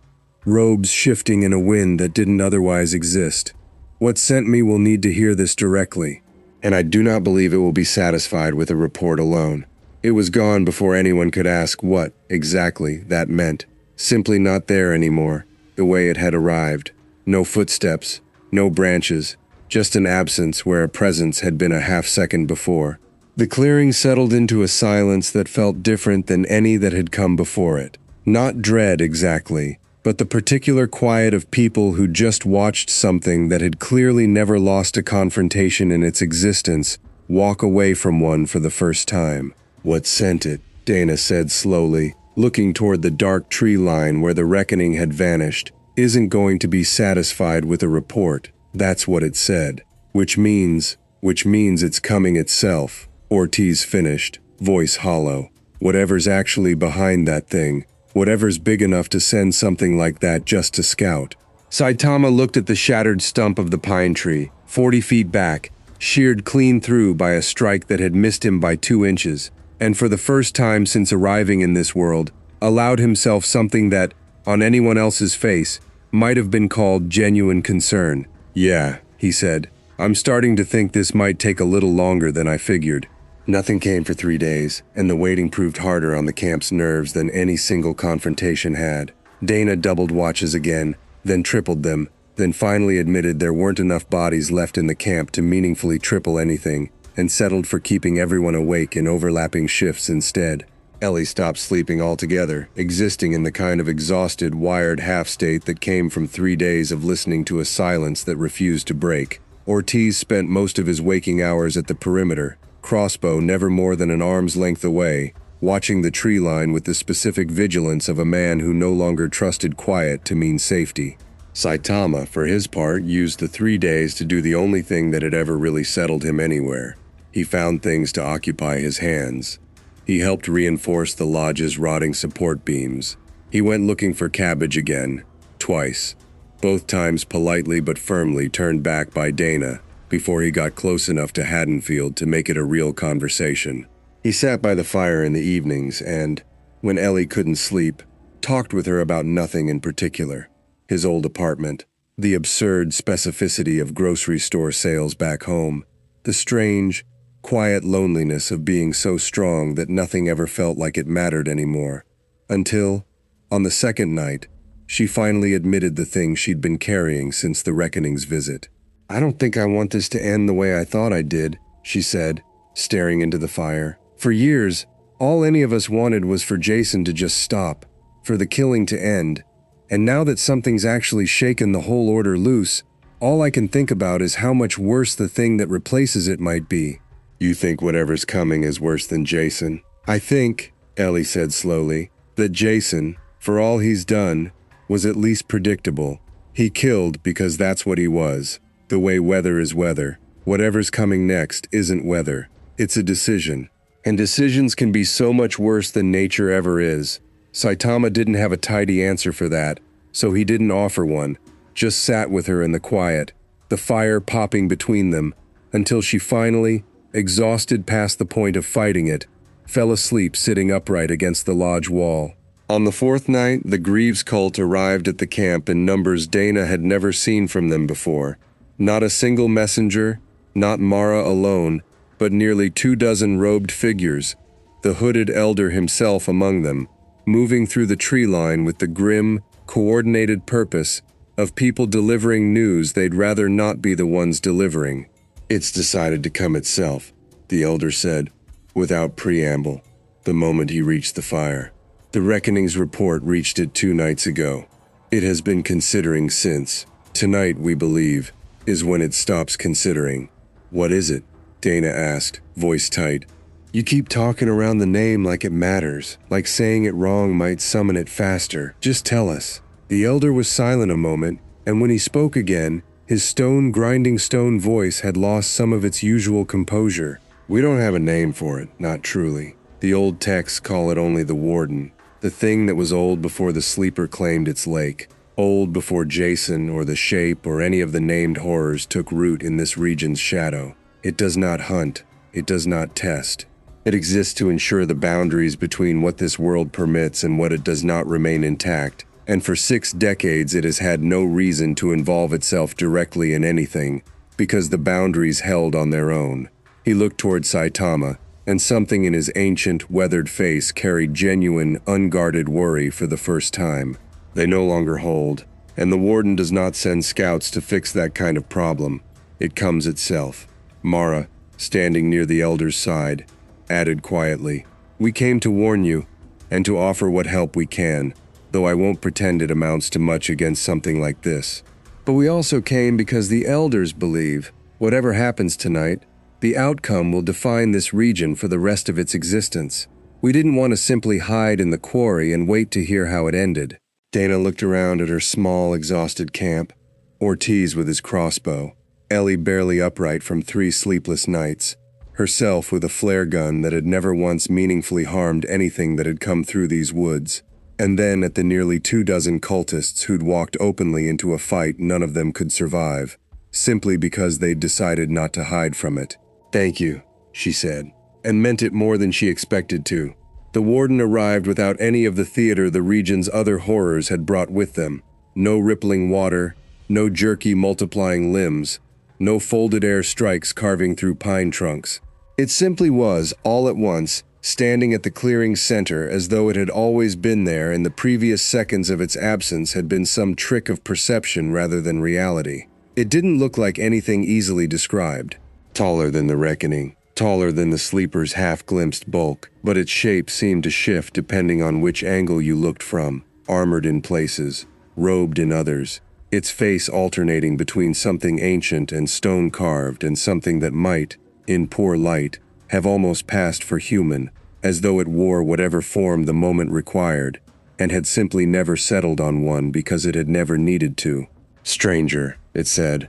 robes shifting in a wind that didn't otherwise exist. "What sent me will need to hear this directly, and I do not believe it will be satisfied with a report alone." It was gone before anyone could ask what, exactly, that meant. Simply not there anymore, the way it had arrived. No footsteps, no branches, just an absence where a presence had been a half-second before. The clearing settled into a silence that felt different than any that had come before it. Not dread exactly, but the particular quiet of people who just watched something that had clearly never lost a confrontation in its existence walk away from one for the first time. "What sent it?" Dana said slowly, looking toward the dark tree line where the reckoning had vanished. "Isn't going to be satisfied with a report." That's what it said. Which means it's coming itself. Ortiz finished, voice hollow. Whatever's actually behind that thing, whatever's big enough to send something like that just to scout. Saitama looked at the shattered stump of the pine tree, 40 feet back, sheared clean through by a strike that had missed him by 2 inches, and for the first time since arriving in this world, allowed himself something that, on anyone else's face, might have been called genuine concern. "Yeah," he said, "I'm starting to think this might take a little longer than I figured." Nothing came for 3 days, and the waiting proved harder on the camp's nerves than any single confrontation had. Dana doubled watches again, then tripled them, then finally admitted there weren't enough bodies left in the camp to meaningfully triple anything, and settled for keeping everyone awake in overlapping shifts instead. Ellie stopped sleeping altogether, existing in the kind of exhausted, wired half-state that came from 3 days of listening to a silence that refused to break. Ortiz spent most of his waking hours at the perimeter, crossbow never more than an arm's length away, watching the tree line with the specific vigilance of a man who no longer trusted quiet to mean safety. Saitama, for his part, used the 3 days to do the only thing that had ever really settled him anywhere. He found things to occupy his hands. He helped reinforce the lodge's rotting support beams. He went looking for cabbage again, twice. Both times politely but firmly turned back by Dana, before he got close enough to Haddonfield to make it a real conversation. He sat by the fire in the evenings and, when Ellie couldn't sleep, talked with her about nothing in particular. His old apartment, the absurd specificity of grocery store sales back home, the strange, quiet loneliness of being so strong that nothing ever felt like it mattered anymore. Until, on the second night, she finally admitted the thing she'd been carrying since the Reckoning's visit. "I don't think I want this to end the way I thought I did," she said, staring into the fire. "For years, all any of us wanted was for Jason to just stop, for the killing to end. And now that something's actually shaken the whole order loose, all I can think about is how much worse the thing that replaces it might be." "You think whatever's coming is worse than Jason?" "I think," Ellie said slowly, "that Jason, for all he's done, was at least predictable. He killed because that's what he was. The way weather is weather. Whatever's coming next isn't weather. It's a decision. And decisions can be so much worse than nature ever is." Saitama didn't have a tidy answer for that, so he didn't offer one, just sat with her in the quiet, the fire popping between them, until she finally, exhausted past the point of fighting it, fell asleep sitting upright against the lodge wall. On the 4th night, the Greaves cult arrived at the camp in numbers Dana had never seen from them before. Not a single messenger, not Mara alone, but nearly 24 robed figures, the hooded elder himself among them, moving through the tree line with the grim, coordinated purpose of people delivering news they'd rather not be the ones delivering. "It's decided to come itself," the elder said, without preamble, the moment he reached the fire. "The Reckoning's report reached it 2 nights ago. It has been considering since. Tonight, we believe, is when it stops considering." "What is it?" Dana asked, voice tight. "You keep talking around the name like it matters, like saying it wrong might summon it faster. Just tell us." The elder was silent a moment, and when he spoke again, his grinding stone voice had lost some of its usual composure. "We don't have a name for it, not truly. The old texts call it only the Warden, the thing that was old before the Sleeper claimed its lake, old before Jason or the Shape or any of the named horrors took root in this region's shadow. It does not hunt, it does not test. It exists to ensure the boundaries between what this world permits and what it does not remain intact, and for 6 decades it has had no reason to involve itself directly in anything, because the boundaries held on their own." He looked toward Saitama, and something in his ancient, weathered face carried genuine, unguarded worry for the first time. "They no longer hold, and the Warden does not send scouts to fix that kind of problem. It comes itself. Mara, standing near the elder's side, added quietly, "We came to warn you, and to offer what help we can, though I won't pretend it amounts to much against something like this. But we also came because the elders believe, whatever happens tonight, the outcome will define this region for the rest of its existence. We didn't want to simply hide in the quarry and wait to hear how it ended." Dana looked around at her small, exhausted camp. Ortiz with his crossbow, Ellie barely upright from 3 sleepless nights, herself with a flare gun that had never once meaningfully harmed anything that had come through these woods, and then at the nearly 24 cultists who'd walked openly into a fight none of them could survive, simply because they'd decided not to hide from it. "Thank you," she said, and meant it more than she expected to. The warden arrived without any of the theater the region's other horrors had brought with them. No rippling water, no jerky multiplying limbs, no folded air strikes carving through pine trunks. It simply was, all at once, standing at the clearing's center as though it had always been there and the previous seconds of its absence had been some trick of perception rather than reality. It didn't look like anything easily described. Taller than the reckoning, taller than the sleeper's half-glimpsed bulk, but its shape seemed to shift depending on which angle you looked from, armored in places, robed in others, its face alternating between something ancient and stone-carved and something that might, in poor light, have almost passed for human, as though it wore whatever form the moment required, and had simply never settled on one because it had never needed to. "Stranger," it said,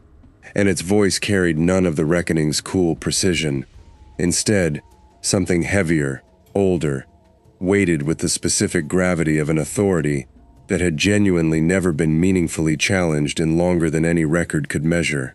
and its voice carried none of the reckoning's cool precision. Instead, something heavier, older, weighted with the specific gravity of an authority that had genuinely never been meaningfully challenged in longer than any record could measure.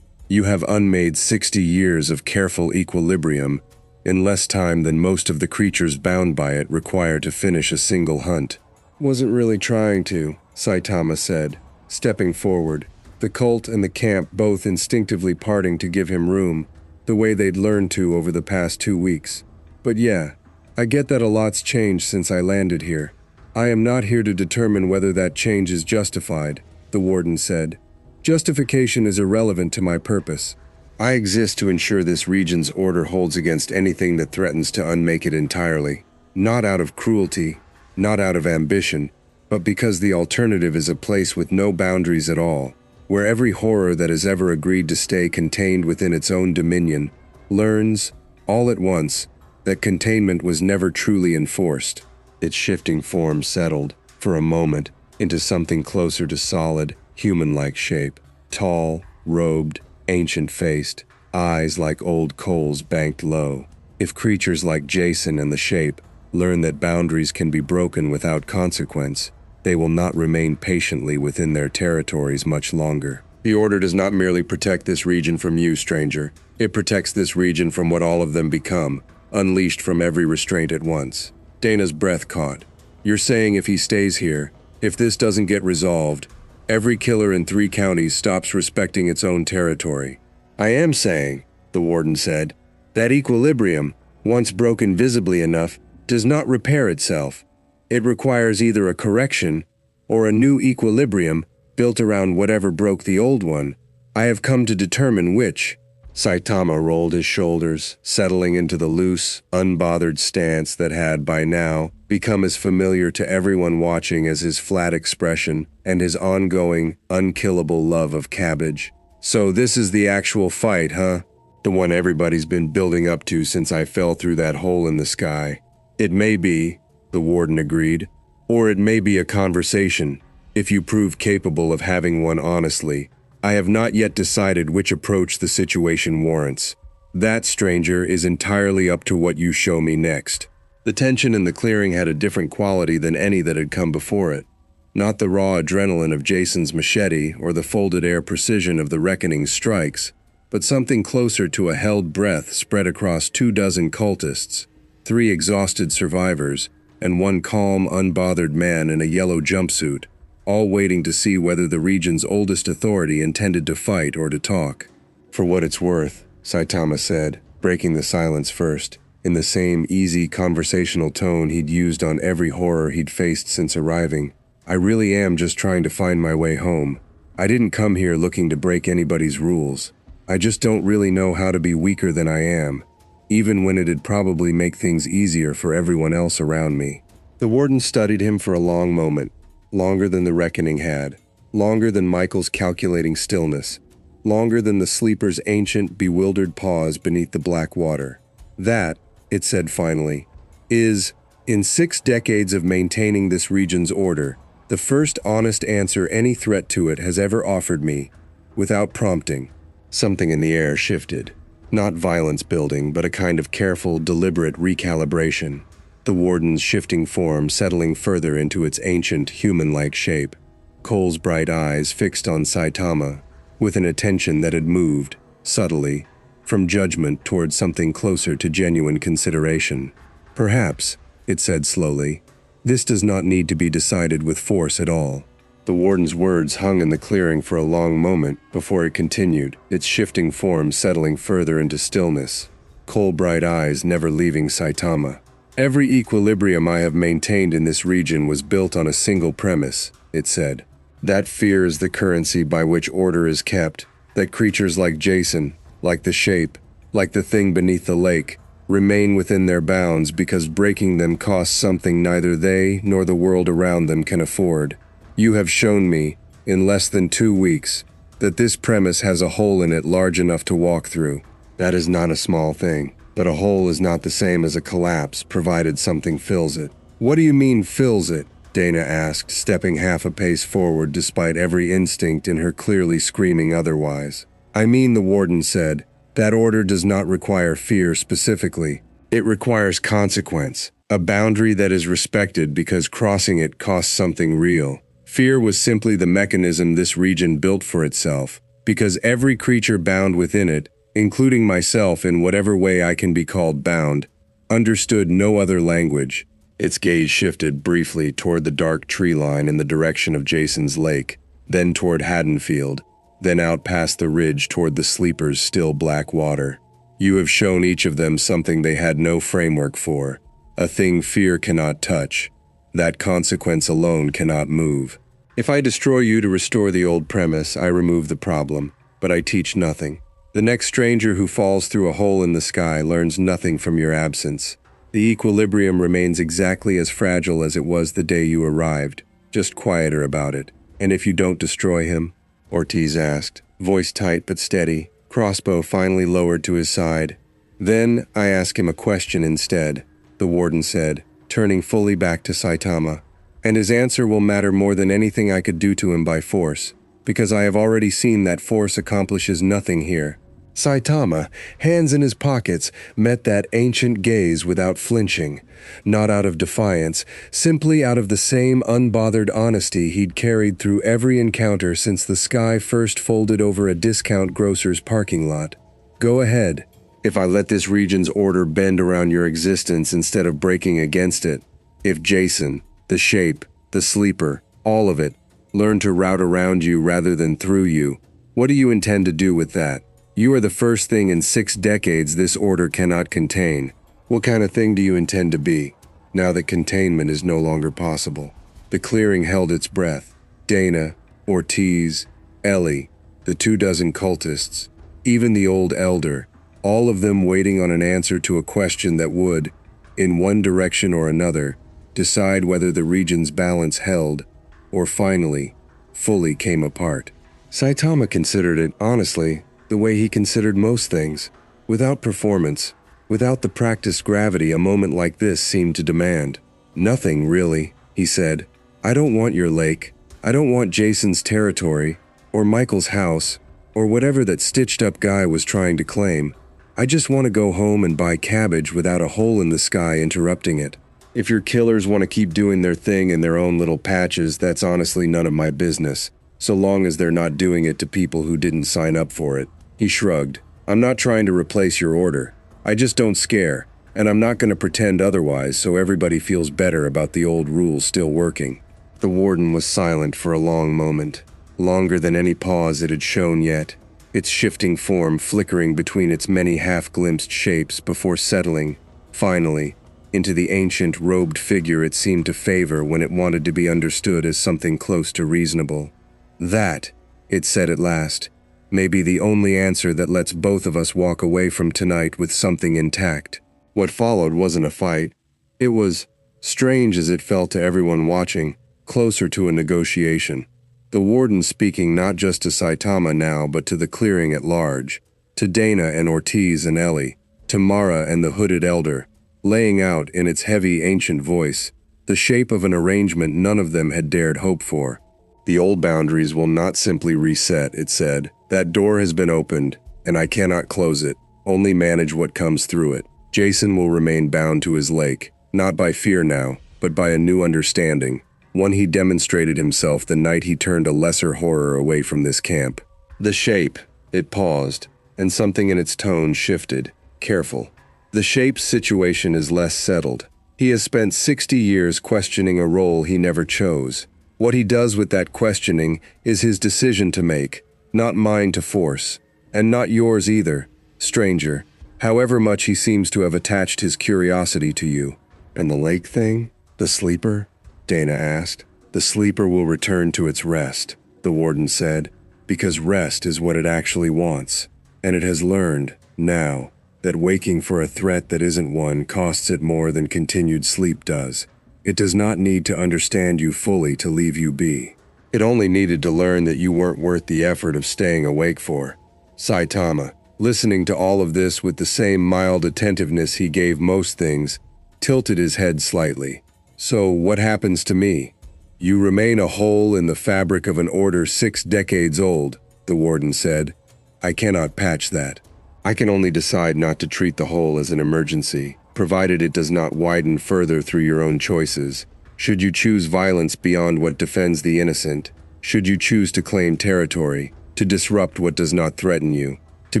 "You have unmade 60 years of careful equilibrium, in less time than most of the creatures bound by it require to finish a single hunt." "Wasn't really trying to," Saitama said, stepping forward, the cult and the camp both instinctively parting to give him room, the way they'd learned to over the past 2 weeks. "But yeah, I get that a lot's changed since I landed here. I am not here to determine whether that change is justified," the warden said. "Justification is irrelevant to my purpose. I exist to ensure this region's order holds against anything that threatens to unmake it entirely. Not out of cruelty, not out of ambition, but because the alternative is a place with no boundaries at all, where every horror that has ever agreed to stay contained within its own dominion learns, all at once, that containment was never truly enforced." Its shifting form settled, for a moment, into something closer to solid, human-like shape. Tall, robed, ancient-faced, eyes like old coals banked low. If creatures like Jason and the Shape learn that boundaries can be broken without consequence, they will not remain patiently within their territories much longer. "The Order does not merely protect this region from you, stranger. It protects this region from what all of them become, unleashed from every restraint at once." Dana's breath caught. "You're saying if he stays here, if this doesn't get resolved, every killer in 3 counties stops respecting its own territory?" "I am saying," the warden said, "that equilibrium, once broken visibly enough, does not repair itself. It requires either a correction or a new equilibrium built around whatever broke the old one. I have come to determine which." Saitama rolled his shoulders, settling into the loose, unbothered stance that had, by now, become as familiar to everyone watching as his flat expression and his ongoing, unkillable love of cabbage. "So this is the actual fight, huh? The one everybody's been building up to since I fell through that hole in the sky." "It may be," the warden agreed, "or it may be a conversation, if you prove capable of having one honestly. I have not yet decided which approach the situation warrants. That, stranger, is entirely up to what you show me next." The tension in the clearing had a different quality than any that had come before it. Not the raw adrenaline of Jason's machete or the folded air precision of the reckoning's strikes, but something closer to a held breath spread across 24 cultists, 3 exhausted survivors, and 1 calm, unbothered man in a yellow jumpsuit, all waiting to see whether the region's oldest authority intended to fight or to talk. "For what it's worth," Saitama said, breaking the silence first, in the same easy conversational tone he'd used on every horror he'd faced since arriving, "I really am just trying to find my way home. I didn't come here looking to break anybody's rules. I just don't really know how to be weaker than I am, even when it'd probably make things easier for everyone else around me." The warden studied him for a long moment, longer than the reckoning had, longer than Michael's calculating stillness, longer than the sleeper's ancient, bewildered pause beneath the black water. "That," it said finally, "is, in 6 decades of maintaining this region's order, the first honest answer any threat to it has ever offered me, without prompting." Something in the air shifted. Not violence building, but a kind of careful, deliberate recalibration. The warden's shifting form settling further into its ancient, human-like shape. Cole's bright eyes fixed on Saitama, with an attention that had moved, subtly, from judgment towards something closer to genuine consideration. "Perhaps," it said slowly, "this does not need to be decided with force at all." The warden's words hung in the clearing for a long moment before it continued, its shifting form settling further into stillness, coal-bright eyes never leaving Saitama. "Every equilibrium I have maintained in this region was built on a single premise," it said. "That fear is the currency by which order is kept, that creatures like Jason, like the shape, like the thing beneath the lake, remain within their bounds because breaking them costs something neither they nor the world around them can afford. You have shown me, in less than 2 weeks, that this premise has a hole in it large enough to walk through. That is not a small thing, but a hole is not the same as a collapse, provided something fills it." "What do you mean, fills it?" Dana asked, stepping half a pace forward despite every instinct in her clearly screaming otherwise. "I mean," the warden said, "that order does not require fear specifically. It requires consequence, a boundary that is respected because crossing it costs something real. Fear was simply the mechanism this region built for itself, because every creature bound within it, including myself in whatever way I can be called bound, understood no other language." Its gaze shifted briefly toward the dark tree line in the direction of Jason's lake, then toward Haddonfield, then out past the ridge toward the sleeper's still black water. "You have shown each of them something they had no framework for, a thing fear cannot touch. That consequence alone cannot move. If I destroy you to restore the old premise, I remove the problem, but I teach nothing. The next stranger who falls through a hole in the sky learns nothing from your absence. The equilibrium remains exactly as fragile as it was the day you arrived, just quieter about it. And if you don't destroy him?" Ortiz asked, voice tight but steady, crossbow finally lowered to his side. "Then I ask him a question instead," the warden said, turning fully back to Saitama. "And his answer will matter more than anything I could do to him by force, because I have already seen that force accomplishes nothing here." Saitama, hands in his pockets, met that ancient gaze without flinching, not out of defiance, simply out of the same unbothered honesty he'd carried through every encounter since the sky first folded over a discount grocer's parking lot. "Go ahead. If I let this region's order bend around your existence instead of breaking against it, if Jason, the shape, the sleeper, all of it, learn to route around you rather than through you, what do you intend to do with that? You are the first thing in 6 decades this order cannot contain. What kind of thing do you intend to be, now that containment is no longer possible?" The clearing held its breath. Dana, Ortiz, Ellie, the 24 cultists, even the old elder, all of them waiting on an answer to a question that would, in one direction or another, decide whether the region's balance held, or finally, fully came apart. Saitama considered it, honestly, the way he considered most things, without performance, without the practiced gravity a moment like this seemed to demand. "Nothing, really," he said. "I don't want your lake. I don't want Jason's territory, or Michael's house, or whatever that stitched-up guy was trying to claim. I just want to go home and buy cabbage without a hole in the sky interrupting it. If your killers want to keep doing their thing in their own little patches, that's honestly none of my business, so long as they're not doing it to people who didn't sign up for it." He shrugged. "I'm not trying to replace your order. I just don't scare, and I'm not going to pretend otherwise so everybody feels better about the old rules still working." The warden was silent for a long moment, longer than any pause it had shown yet, its shifting form flickering between its many half-glimpsed shapes before settling, finally, into the ancient robed figure it seemed to favor when it wanted to be understood as something close to reasonable. "That," it said at last, may be the only answer that lets both of us walk away from tonight with something intact. What followed wasn't a fight. It was, strange as it felt to everyone watching, closer to a negotiation. The warden speaking not just to Saitama now but to the clearing at large, to Dana and Ortiz and Ellie, to Mara and the hooded elder, laying out in its heavy ancient voice the shape of an arrangement none of them had dared hope for. The old boundaries will not simply reset, it said. That door has been opened, and I cannot close it, only manage what comes through it. Jason will remain bound to his lake, not by fear now, but by a new understanding, one he demonstrated himself the night he turned a lesser horror away from this camp. The shape, it paused, and something in its tone shifted, careful. The shape's situation is less settled. He has spent 60 years questioning a role he never chose. What he does with that questioning is his decision to make, not mine to force, and not yours either, stranger, however much he seems to have attached his curiosity to you. And the lake thing? The sleeper? Dana asked. The sleeper will return to its rest, the warden said, because rest is what it actually wants, and it has learned, now, that waking for a threat that isn't one costs it more than continued sleep does. It does not need to understand you fully to leave you be. It only needed to learn that you weren't worth the effort of staying awake for. Saitama, listening to all of this with the same mild attentiveness he gave most things, tilted his head slightly. So what happens to me? You remain a hole in the fabric of an order 6 decades old, the warden said. I cannot patch that. I can only decide not to treat the hole as an emergency, provided it does not widen further through your own choices. Should you choose violence beyond what defends the innocent, should you choose to claim territory, to disrupt what does not threaten you, to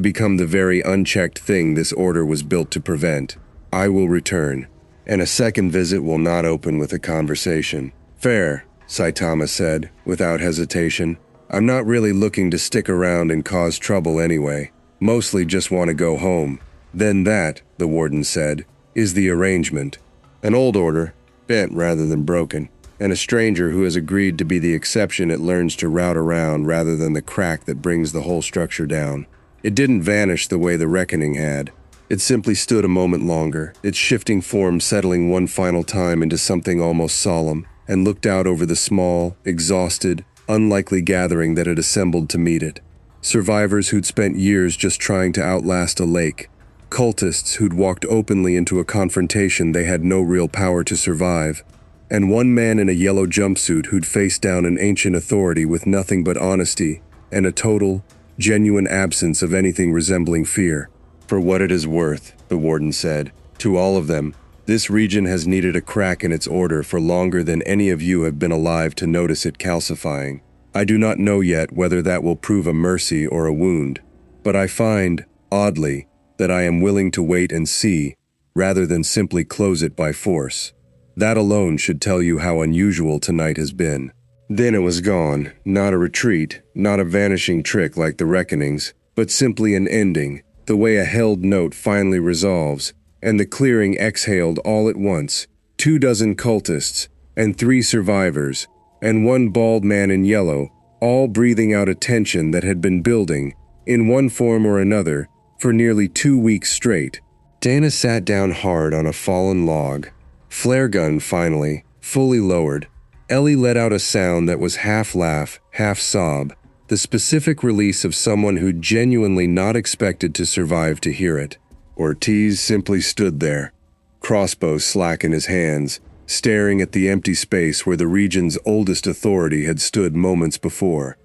become the very unchecked thing this order was built to prevent, I will return, and a second visit will not open with a conversation. Fair, Saitama said, without hesitation. I'm not really looking to stick around and cause trouble anyway. Mostly just want to go home. Then that, the warden said, is the arrangement. An old order, bent rather than broken, and a stranger who has agreed to be the exception it learns to route around rather than the crack that brings the whole structure down. It didn't vanish the way the reckoning had. It simply stood a moment longer, its shifting form settling one final time into something almost solemn, and looked out over the small, exhausted, unlikely gathering that had assembled to meet it. Survivors who'd spent years just trying to outlast a lake. Cultists who'd walked openly into a confrontation they had no real power to survive. And one man in a yellow jumpsuit who'd faced down an ancient authority with nothing but honesty and a total, genuine absence of anything resembling fear. For what it is worth, the warden said, to all of them, this region has needed a crack in its order for longer than any of you have been alive to notice it calcifying. I do not know yet whether that will prove a mercy or a wound, but I find, oddly, that I am willing to wait and see, rather than simply close it by force. That alone should tell you how unusual tonight has been. Then it was gone, not a retreat, not a vanishing trick like the reckonings, but simply an ending, the way a held note finally resolves, and the clearing exhaled all at once, 24 cultists, and 3 survivors, and one bald man in yellow, all breathing out a tension that had been building, in one form or another, for nearly 2 weeks straight. Dana sat down hard on a fallen log. Flare gun finally, fully lowered. Ellie let out a sound that was half laugh, half sob, the specific release of someone who genuinely not expected to survive to hear it. Ortiz simply stood there, crossbow slack in his hands, staring at the empty space where the region's oldest authority had stood moments before,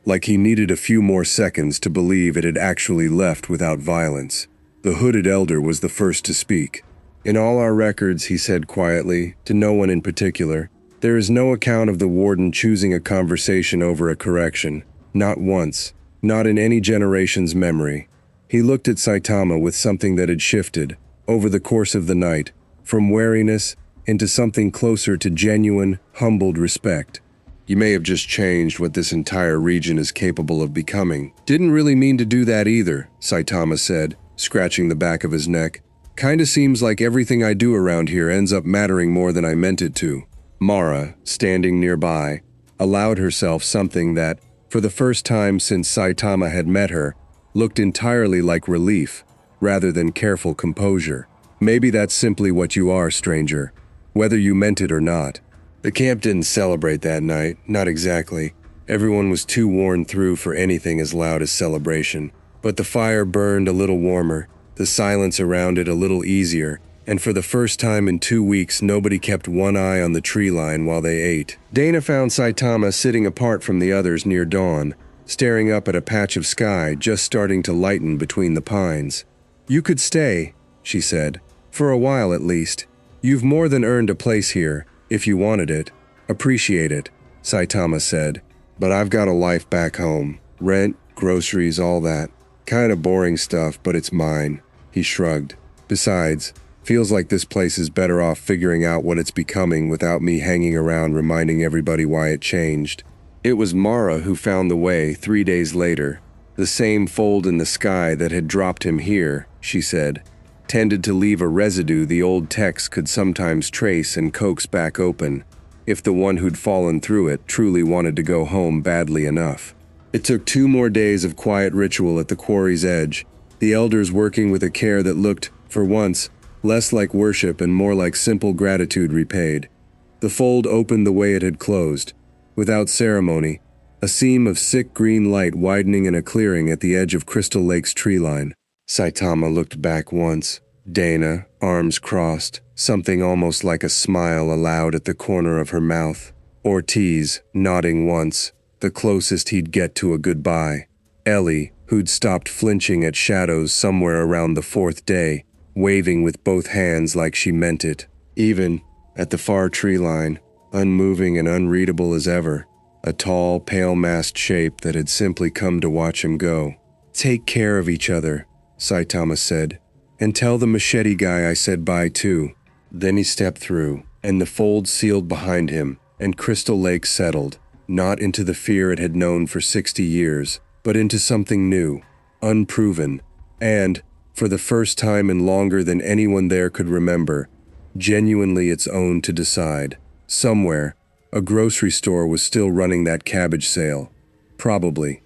like he needed a few more seconds to believe it had actually left without violence. The hooded elder was the first to speak. In all our records, he said quietly, to no one in particular, there is no account of the warden choosing a conversation over a correction. Not once, not in any generation's memory. He looked at Saitama with something that had shifted, over the course of the night, from wariness into something closer to genuine, humbled respect. You may have just changed what this entire region is capable of becoming. Didn't really mean to do that either, Saitama said, scratching the back of his neck. Kinda seems like everything I do around here ends up mattering more than I meant it to. Mara, standing nearby, allowed herself something that, for the first time since Saitama had met her, looked entirely like relief, rather than careful composure. Maybe that's simply what you are, stranger, whether you meant it or not. The camp didn't celebrate that night, not exactly. Everyone was too worn through for anything as loud as celebration. But the fire burned a little warmer, the silence around it a little easier, and for the first time in 2 weeks nobody kept one eye on the tree line while they ate. Dana found Saitama sitting apart from the others near dawn, staring up at a patch of sky just starting to lighten between the pines. "You could stay," she said, "for a while at least. You've more than earned a place here, if you wanted it. Appreciate it," Saitama said. "But I've got a life back home. Rent, groceries, all that. Kinda boring stuff, but it's mine," he shrugged. "Besides, feels like this place is better off figuring out what it's becoming without me hanging around reminding everybody why it changed." It was Mara who found the way 3 days later. The same fold in the sky that had dropped him here, she said, tended to leave a residue the old text could sometimes trace and coax back open, if the one who'd fallen through it truly wanted to go home badly enough. It took 2 more days of quiet ritual at the quarry's edge, the elders working with a care that looked, for once, less like worship and more like simple gratitude repaid. The fold opened the way it had closed, without ceremony, a seam of sick green light widening in a clearing at the edge of Crystal Lake's tree line. Saitama looked back once. Dana, arms crossed, something almost like a smile aloud at the corner of her mouth. Ortiz, nodding once, the closest he'd get to a goodbye. Ellie, who'd stopped flinching at shadows somewhere around the 4th day, waving with both hands like she meant it. Even, at the far tree line, unmoving and unreadable as ever, a tall, pale-masked shape that had simply come to watch him go. "Take care of each other," Saitama said, "and tell the machete guy I said bye too." Then he stepped through, and the fold sealed behind him, and Crystal Lake settled, not into the fear it had known for 60 years, but into something new, unproven, and, for the first time in longer than anyone there could remember, genuinely its own to decide. Somewhere, a grocery store was still running that cabbage sale. Probably.